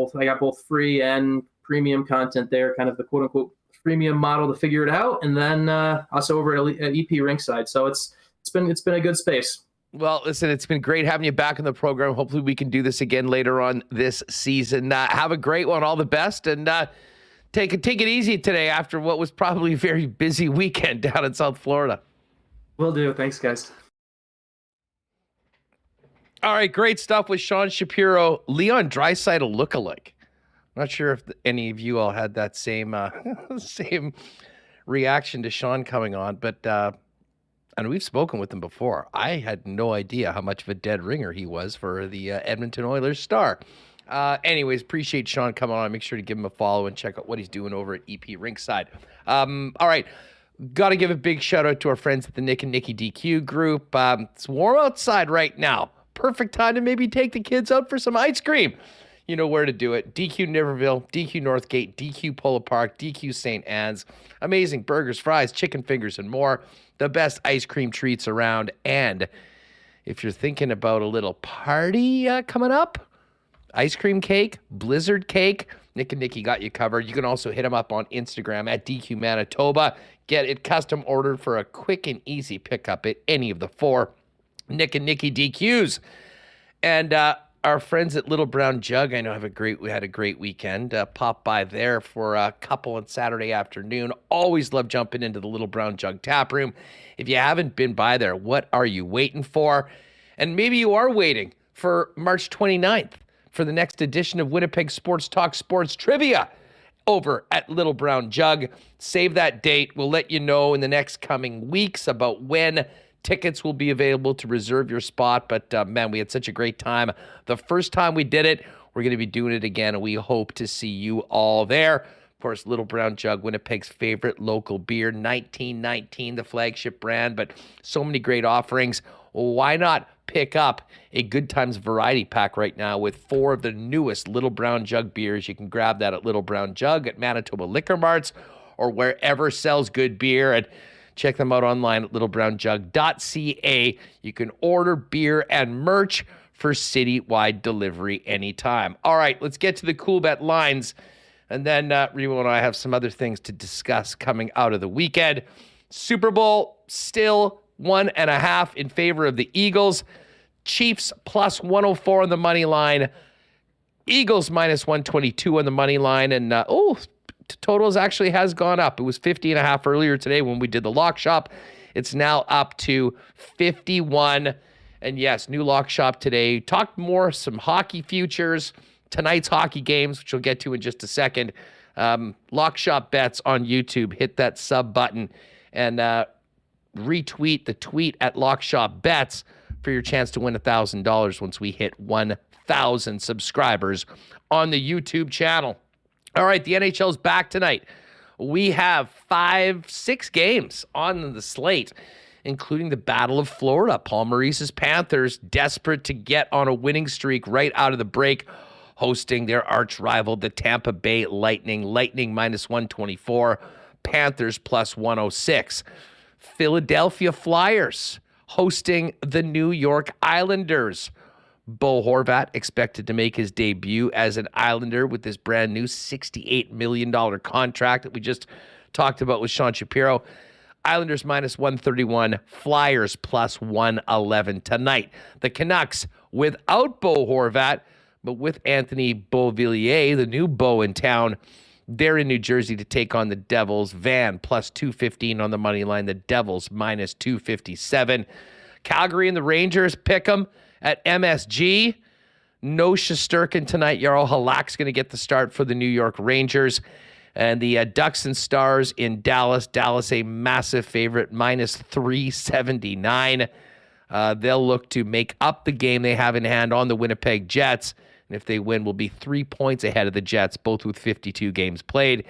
both free and premium content there, kind of the quote unquote freemium model to figure it out. And then also over at EP Rinkside. So it's been a good space. Well, listen, it's been great having you back on the program. Hopefully we can do this again later on this season. Have a great one. All the best. And take it easy today after what was probably a very busy weekend down in South Florida. Will do. Thanks, guys. All right, great stuff with Sean Shapiro, Leon Draisaitl lookalike. Not sure if any of you all had that same reaction to Sean coming on, but and we've spoken with him before. I had no idea how much of a dead ringer he was for the Edmonton Oilers star. Anyways, appreciate Sean coming on. Make sure to give him a follow and check out what he's doing over at EP Rinkside. All right, got to give a big shout out to our friends at the Nic and Nicky DQ group. It's warm outside right now. Perfect time to maybe take the kids out for some ice cream. You know where to do it. DQ Niverville, DQ Northgate, DQ Polo Park, DQ St. Anne's. Amazing burgers, fries, chicken fingers, and more. The best ice cream treats around. And if you're thinking about a little party coming up, ice cream cake, blizzard cake, Nic and Nicky got you covered. You can also hit them up on Instagram at DQ Manitoba. Get it custom ordered for a quick and easy pickup at any of the 4 Nic and Nicky DQs. And our friends at Little Brown Jug, I know we had a great weekend. Pop by there for a couple on Saturday afternoon. Always love jumping into the Little Brown Jug tap room. If you haven't been by there, what are you waiting for? And maybe you are waiting for March 29th for the next edition of Winnipeg Sports Talk Sports Trivia over at Little Brown Jug. Save that date. We'll let you know in the next coming weeks about when tickets will be available to reserve your spot. But man, we had such a great time the first time we did it. We're going to be doing it again, and we hope to see you all there. Of course, Little Brown Jug, Winnipeg's favorite local beer, 1919, the flagship brand, but so many great offerings. Why not pick up a Good Times variety pack right now with 4 of the newest Little Brown Jug beers? You can grab that at Little Brown Jug, at Manitoba Liquor Marts, or wherever sells good beer. And check them out online at littlebrownjug.ca. You can order beer and merch for citywide delivery anytime. All right, let's get to the Coolbet lines. And then Remo and I have some other things to discuss coming out of the weekend. Super Bowl still 1.5 in favor of the Eagles. Chiefs plus 104 on the money line. Eagles minus 122 on the money line. And, totals actually has gone up. It was 50.5 earlier today when we did the lock shop. It's now up to 51. And yes, new lock shop today. Talked more some hockey futures, tonight's hockey games, which we'll get to in just a second. Lock shop bets on YouTube. Hit that sub button and retweet the tweet at Lock Shop Bets for your chance to win $1,000 once we hit 1,000 subscribers on the YouTube channel. All right, the NHL's back tonight. We have 6 games on the slate, including the Battle of Florida. Paul Maurice's Panthers, desperate to get on a winning streak right out of the break, hosting their arch rival, the Tampa Bay Lightning. Lightning minus 124, Panthers plus 106. Philadelphia Flyers hosting the New York Islanders. Bo Horvat expected to make his debut as an Islander with this brand new $68 million contract that we just talked about with Sean Shapiro. Islanders minus 131, Flyers plus 111 tonight. The Canucks without Bo Horvat, but with Anthony Beauvillier, the new Bo in town. They're in New Jersey to take on the Devils. Van plus 215 on the money line. The Devils minus 257. Calgary and the Rangers pick them at MSG. No Shesterkin tonight. Jarl Halak's going to get the start for the New York Rangers. And the Ducks and Stars in Dallas. Dallas a massive favorite, minus 379. They'll look to make up the game they have in hand on the Winnipeg Jets. And if they win, will be 3 points ahead of the Jets, both with 52 games played.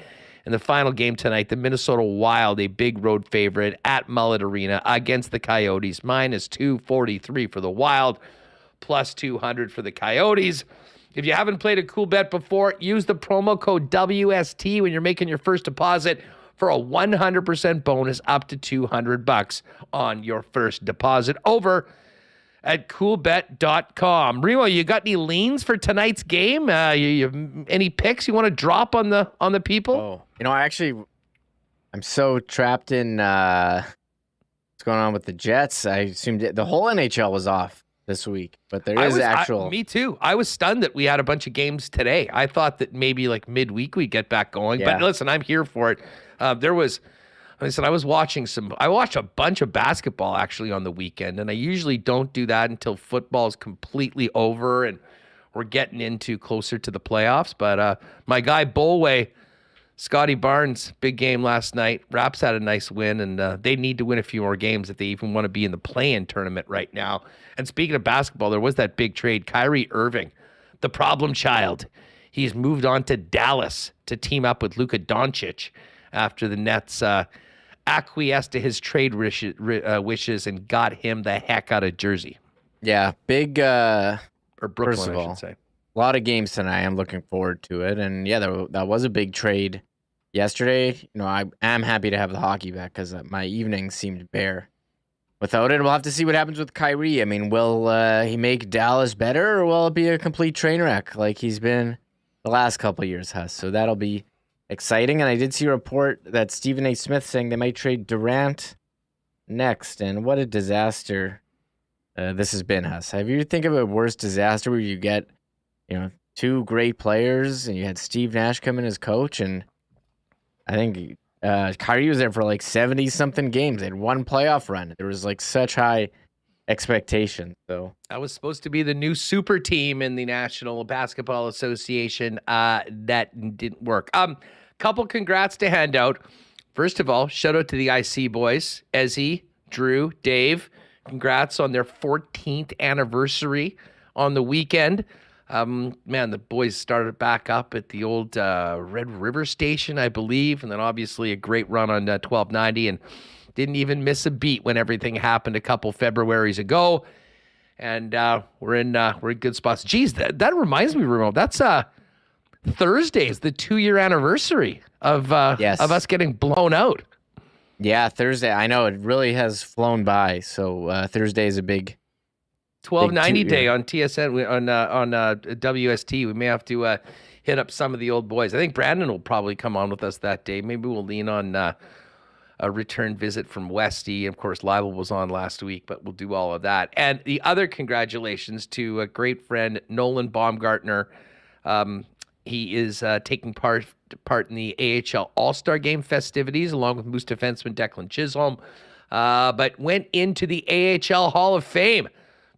And the final game tonight, the Minnesota Wild, a big road favorite at Mullet Arena against the Coyotes, minus 243 for the Wild, plus 200 for the Coyotes. If you haven't played a Coolbet before, use the promo code WST when you're making your first deposit for a 100% bonus up to $200 on your first deposit over at coolbet.com. Remo, you got any leans for tonight's game? You any picks you want to drop on the people? Oh, I'm so trapped in what's going on with the Jets. I assumed the whole NHL was off this week, but there is me too. I was stunned that we had a bunch of games today. I thought that maybe like midweek we'd get back going, but listen, I'm here for it. I watched a bunch of basketball actually on the weekend, and I usually don't do that until football's completely over and we're getting into closer to the playoffs. But my guy Bolway, Scotty Barnes, big game last night. Raps had a nice win, and they need to win a few more games if they even want to be in the play-in tournament right now. And speaking of basketball, there was that big trade. Kyrie Irving, the problem child. He's moved on to Dallas to team up with Luka Doncic after the Nets acquiesced to his trade wishes and got him the heck out of Jersey. Yeah, big or Brooklyn, first of all, I should say. A lot of games tonight. I'm looking forward to it. And yeah, that was a big trade yesterday. I am happy to have the hockey back because my evenings seemed bare without it. We'll have to see what happens with Kyrie. I mean, will he make Dallas better, or will it be a complete train wreck like he's been the last couple of years, Huss? So that'll be exciting. And I did see a report that Stephen A. Smith saying they might trade Durant next. And what a disaster this has been, Huss. Have you think of a worse disaster where you get, two great players and you had Steve Nash come in as coach, and I think Kyrie was there for like 70-something games. They had one playoff run. There was like such high expectation. So that was supposed to be the new super team in the National Basketball Association. That didn't work. Couple congrats to hand out. First of all, shout out to the IC boys, Ezzy, Drew, Dave. Congrats on their 14th anniversary on the weekend. Man, the boys started back up at the old Red River Station, I believe, and then obviously a great run on 1290, and didn't even miss a beat when everything happened a couple Februaries ago. And we're in good spots. Geez, that reminds me, Remo, that's Thursday is the 2-year anniversary of us getting blown out. Yeah, Thursday. I know it really has flown by. So Thursday is a big 1290 day on TSN on WST. We may have to hit up some of the old boys. I think Brandon will probably come on with us that day. Maybe we'll lean on a return visit from Westy. Of course, Libel was on last week, but we'll do all of that. And the other congratulations to a great friend, Nolan Baumgartner. He is taking part in the AHL All-Star Game festivities along with Moose defenseman Declan Chisholm, but went into the AHL Hall of Fame.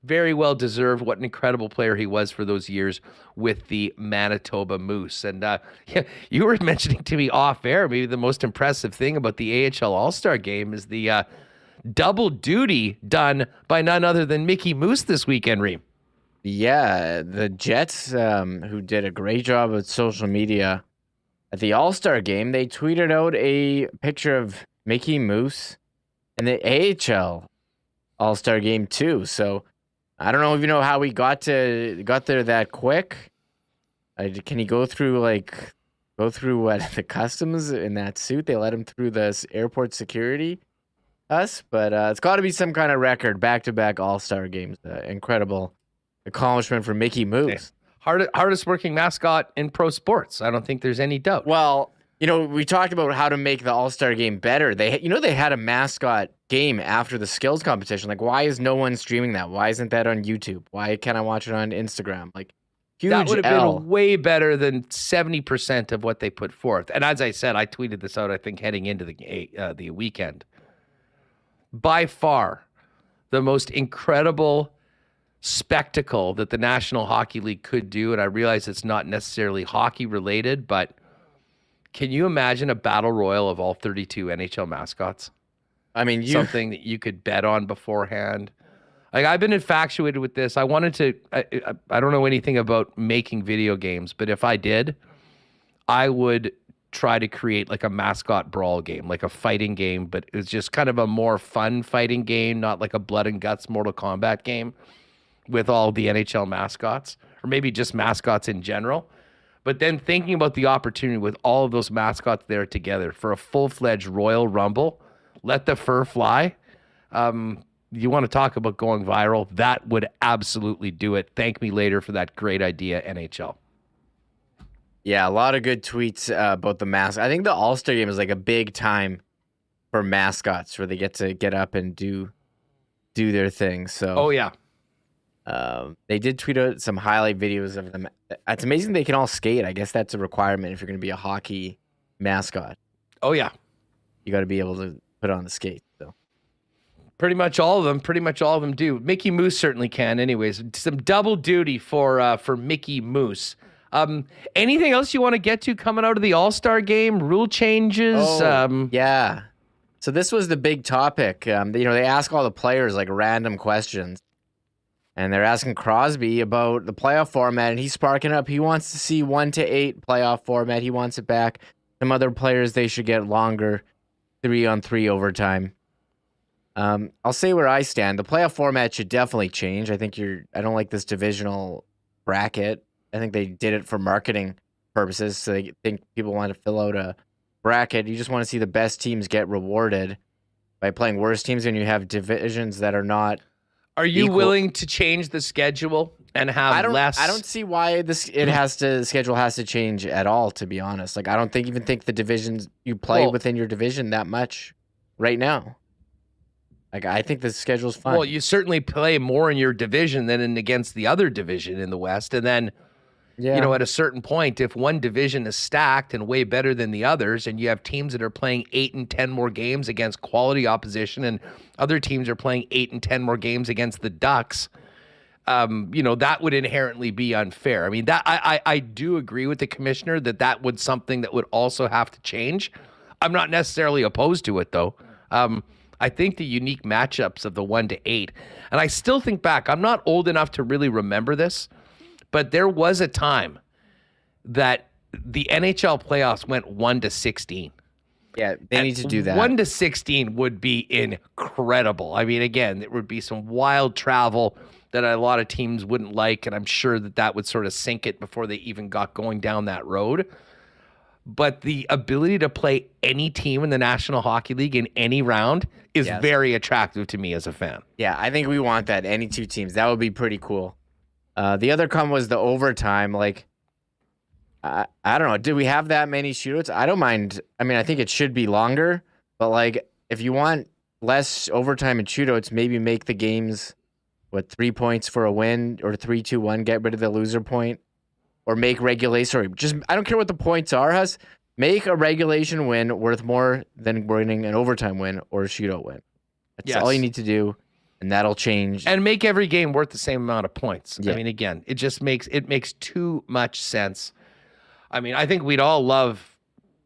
Very well deserved. What an incredible player he was for those years with the Manitoba Moose. And you were mentioning to me off air, maybe the most impressive thing about the AHL All-Star Game is the double duty done by none other than Mickey Moose this weekend, Reem. Yeah, the Jets, who did a great job with social media at the All-Star Game, they tweeted out a picture of Mickey Moose and the AHL All-Star Game too. So I don't know if you know how he got there that quick. Can he go through what the customs in that suit? They let him through the airport security. But it's got to be some kind of record. Back-to-back All-Star games. Incredible accomplishment for Mickey Moose. Hardest working mascot in pro sports. I don't think there's any doubt. Well, we talked about how to make the All-Star game better. They had a mascot game after the skills competition. Like, why is no one streaming that? Why isn't that on YouTube? Why can't I watch it on Instagram? Like, huge that would have L. been way better than 70% of what they put forth. And as I said, I tweeted this out, I think, heading into the weekend. By far, the most incredible spectacle that the National Hockey League could do, and I realize it's not necessarily hockey related, but can you imagine a battle royal of all 32 NHL mascots? I mean, something that you could bet on beforehand. Like, I've been infatuated with this. I wanted to. I don't know anything about making video games, but if I did, I would try to create like a mascot brawl game, like a fighting game, but it's just kind of a more fun fighting game, not like a blood and guts Mortal Kombat game with all the NHL mascots, or maybe just mascots in general. But then thinking about the opportunity with all of those mascots there together for a full-fledged Royal Rumble, let the fur fly. You want to talk about going viral? That would absolutely do it. Thank me later for that great idea, NHL. Yeah, a lot of good tweets about the mask. I think the All-Star Game is like a big time for mascots where they get to get up and do their thing. So, oh yeah. They did tweet out some highlight videos of them. It's amazing they can all skate. I guess that's a requirement if you're going to be a hockey mascot. Oh yeah, you got to be able to put on the skate. So pretty much all of them do. Mickey Moose certainly can. Anyways, some double duty for Mickey Moose. Anything else you want to get to coming out of the All-Star Game? Rule changes? Yeah. So this was the big topic. They ask all the players like random questions. And they're asking Crosby about the playoff format, and he's sparking up. He wants to see 1-8 playoff format. He wants it back. Some other players, they should get longer 3-on-3 overtime. I'll say where I stand. The playoff format should definitely change. I don't like this divisional bracket. I think they did it for marketing purposes. So they think people want to fill out a bracket. You just want to see the best teams get rewarded by playing worse teams, and you have divisions that are not. Are you willing to change the schedule and have less? I don't see why the schedule has to change at all, to be honest. Like, I don't even think the divisions you play within your division that much right now. Like, I think the schedule's fine. Well, you certainly play more in your division than against the other division in the West. And then, at a certain point, if one division is stacked and way better than the others, and you have teams that are playing 8 and 10 more games against quality opposition, and other teams are playing 8 and 10 more games against the Ducks, that would inherently be unfair. I mean, that I do agree with the commissioner that would something that would also have to change. I'm not necessarily opposed to it, though. I think the unique matchups of the 1-8, and I still think back, I'm not old enough to really remember this, but there was a time that the NHL playoffs went 1-16. Yeah, they need to do that. 1-16 would be incredible. I mean, again, there would be some wild travel that a lot of teams wouldn't like, and I'm sure that would sort of sink it before they even got going down that road. But the ability to play any team in the National Hockey League in any round is very attractive to me as a fan. Yeah, I think we want that. Any two teams. That would be pretty cool. The other comment was the overtime. Like, I don't know. Do we have that many shootouts? I don't mind. I mean, I think it should be longer, but like, if you want less overtime and shootouts, maybe make the games 3 points for a win or 3-2-1, get rid of the loser point, or make regulation. Sorry, just I don't care what the points are, Huss. Make a regulation win worth more than winning an overtime win or a shootout win. That's all you need to do, and that'll change. And make every game worth the same amount of points. Yeah. I mean, again, it makes too much sense. I mean, I think we'd all love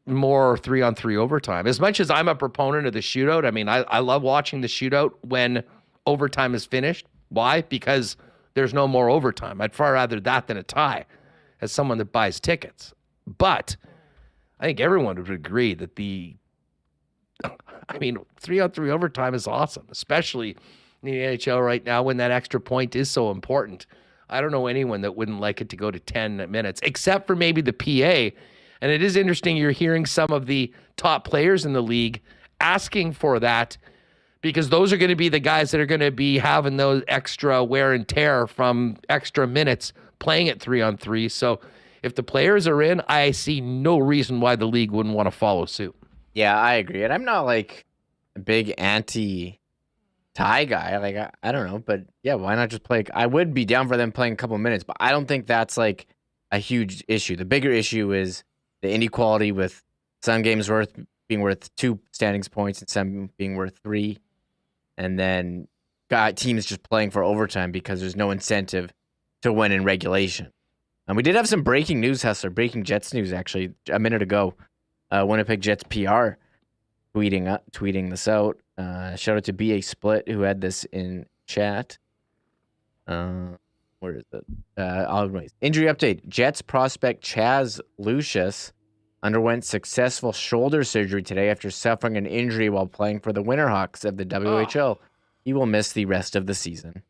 more 3-on-3 overtime. As much as I'm a proponent of the shootout, I mean, I love watching the shootout when overtime is finished. Why? Because there's no more overtime. I'd far rather that than a tie as someone that buys tickets. But I think everyone would agree that 3-on-3 overtime is awesome, especially in the NHL right now when that extra point is so important. I don't know anyone that wouldn't like it to go to 10 minutes, except for maybe the PA. And it is interesting you're hearing some of the top players in the league asking for that, because those are going to be the guys that are going to be having those extra wear and tear from extra minutes playing at 3-on-3. So if the players are in, I see no reason why the league wouldn't want to follow suit. Yeah, I agree. And I'm not like a big anti-tie guy. Like, I don't know. But yeah, why not just play? I would be down for them playing a couple minutes, but I don't think that's like a huge issue. The bigger issue is the inequality with some games being worth 2 standings points and some being worth 3. And then got teams just playing for overtime because there's no incentive to win in regulation. And we did have some breaking news, Hustler. Breaking Jets news, actually, a minute ago. Winnipeg Jets PR tweeting this out. Shout out to BA Split, who had this in chat. Where is it? Injury update. Jets prospect Chaz Lucius underwent successful shoulder surgery today after suffering an injury while playing for the Winterhawks of the WHL. He will miss the rest of the season.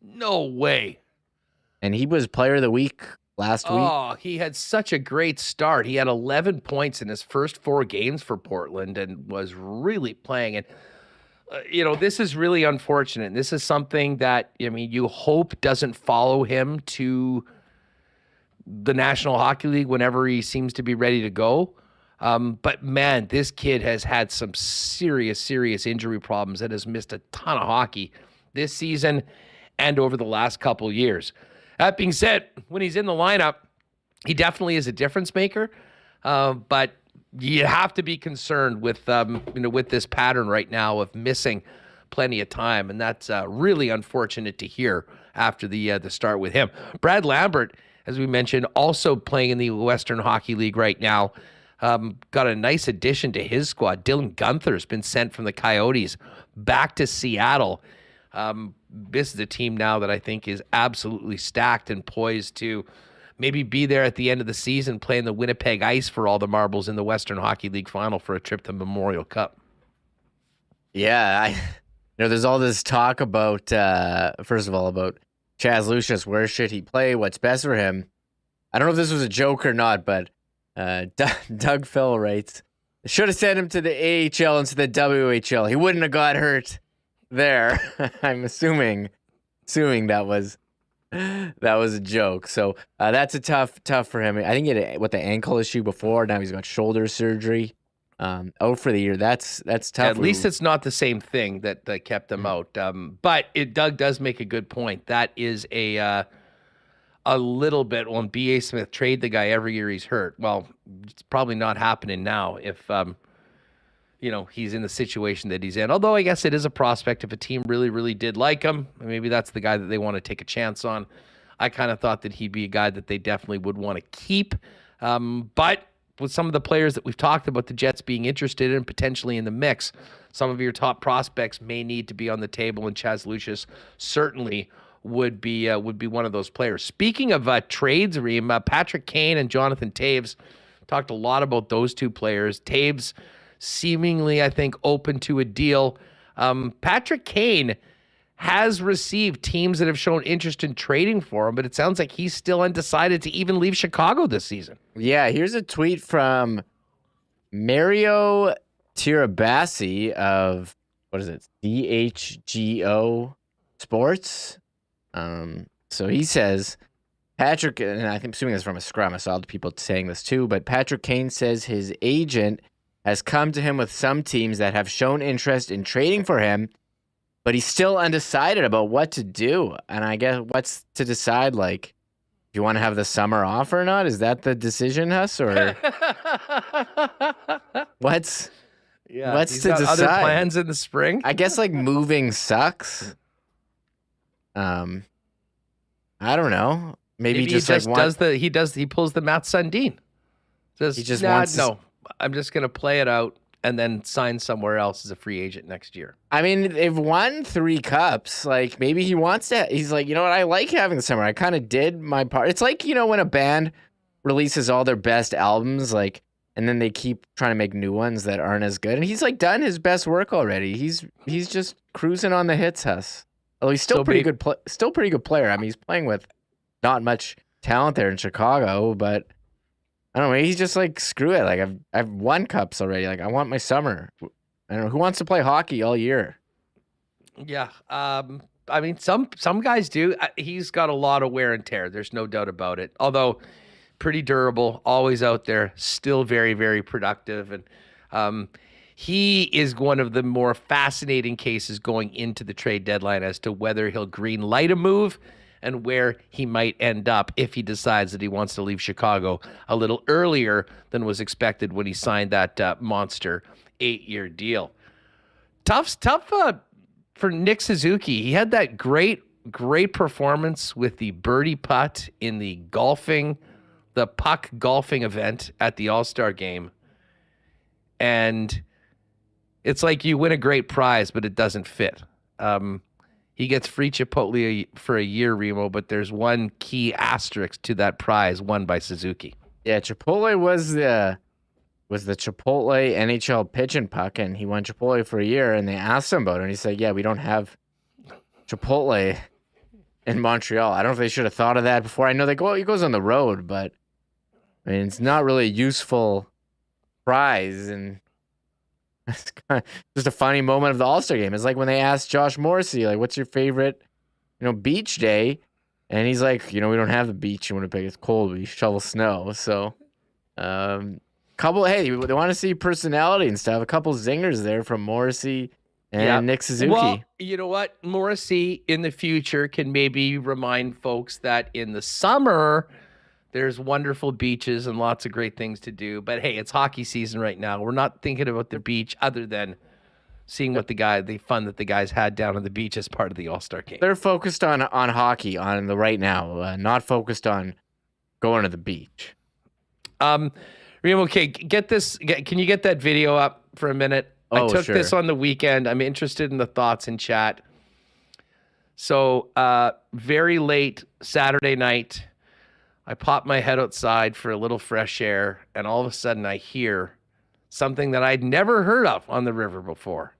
No way. And he was player of the week last week. Oh, he had such a great start. He had 11 points in his first 4 games for Portland and was really playing. And, this is really unfortunate. This is something that, you hope doesn't follow him to the National Hockey League whenever he seems to be ready to go. But man, this kid has had some serious injury problems and has missed a ton of hockey this season and over the last couple of years. That being said, when he's in the lineup, he definitely is a difference maker. But you have to be concerned with with this pattern right now of missing plenty of time, and that's really unfortunate to hear after the start with him. Brad Lambert, as we mentioned, also playing in the Western Hockey League right now. Got a nice addition to his squad. Dylan Gunther's been sent from the Coyotes back to Seattle. This is a team now that I think is absolutely stacked and poised to maybe be there at the end of the season playing the Winnipeg Ice for all the marbles in the Western Hockey League final for a trip to Memorial Cup. Yeah, there's all this talk about, first of all, about Chaz Lucius. Where should he play? What's best for him? I don't know if this was a joke or not, but Doug Fell writes, should have sent him to the AHL instead of the WHL. He wouldn't have got hurt there. I'm assuming that was a joke. So that's a tough for him. I think he had the ankle issue before. Now he's got shoulder surgery. Out for the year. That's tough. At least it's not the same thing that kept him out. But Doug does make a good point. That is a little bit when B.A. Smith trade the guy every year he's hurt. Well, it's probably not happening now if he's in the situation that he's in. Although I guess it is a prospect if a team really did like him. Maybe that's the guy that they want to take a chance on. I kind of thought that he'd be a guy that they definitely would want to keep. But with some of the players that we've talked about, the Jets being interested in potentially in the mix, some of your top prospects may need to be on the table, and Chaz Lucius certainly would be one of those players. Speaking of trades, Reem, Patrick Kane and Jonathan Toews talked a lot about those two players. Toews seemingly, I think, open to a deal. Patrick Kane has received teams that have shown interest in trading for him, but it sounds like he's still undecided to even leave Chicago this season. Yeah, here's a tweet from Mario Tirabassi of, DHGO Sports. So he says, Patrick, and I'm assuming that's from a scrum. I saw other people saying this too, but Patrick Kane says his agent has come to him with some teams that have shown interest in trading for him, but he's still undecided about what to do. And I guess what's to decide, like, if you want to have the summer off or not? Is that the decision, Huss? Or what's to decide? Other plans in the spring? I guess, like, moving sucks. I don't know. Maybe he just he pulls the Matt Sundin. He just wants no. I'm just gonna play it out and then sign somewhere else as a free agent next year. I mean, they've won 3 cups. Like, maybe he wants to. He's like, you know what? I like having the summer. I kind of did my part. It's like, you know, when a band releases all their best albums, like, and then they keep trying to make new ones that aren't as good. And he's like done his best work already. He's just cruising on the hits, Huss. Well, he's still pretty good. Still pretty good player. I mean, he's playing with not much talent there in Chicago, but I don't know. He's just like, screw it. Like, I've won cups already. Like, I want my summer. I don't know who wants to play hockey all year. Yeah. I mean, some guys do. He's got a lot of wear and tear. There's no doubt about it. Although pretty durable, always out there, still very, very productive, and he is one of the more fascinating cases going into the trade deadline as to whether he'll green light a move and where he might end up if he decides that he wants to leave Chicago a little earlier than was expected when he signed that monster 8-year deal. Tough for Nick Suzuki. He had that great performance with the birdie putt in the puck golfing event at the All-Star game. And it's like you win a great prize, but it doesn't fit. He gets free Chipotle for a year, Remo, but there's one key asterisk to that prize won by Suzuki. Yeah, Chipotle was the Chipotle NHL pitch and puck, and he won Chipotle for a year, and they asked him about it, and he said, yeah, we don't have Chipotle in Montreal. I don't know if they should have thought of that before. I know he goes on the road, but I mean, it's not really a useful prize, and it's kind of just a funny moment of the All-Star game. It's like when they asked Josh Morrissey, like, what's your favorite, beach day? And he's like, we don't have the beach in Winnipeg. It's cold. We shovel snow. So, hey, they want to see personality and stuff. A couple zingers there from Morrissey and Nick Suzuki. Well, you know what? Morrissey in the future can maybe remind folks that in the summer there's wonderful beaches and lots of great things to do. But hey, it's hockey season right now. We're not thinking about the beach other than seeing what the fun that the guys had down on the beach as part of the All-Star game. They're focused on hockey on the right now, not focused on going to the beach. Remo, okay, can you get that video up for a minute? Oh, I took sure. this on the weekend. I'm interested in the thoughts in chat. So very late Saturday night, I pop my head outside for a little fresh air, and all of a sudden I hear something that I'd never heard of on the river before.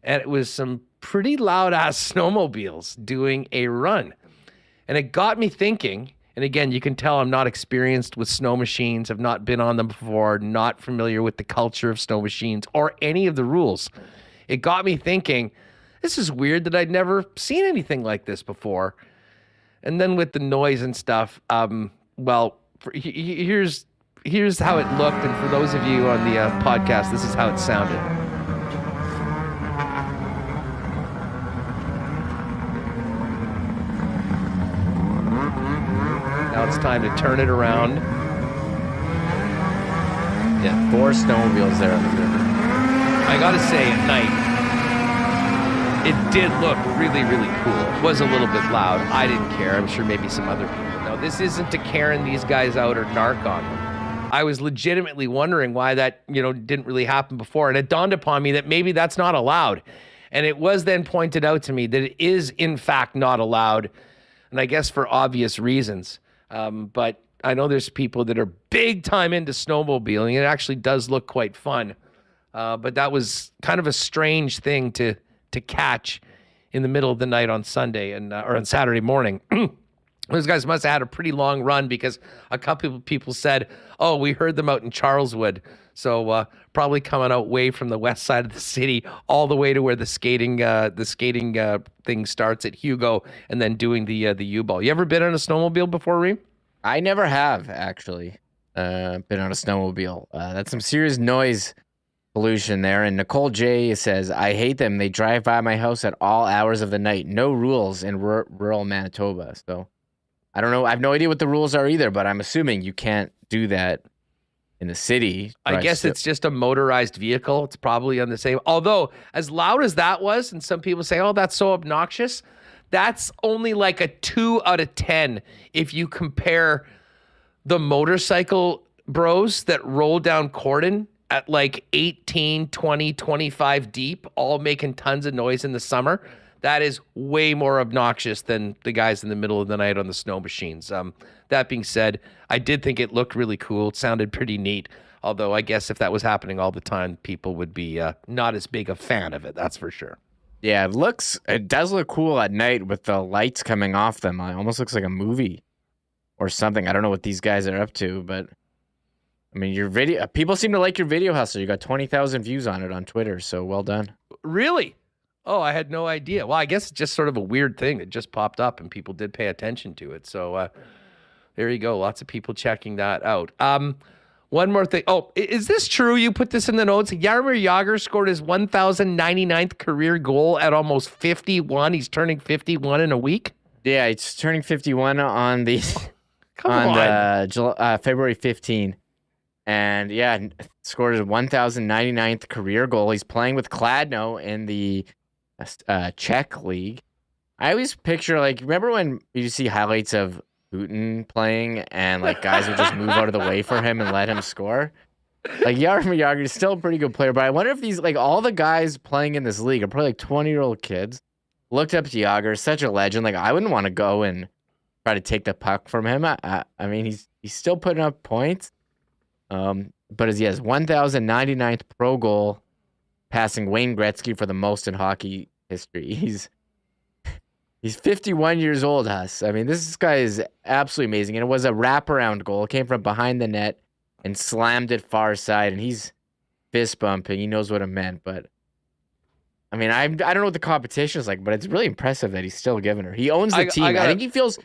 And it was some pretty loud-ass snowmobiles doing a run. And it got me thinking, and again, you can tell I'm not experienced with snow machines. I've not been on them before, not familiar with the culture of snow machines or any of the rules. It got me thinking, this is weird that I'd never seen anything like this before. And then with the noise and stuff, here's how it looked. And for those of you on the podcast, this is how it sounded. Now it's time to turn it around. Yeah, 4 snowmobiles there on the river. I gotta say, at night, it did look really, really cool. It was a little bit loud. I didn't care. I'm sure maybe some other people know. This isn't to Karen these guys out or narc on them. I was legitimately wondering why that, didn't really happen before. And it dawned upon me that maybe that's not allowed. And it was then pointed out to me that it is, in fact, not allowed. And I guess for obvious reasons. But I know there's people that are big time into snowmobiling. It actually does look quite fun. But that was kind of a strange thing to catch in the middle of the night on Sunday or on Saturday morning. Those guys must have had a pretty long run because a couple of people said, oh, we heard them out in Charleswood. So probably coming out way from the west side of the city all the way to where the skating thing starts at Hugo and then doing the U-Ball. You ever been on a snowmobile before, Reem? I never have, actually, been on a snowmobile. That's some serious noise pollution there. And Nicole J says, I hate them. They drive by my house at all hours of the night. No rules in rural Manitoba. So I don't know. I have no idea what the rules are either, but I'm assuming you can't do that in the city. I guess it's just a motorized vehicle. It's probably on the same. Although, as loud as that was, and some people say, oh, that's so obnoxious, that's only like a 2 out of 10 if you compare the motorcycle bros that roll down Corden at like 18, 20, 25 deep, all making tons of noise in the summer. That is way more obnoxious than the guys in the middle of the night on the snow machines. That being said, I did think it looked really cool. It sounded pretty neat. Although I guess if that was happening all the time, people would be not as big a fan of it. That's for sure. Yeah, it does look cool at night with the lights coming off them. It almost looks like a movie or something. I don't know what these guys are up to, but I mean, your video, people seem to like your video hustle. You got 20,000 views on it on Twitter, so well done. Really? Oh, I had no idea. Well, I guess it's just sort of a weird thing that just popped up and people did pay attention to it. So there you go. Lots of people checking that out. One more thing. Oh, is this true? You put this in the notes. Jaromir Jagr scored his 1,099th career goal at almost 51. He's turning 51 in a week. Yeah, he's turning 51 on the February 15. And yeah, scored his 1,099th career goal. He's playing with Kladno in the Czech league. I always picture, like, remember when you see highlights of Putin playing and like guys would just move out of the way for him and let him score? Like, Jaromir Jagr is still a pretty good player, but I wonder if these, like, all the guys playing in this league are probably like 20-year-old kids. Looked up to Jagr, such a legend. Like, I wouldn't want to go and try to take the puck from him. I mean, he's still putting up points. But as he has 1,099th pro goal, passing Wayne Gretzky for the most in hockey history. He's 51 years old, Huss. I mean, this guy is absolutely amazing. And it was a wraparound goal. It came from behind the net and slammed it far side. And he's fist bumping. He knows what it meant. But I mean, I don't know what the competition is like, but it's really impressive that he's still giving her. He owns the team. I think he feels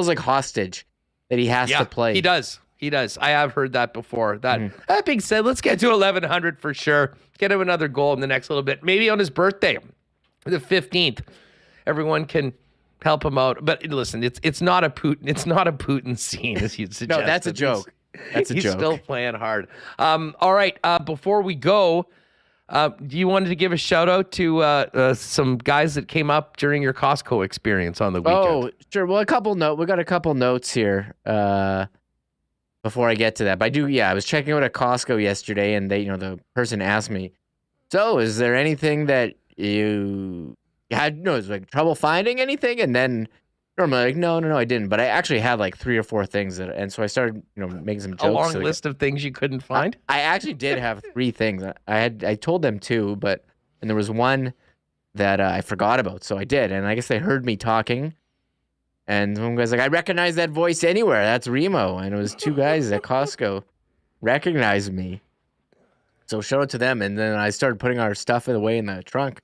like hostage that he has to play. He does. He does. I have heard that before. That being said, let's get to 1,100 for sure. Get him another goal in the next little bit. Maybe on his birthday, the 15th. Everyone can help him out. But listen, it's not a Putin scene, as you'd suggest. No, that's a joke. That's a joke. He's still playing hard. All right. Before we go, do you wanted to give a shout out to some guys that came up during your Costco experience on the weekend? Oh, sure. Well, we got a couple notes here. Before I get to that, but I was checking out at Costco yesterday, and the person asked me, so is there anything that you had like trouble finding anything? And then normally like, no, I didn't, but I actually had like 3 or 4 things and so I started making some jokes. A long list of things you couldn't find? I actually did have 3 things. I told them 2, and there was one that I forgot about, so I did, and I guess they heard me talking. And one guy's like, I recognize that voice anywhere. That's Remo. And it was 2 guys at Costco recognized me. So shout out to them. And then I started putting our stuff away in the trunk.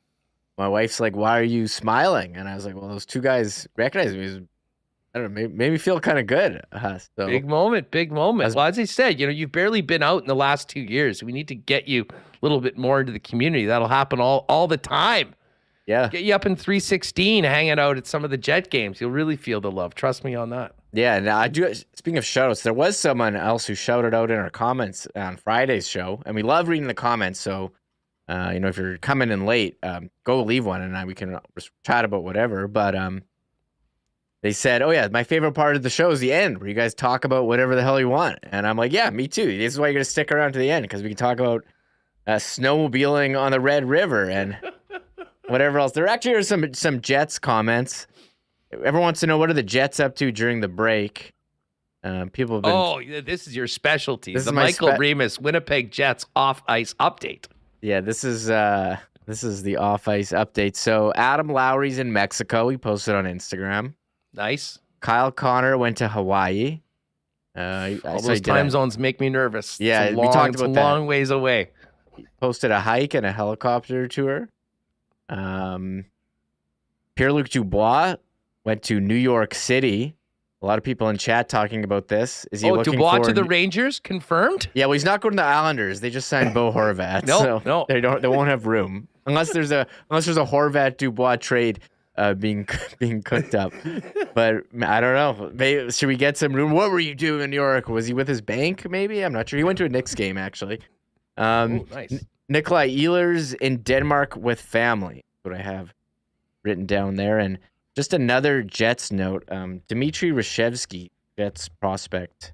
My wife's like, why are you smiling? And I was like, well, those 2 guys recognized me. I don't know, made me feel kind of good. So, big moment. Well, as I said, you've barely been out in the last 2 years. We need to get you a little bit more into the community. That'll happen all the time. Yeah. Get you up in 316 hanging out at some of the Jet games. You'll really feel the love. Trust me on that. Yeah. Now, speaking of shoutouts, there was someone else who shouted out in our comments on Friday's show, and we love reading the comments. So, if you're coming in late, go leave one, and we can chat about whatever. But they said, oh, yeah, my favorite part of the show is the end, where you guys talk about whatever the hell you want. And I'm like, yeah, me too. This is why you're going to stick around to the end, because we can talk about snowmobiling on the Red River and whatever else. There actually are some Jets comments. Everyone wants to know, what are the Jets up to during the break? People have been... Oh, this is your specialty. The Michael Remis Winnipeg Jets off-ice update. Yeah, this is the off-ice update. So Adam Lowry's in Mexico. He posted on Instagram. Nice. Kyle Connor went to Hawaii. All those time zones make me nervous. Yeah, we talked about that. A long ways away. He posted a hike and a helicopter tour. Pierre-Luc Dubois went to New York City A lot of people in chat talking about this. Is he looking Dubois for to the Rangers confirmed? Yeah, well, he's not going to the Islanders. They just signed Bo Horvat. No. They won't have room unless there's a Horvat Dubois trade being cooked up. But I don't know. Maybe, should we get some room? What were you doing in New York? Was he with his bank? Maybe, I'm not sure. He went to a Knicks game actually. Nice. Nikolai Ehlers in Denmark with family. What I have written down there. And just another Jets note. Dmitry Reshevsky, Jets prospect.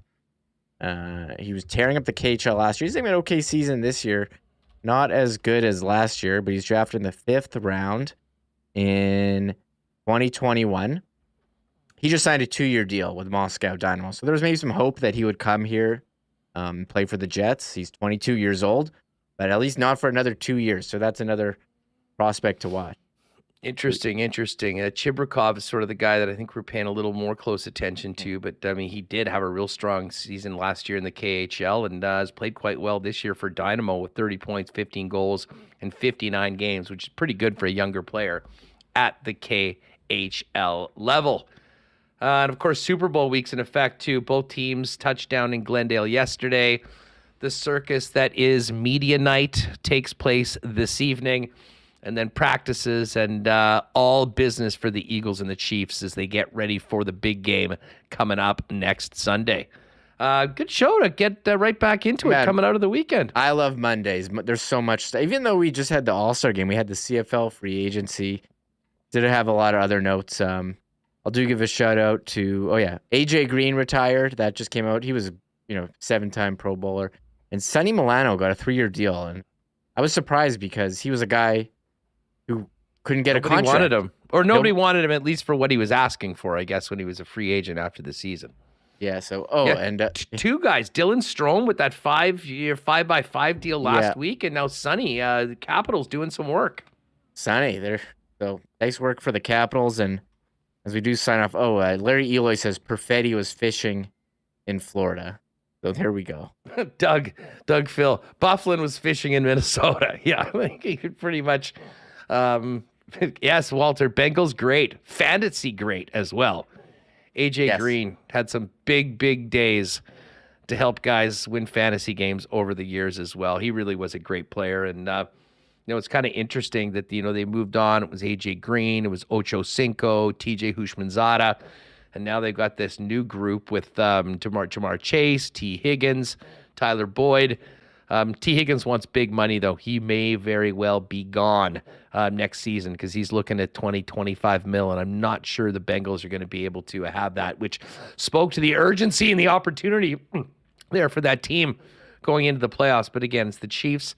He was tearing up the KHL last year. He's having an okay season this year. Not as good as last year, but he's drafted in the 5th round in 2021. He just signed a 2-year deal with Moscow Dynamo. So there was maybe some hope that he would come here, play for the Jets. He's 22 years old, but at least not for another 2 years. So that's another prospect to watch. Interesting. Chibrikov is sort of the guy that I think we're paying a little more close attention to, but I mean, he did have a real strong season last year in the KHL and has played quite well this year for Dynamo with 30 points, 15 goals, and 59 games, which is pretty good for a younger player at the KHL level. And of course, Super Bowl week's in effect too. Both teams touched down in Glendale yesterday. The circus that is media night takes place this evening. And then practices and all business for the Eagles and the Chiefs as they get ready for the big game coming up next Sunday. Good show to get right back into it coming out of the weekend. I love Mondays. There's so much stuff. Even though we just had the All-Star game, we had the CFL free agency. Did have a lot of other notes. I'll give a shout out to, AJ Green retired. That just came out. He was, 7-time Pro Bowler. And Sonny Milano got a 3-year deal. And I was surprised because he was a guy who couldn't get a contract. Nobody wanted him. Or nobody wanted him, at least for what he was asking for, I guess, when he was a free agent after the season. Yeah, so, two guys, Dylan Strome with that 5-year 5x5 deal last week, and now Sonny, the Capitals doing some work. Sonny, so nice work for the Capitals, and as we do sign off, Larry Eloy says Perfetti was fishing in Florida. So there we go. Doug Phil, Bufflin was fishing in Minnesota. Yeah, I think he could pretty much... yes, Walter, Bengals great, fantasy great as well. AJ Green had some big days to help guys win fantasy games over the years as well. He really was a great player, and it's kind of interesting that they moved on. It was AJ Green, it was Ocho Cinco, TJ Houshmandzadeh, and now they've got this new group with Jamar Chase, T. Higgins, Tyler Boyd. T. Higgins wants big money, though. He may very well be gone next season because he's looking at 25 mil, and I'm not sure the Bengals are going to be able to have that, which spoke to the urgency and the opportunity there for that team going into the playoffs. But again, it's the Chiefs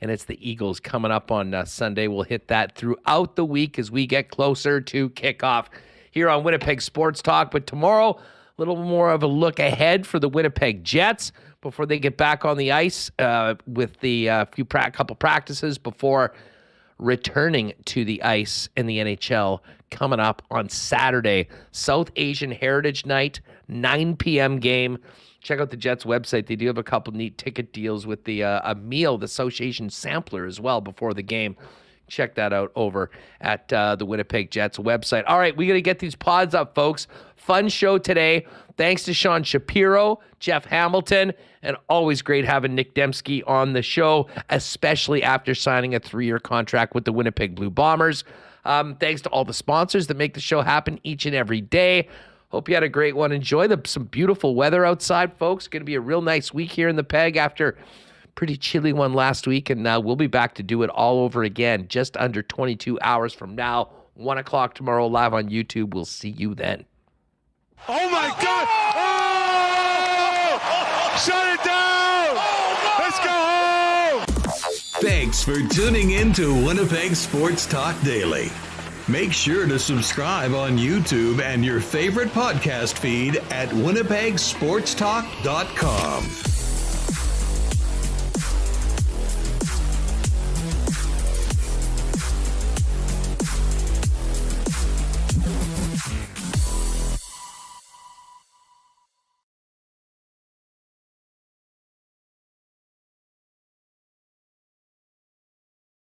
and it's the Eagles coming up on Sunday. We'll hit that throughout the week as we get closer to kickoff here on Winnipeg Sports Talk. But tomorrow, a little more of a look ahead for the Winnipeg Jets before they get back on the ice with the couple practices before returning to the ice in the NHL coming up on Saturday. South Asian Heritage Night, 9 p.m. game. Check out the Jets website. They do have a couple neat ticket deals with the a meal, the Association Sampler as well before the game. Check that out over at the Winnipeg Jets website. All right, we got to get these pods up, folks. Fun show today. Thanks to Sean Shapiro, Jeff Hamilton, and always great having Nic Demski on the show, especially after signing a 3-year contract with the Winnipeg Blue Bombers. Thanks to all the sponsors that make the show happen each and every day. Hope you had a great one. Enjoy some beautiful weather outside, folks. Going to be a real nice week here in the Peg after pretty chilly one last week, and we'll be back to do it all over again just under 22 hours from now, 1 o'clock tomorrow, live on YouTube. We'll see you then. Oh my God! Oh! Shut it down! Let's go home! Thanks for tuning in to Winnipeg Sports Talk Daily. Make sure to subscribe on YouTube and your favorite podcast feed at winnipegsportstalk.com.